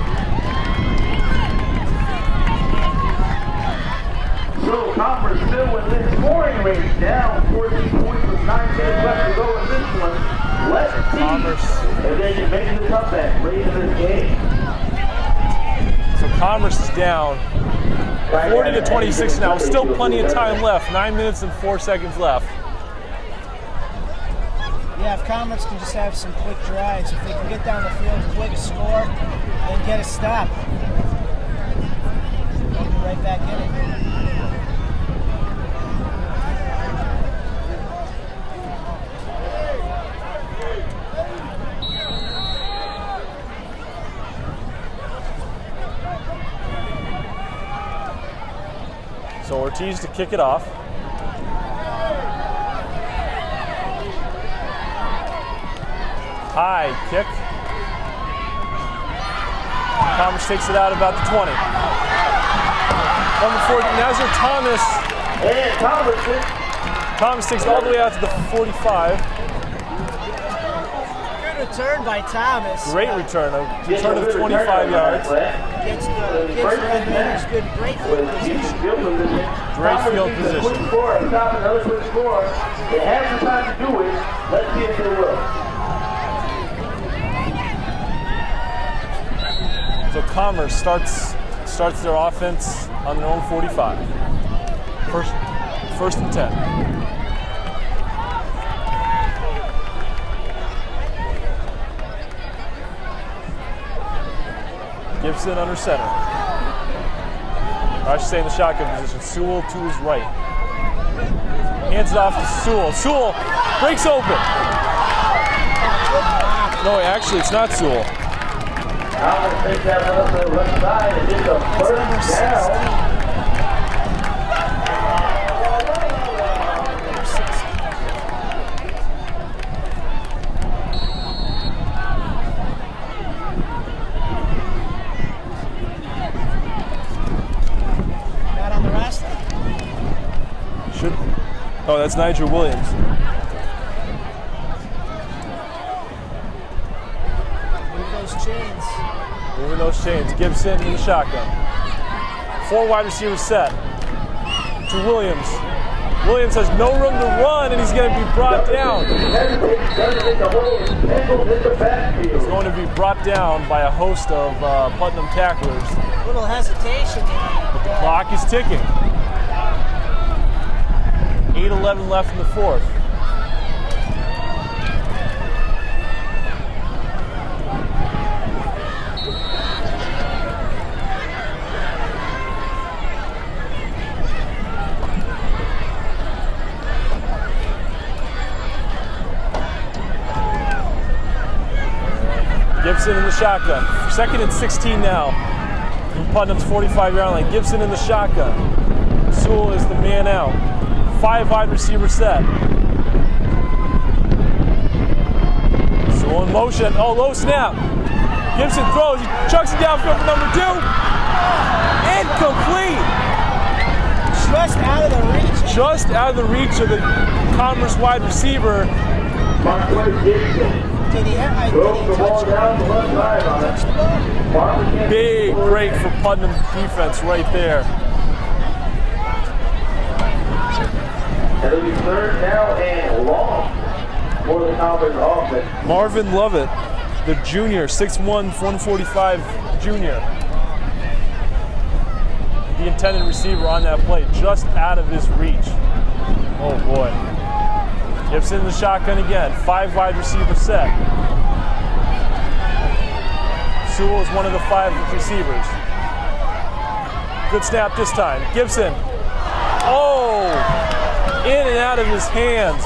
So Commerce still within scoring range, down 14 points with 9 minutes left to go in this one. Let's see. Commerce. And then you make the comeback late in this game. So Commerce is down 40-26 now. Still plenty of time left. 9 minutes and 4 seconds left. Yeah, if Commerce can just have some quick drives, if they can get down the field quick, score, and get a stop, they'll be right back in it. So Ortiz to kick it off. High kick. Commerce takes it out about the 20. Number 40, Nazir Thomas. And Thomas takes it all the way out to the 45. Good return by Thomas. Great return, a return of 25 yards. Gets good, great field position. Great field position. Quick score, stop another quick score. They have the time to do it. Let's see if they will. So Commerce starts their offense on their own 45. First and 10. Gibson under center. I should say in the shotgun position. Sewell to his right. Hands it off to Sewell. Sewell breaks open. No, actually, it's not Sewell. Thomas takes that up to the left side and gets a first down. Not on the rest. Should. Oh, that's Nigel Williams. Move those chains. Moving those chains. Gibson in the shotgun. 4 wide receivers set. To Williams. Williams has no room to run, and he's going to be brought down. He's going to be brought down by a host of Putnam tacklers. A little hesitation there. But the clock is ticking. 8:11 left in the fourth. Gibson in the shotgun. 2nd and 16 now from Putnam's 45-yard line. Gibson in the shotgun. Sewell is the man out. 5 wide receiver set. Sewell in motion. Oh, low snap. Gibson throws. He chucks it downfield for number 2. Incomplete. Just out of the reach. Just out of the reach of the Commerce wide receiver. Did he touch the ball? Big break for Putnam defense right there. It'll be 3rd down and long for the Commerce offense. Marvin Lovett, the junior, 6'1", 145 junior. The intended receiver on that play, just out of his reach. Oh boy. Gibson in the shotgun again, 5 wide receiver set. Sewell is one of the 5 receivers. Good snap this time. Gibson. Oh! In and out of his hands.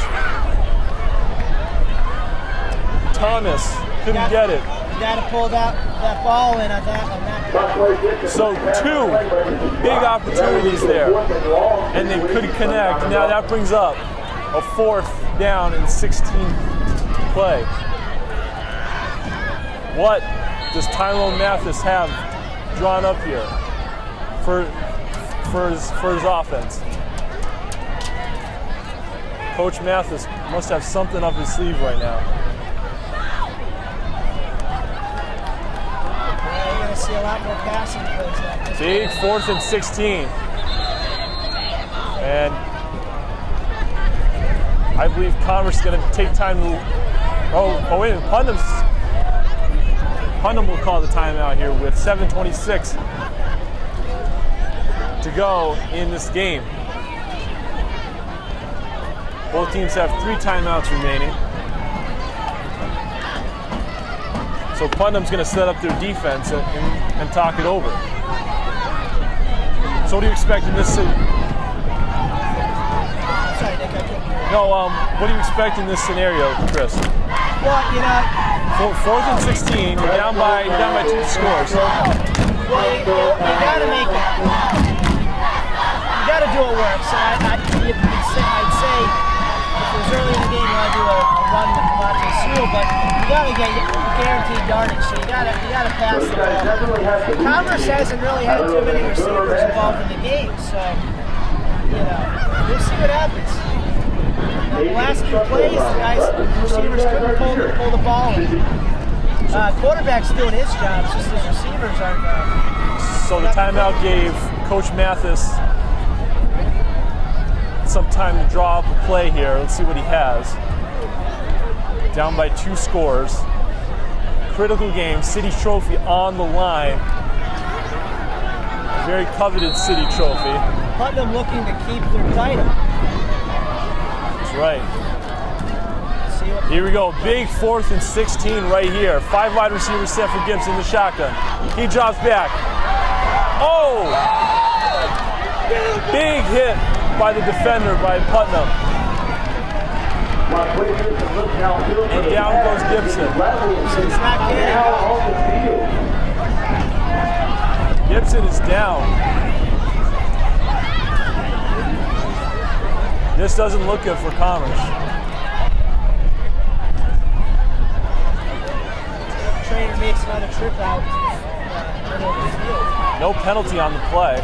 Thomas couldn't get it. You got to pull that ball in on that. So 2 big opportunities there, and they couldn't connect. Now that brings up a 4th down and 16 play. What does Tyrone Mathis have drawn up here for his offense? Coach Mathis must have something up his sleeve right now. You're going to see a lot more passing plays. Big 4th and 16. And I believe Commerce is going to take time to. Oh wait a minute. Putnam will call the timeout here with 7:26 to go in this game. Both teams have 3 timeouts remaining. So Putnam's going to set up their defense and talk it over. So what do you expect in this? What do you expect in this scenario, Chris? Well, 4th and 16. You're down by 2 scores. Well, you got to make it. You got to do it work. So I'd say if it was early in the game, you want to do a run with Camacho Sewell, but you got to get guaranteed yardage. So you got to pass the ball. Commerce hasn't really had too many receivers involved in the game, so we'll see what happens. The last 2 plays, receivers couldn't pull the ball in. Quarterback's doing his job, it's just his receivers aren't. So the timeout gave Coach Mathis some time to draw up a play here. Let's see what he has. Down by 2 scores. Critical game, City Trophy on the line. Very coveted City Trophy. Putnam looking to keep their title. Right. Here we go. Big 4th and 16 right here. 5 wide receivers set for Gibson, the shotgun. He drops back. Oh! Big hit by the defender by Putnam. And down goes Gibson. Gibson is down. This doesn't look good for Commerce. Trainer makes another trip out. No penalty on the play.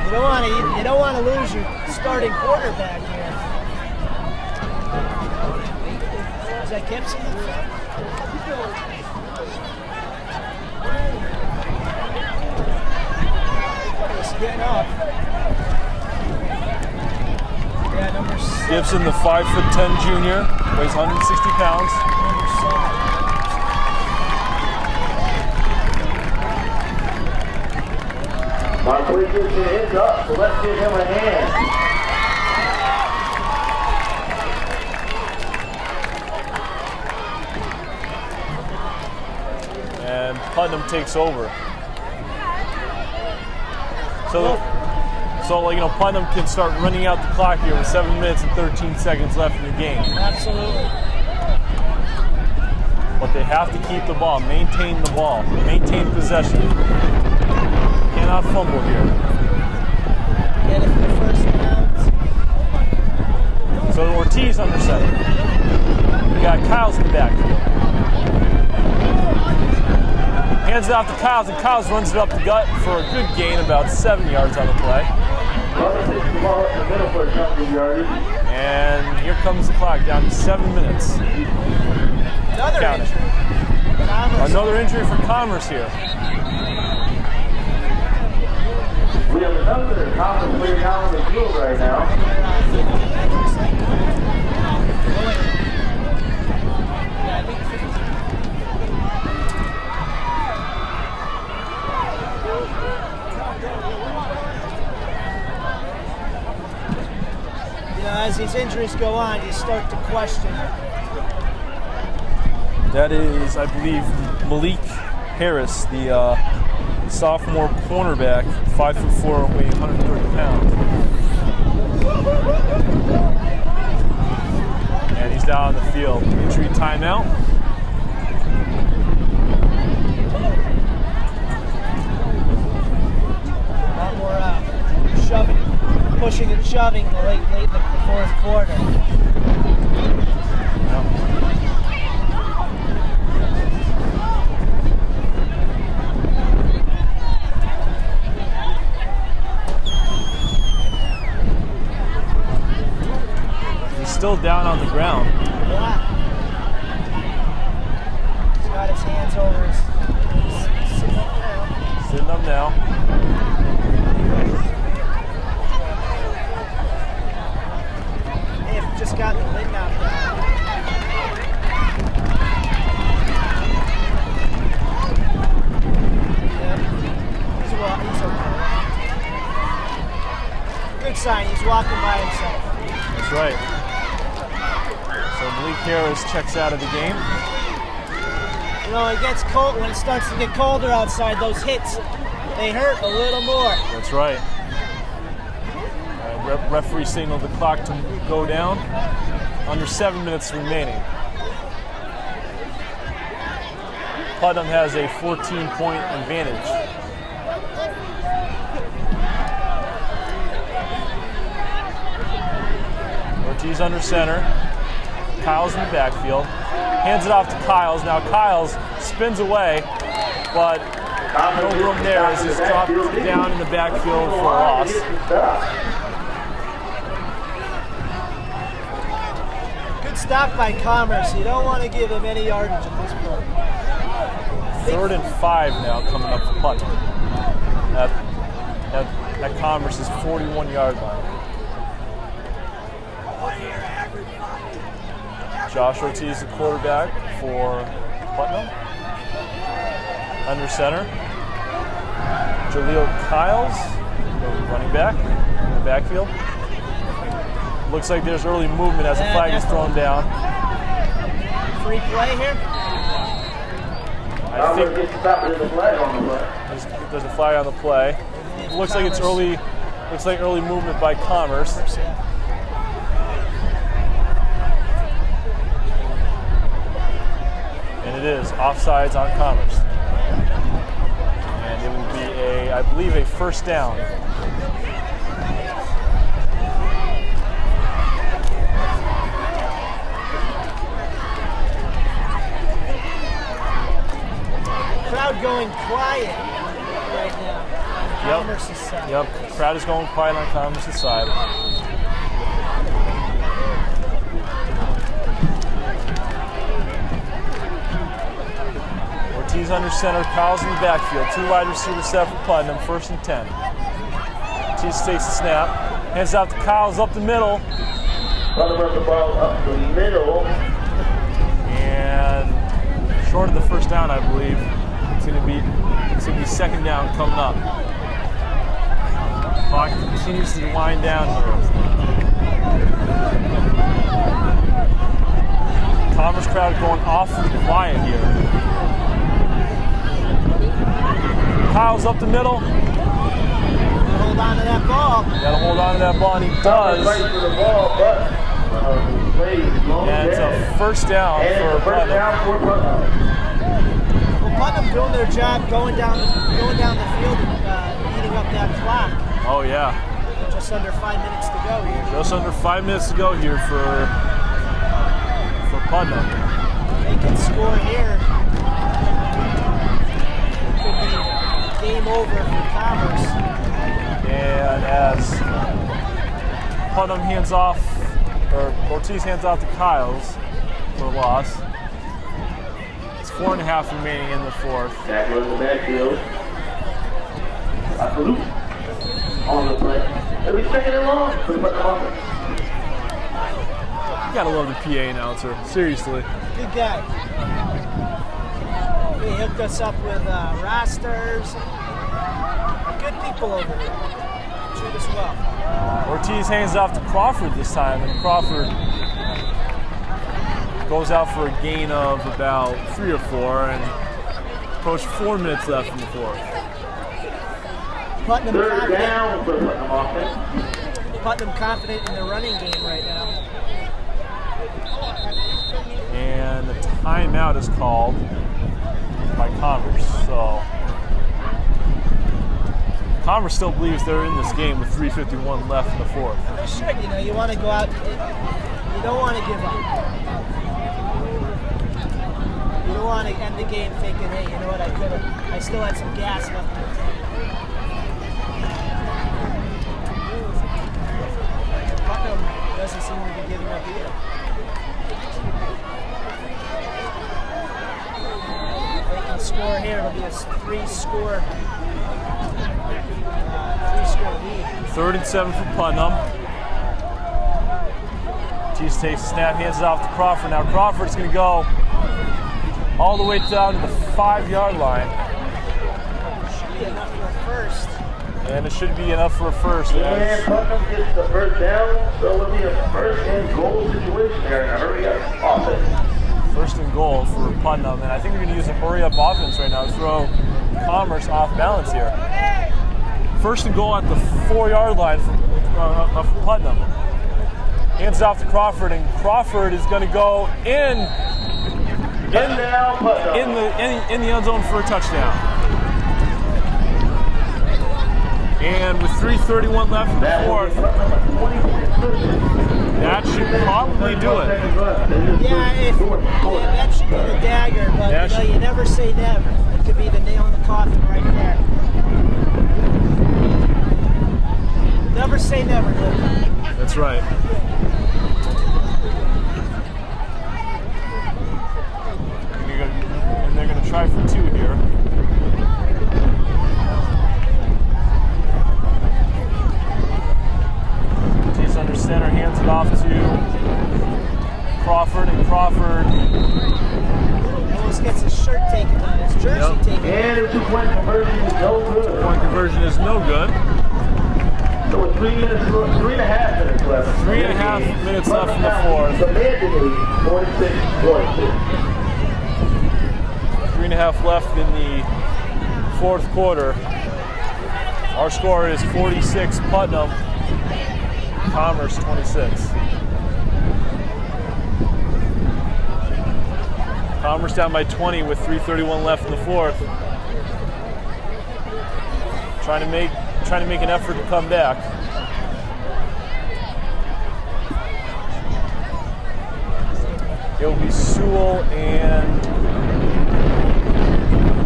You don't want to lose your starting quarterback here. Is that Gibson? He's getting up. Yeah, number 7. Gibson, the 5'10" junior, weighs 160 pounds. Marquis Gibson is up, so let's give him a hand. And Putnam takes over. So Putnam can start running out the clock here with 7 minutes and 13 seconds left in the game. Absolutely. But they have to keep the ball, maintain the ball, maintain possession. Cannot fumble here. Get it for the first downs. So Ortiz under center. We got Kyles in the backfield. Hands it off to Kyles, and Kyles runs it up the gut for a good gain, about 7 yards on the play. And here comes the clock, down to 7 minutes. Another injury for Commerce here. We have another Commerce player down on the field right now. As these injuries go on, you start to question. That is, I believe, Malik Harris, the sophomore cornerback, 5'4", weighing 130 pounds. And he's down on the field. Injury timeout. A lot more shoving, pushing and shoving late in the fourth quarter. Still down on the ground. Yeah. He's got his hands over his sitting up now. Sitting up now. They have just gotten the lid knocked out. Yeah. He's okay. Good sign, he's walking by himself. That's right. So Malik Harris checks out of the game. You know, it gets cold when it starts to get colder outside. Those hits, they hurt a little more. That's right. Referee signaled the clock to go down. Under 7 minutes remaining. Putnam has a 14-point advantage. Ortiz under center. Kyle's in the backfield. Hands it off to Kyles. Now Kyles spins away, but no room there as he's dropped down in the backfield for a loss. Good stop by Commerce. You don't want to give him any yardage at this point. 3rd and 5 now coming up for Putnam. At Commerce's 41-yard line. Josh Ortiz, the quarterback for Putnam. Under center. Jaleel Kyles, the running back in the backfield. Looks like there's early movement as the flag is thrown down. Free play here? I think there's a flag on the play. Looks like it's early. Looks like early movement by Commerce. And it is offsides on Commerce. And it will be I believe, a first down. Crowd going quiet right now on Commerce's side. Yep, crowd is going quiet on Commerce's side. Ortiz under center, Kyle's in the backfield. 2 wide receivers set for Putnam, 1st and 10. Ortiz takes the snap, hands out to Kyle's up the middle. Putnam runs the ball up the middle. And short of the first down, I believe. It's gonna be 2nd down coming up. Clock continues to wind down here. Commerce crowd going awfully quiet here. Kyle's up the middle. Hold on to that ball. Gotta hold on to that ball, and he does. And it's a first down for Putnam. Well, Putnam doing their job, going down the field and eating up that clock. Oh yeah. Just under 5 minutes to go here. Just under 5 minutes to go here for Putnam. They can score here. It could be game over for Commerce. And as Putnam hands off, or Ortiz hands off to Kyles for a loss. It's 4.5 remaining in the 4th. Back goes the backfield. A salute on the play. It'll be 2nd and long for the Putnam offense. You gotta love the PA announcer, seriously. Good guy. He hooked us up with rosters. Good people over here. Treat us well. Ortiz hands off to Crawford this time, and Crawford goes out for a gain of about 3 or 4, and approach 4 minutes left in the 4th. Putnam Third confident. down for Putnam offense. Putnam confident in the running game right now. And the timeout is called by Commerce. So Commerce still believes they're in this game with 3:51 left in the fourth. You should, you know, you want to go out, you don't want to give up. You don't want to end the game thinking, hey, you know what, I still had some gas left in the tank. Putnam doesn't seem to be giving up either. They can score here, it'll be a three-score lead. 3rd and 7 for Putnam. Tease takes the snap, hands it off to Crawford. Now Crawford's going to go all the way down to the 5-yard line. Should be enough for a first. And it should be enough for a first. And Putnam gets the first down, so it'll be a first and goal situation there in a hurry up offense. 1st and goal for Putnam, and I think they're going to use a hurry-up offense right now to throw Commerce off balance here. 1st and goal at the 4-yard line for Putnam. Hands off to Crawford, and Crawford is going to go in the end zone for a touchdown. And with 3:31 left in the fourth, that should probably do it. Yeah, that should be the dagger, but you never say never. It could be the nail in the coffin right there. Never say never, Luke. That's right. And they're going to try for 2 here. Under center, hands it off to Crawford, and Crawford almost gets his shirt taken on, his jersey taken on. And the 2-point conversion is no good. 2-point conversion is no good. So with 3 minutes, 3.5 minutes left. 3.5 minutes left in the fourth. The mandatory 46-46. 3.5 left in the fourth quarter. Our score is 46 Putnam. Commerce 26. Commerce down by 20 with 3:31 left in the fourth. Trying to make an effort to come back. It will be Sewell and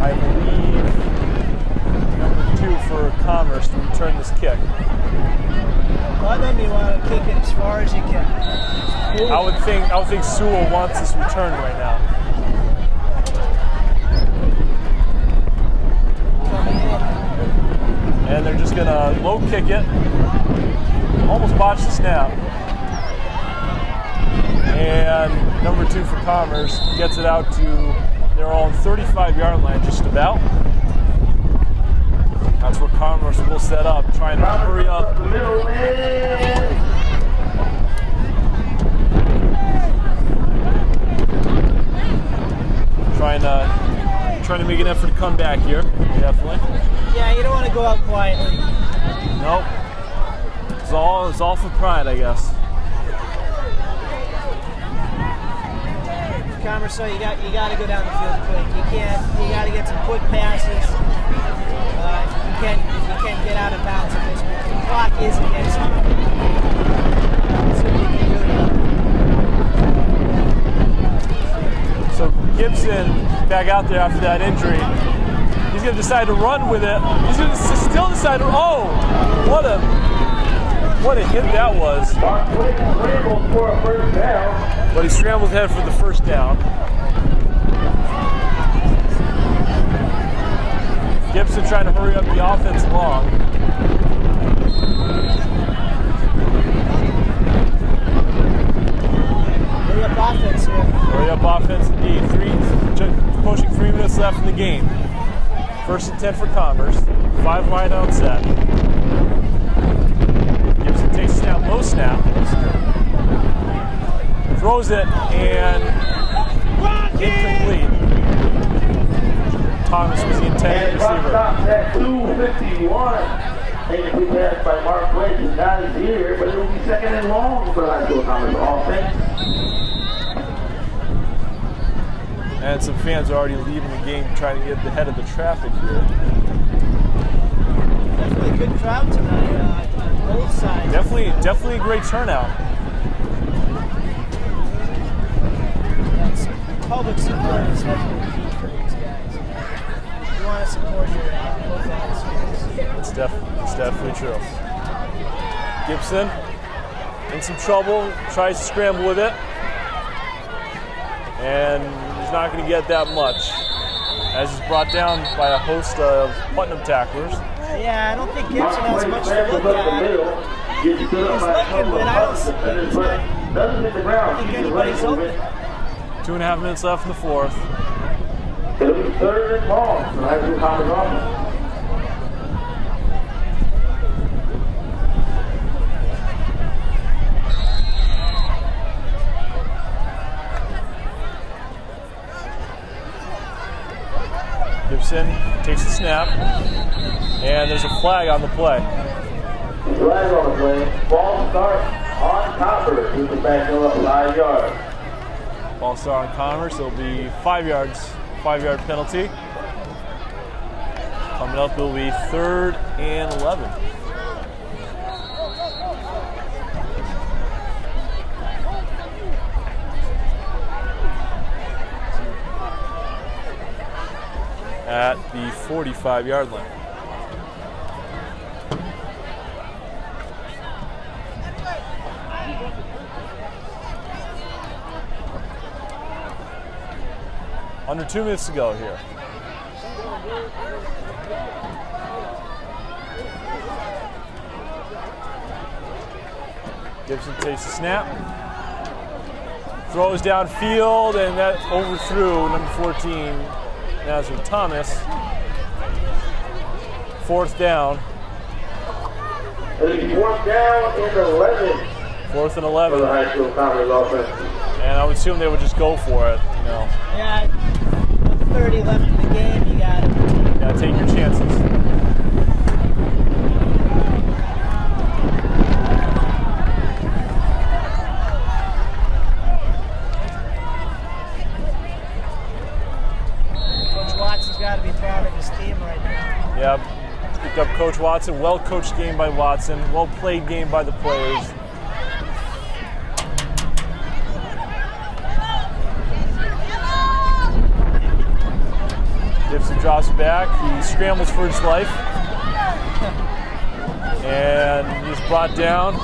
I believe number 2 for Commerce to return this kick. Putnam, you want to kick it as far as you can. I would think Sewell wants this return right now. Coming in. And they're just gonna low kick it. Almost botched the snap. And number 2 for Commerce gets it out to their own 35-yard line, just about. That's where Commerce will set up, trying to hurry up. Trying to make an effort to come back here, definitely. Yeah, you don't want to go out quietly. Nope. It's all for pride, I guess. Commerce, so you got to go down the field quick. You got to get some quick passes. You can't get out of bounds at this point. The clock is against you. So you can do it. So Gibson back out there after that injury. He's going to decide to run with it. He's going to still decide to. Oh, what a hit that was! But he scrambled ahead for the first down. Gibson trying to hurry up the offense along. Hurry up offense here. Hurry up offense indeed. Pushing 3 minutes left in the game. 1st and 10 for Commerce. 5 wide out set. Gibson takes a snap, low snap. Throws it and incomplete. Thomas was the intended And clock receiver. stops at 2:51. Incomplete pass by Mark Blitz is not here, but it will be second and long for high school Thomas offense. And some fans are already leaving the game trying to get ahead of the traffic here. Definitely a good crowd tonight on both sides. Definitely a great turnout. That's public support is definitely key for these guys. You want to support your local high schools. It's definitely true. Gibson in some trouble, tries to scramble with it, and he's not going to get that much, as he's brought down by a host of Putnam tacklers. Yeah, I don't think Gibson has much to look at. He's looking, but I don't think anybody's open. 2.5 minutes left in the fourth. It'll be third and long for high school Thomas offense. Gibson takes the snap, and there's a flag on the play. Flag on the play. Ball start on Copper. He can back up 5 yards. Ball start on Commerce. It'll be 5 yards, 5-yard penalty. Coming up, it'll be 3rd and 11. At the 45-yard line. Under 2 minutes to go here. Gibson takes the snap, throws downfield, and that overthrew number 14, Nazareth Thomas. 4th down. It'll be 4th down and 11. 4th and For 11. the high school Thomas offense. And I would assume they would just go for it, you know. Yeah, with 30 left in the game, you got it. Yeah, take your chances. Coach Watson's got to be proud of his team right now. Yeah, picked up Coach Watson. Well-coached game by Watson. Well-played game by the players. Gibson drops back. He scrambles for his life. And he's brought down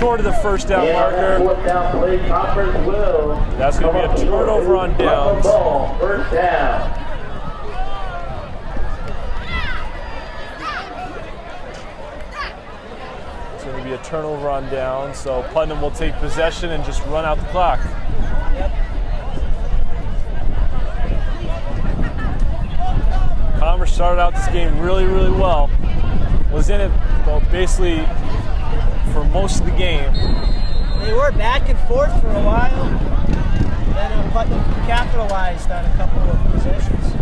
short of the first down marker. 4th down play, Copper's will. That's going to be a turnover on downs. Ball, 1st down. It's going to be a turnover on downs. So Putnam will take possession and just run out the clock. Yep. Commerce started out this game really, really well. Was in it basically for most of the game. They were back and forth for a while. Then Putnam capitalized on a couple of possessions.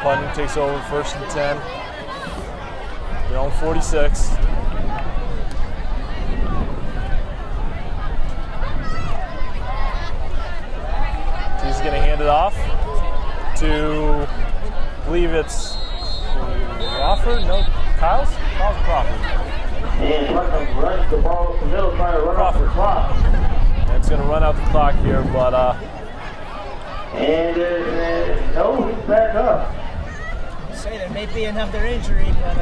Putnam takes over 1st and 10. They're on 46. He's going to hand it off to, I believe it's Crawford? No, Kyle's Crawford. And Putnam runs the ball up the middle, trying to run off the clock. And it's going to run out the clock here, but and no, he's back up. Say there may be another injury, but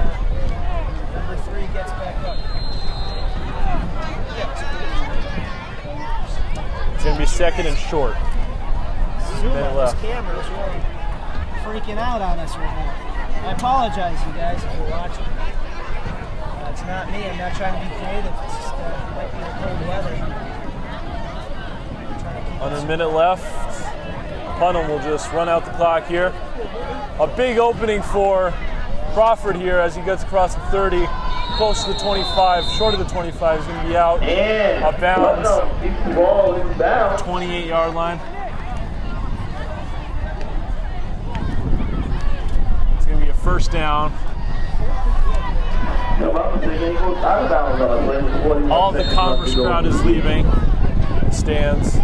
number 3 gets back up. it's going to be 2nd and short. Zoom Minute on left. this camera is really freaking out on us right now. I apologize, you guys, if you're watching. It's not me. I'm not trying to be creative. It's just might be the cold weather. Under a minute left. Putnam will just run out the clock here. A big opening for Crawford here as he gets across the 30, close to the 25, short of the 25. He's going to be out of bounds. 28-yard line. It's going to be a first down. All the Commerce crowd is leaving. It stands,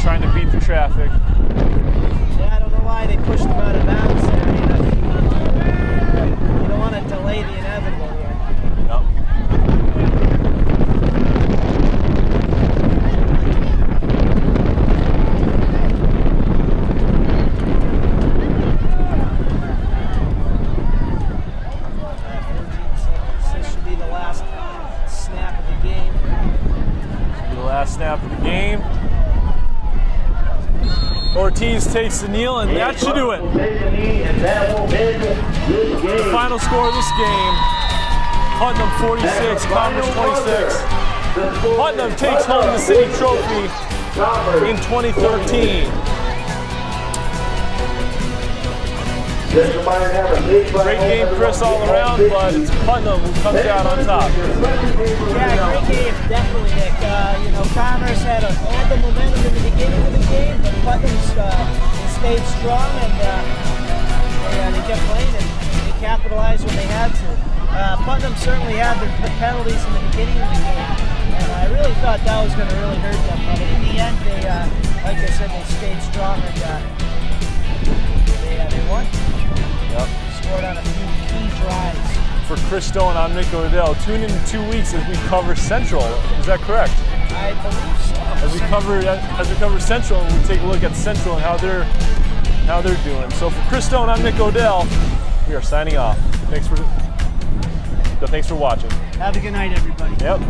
trying to beat the traffic. Yeah, I don't know why they pushed him out of bounds there. You don't want to delay the inevitable here. Yep. This should be the last snap of the game. Last snap of the game. Ortiz takes the kneel, and that should do it. The final score of this game, Putnam 46, Commerce 26. Putnam takes home the city trophy in 2013. Great game, Chris, all around, but it's Putnam who comes out on top. Yeah, great game, definitely, Nick. Commerce had the momentum in the beginning of the game, but Putnam stayed strong and they kept playing and they capitalized when they had to. Putnam certainly had the penalties in the beginning of the game, and I really thought that was going to really hurt them. But in the end, they, like I said, they stayed strong and they won. Yep. Scored on a few key drives. For Chris Stone, I'm Nick Odell. Tune in 2 weeks as we cover Central. Is that correct? I believe so. As we cover Central, we take a look at Central and how they're doing. So for Chris Stone, I'm Nick Odell. We are signing off. Thanks for watching. Have a good night, everybody. Yep.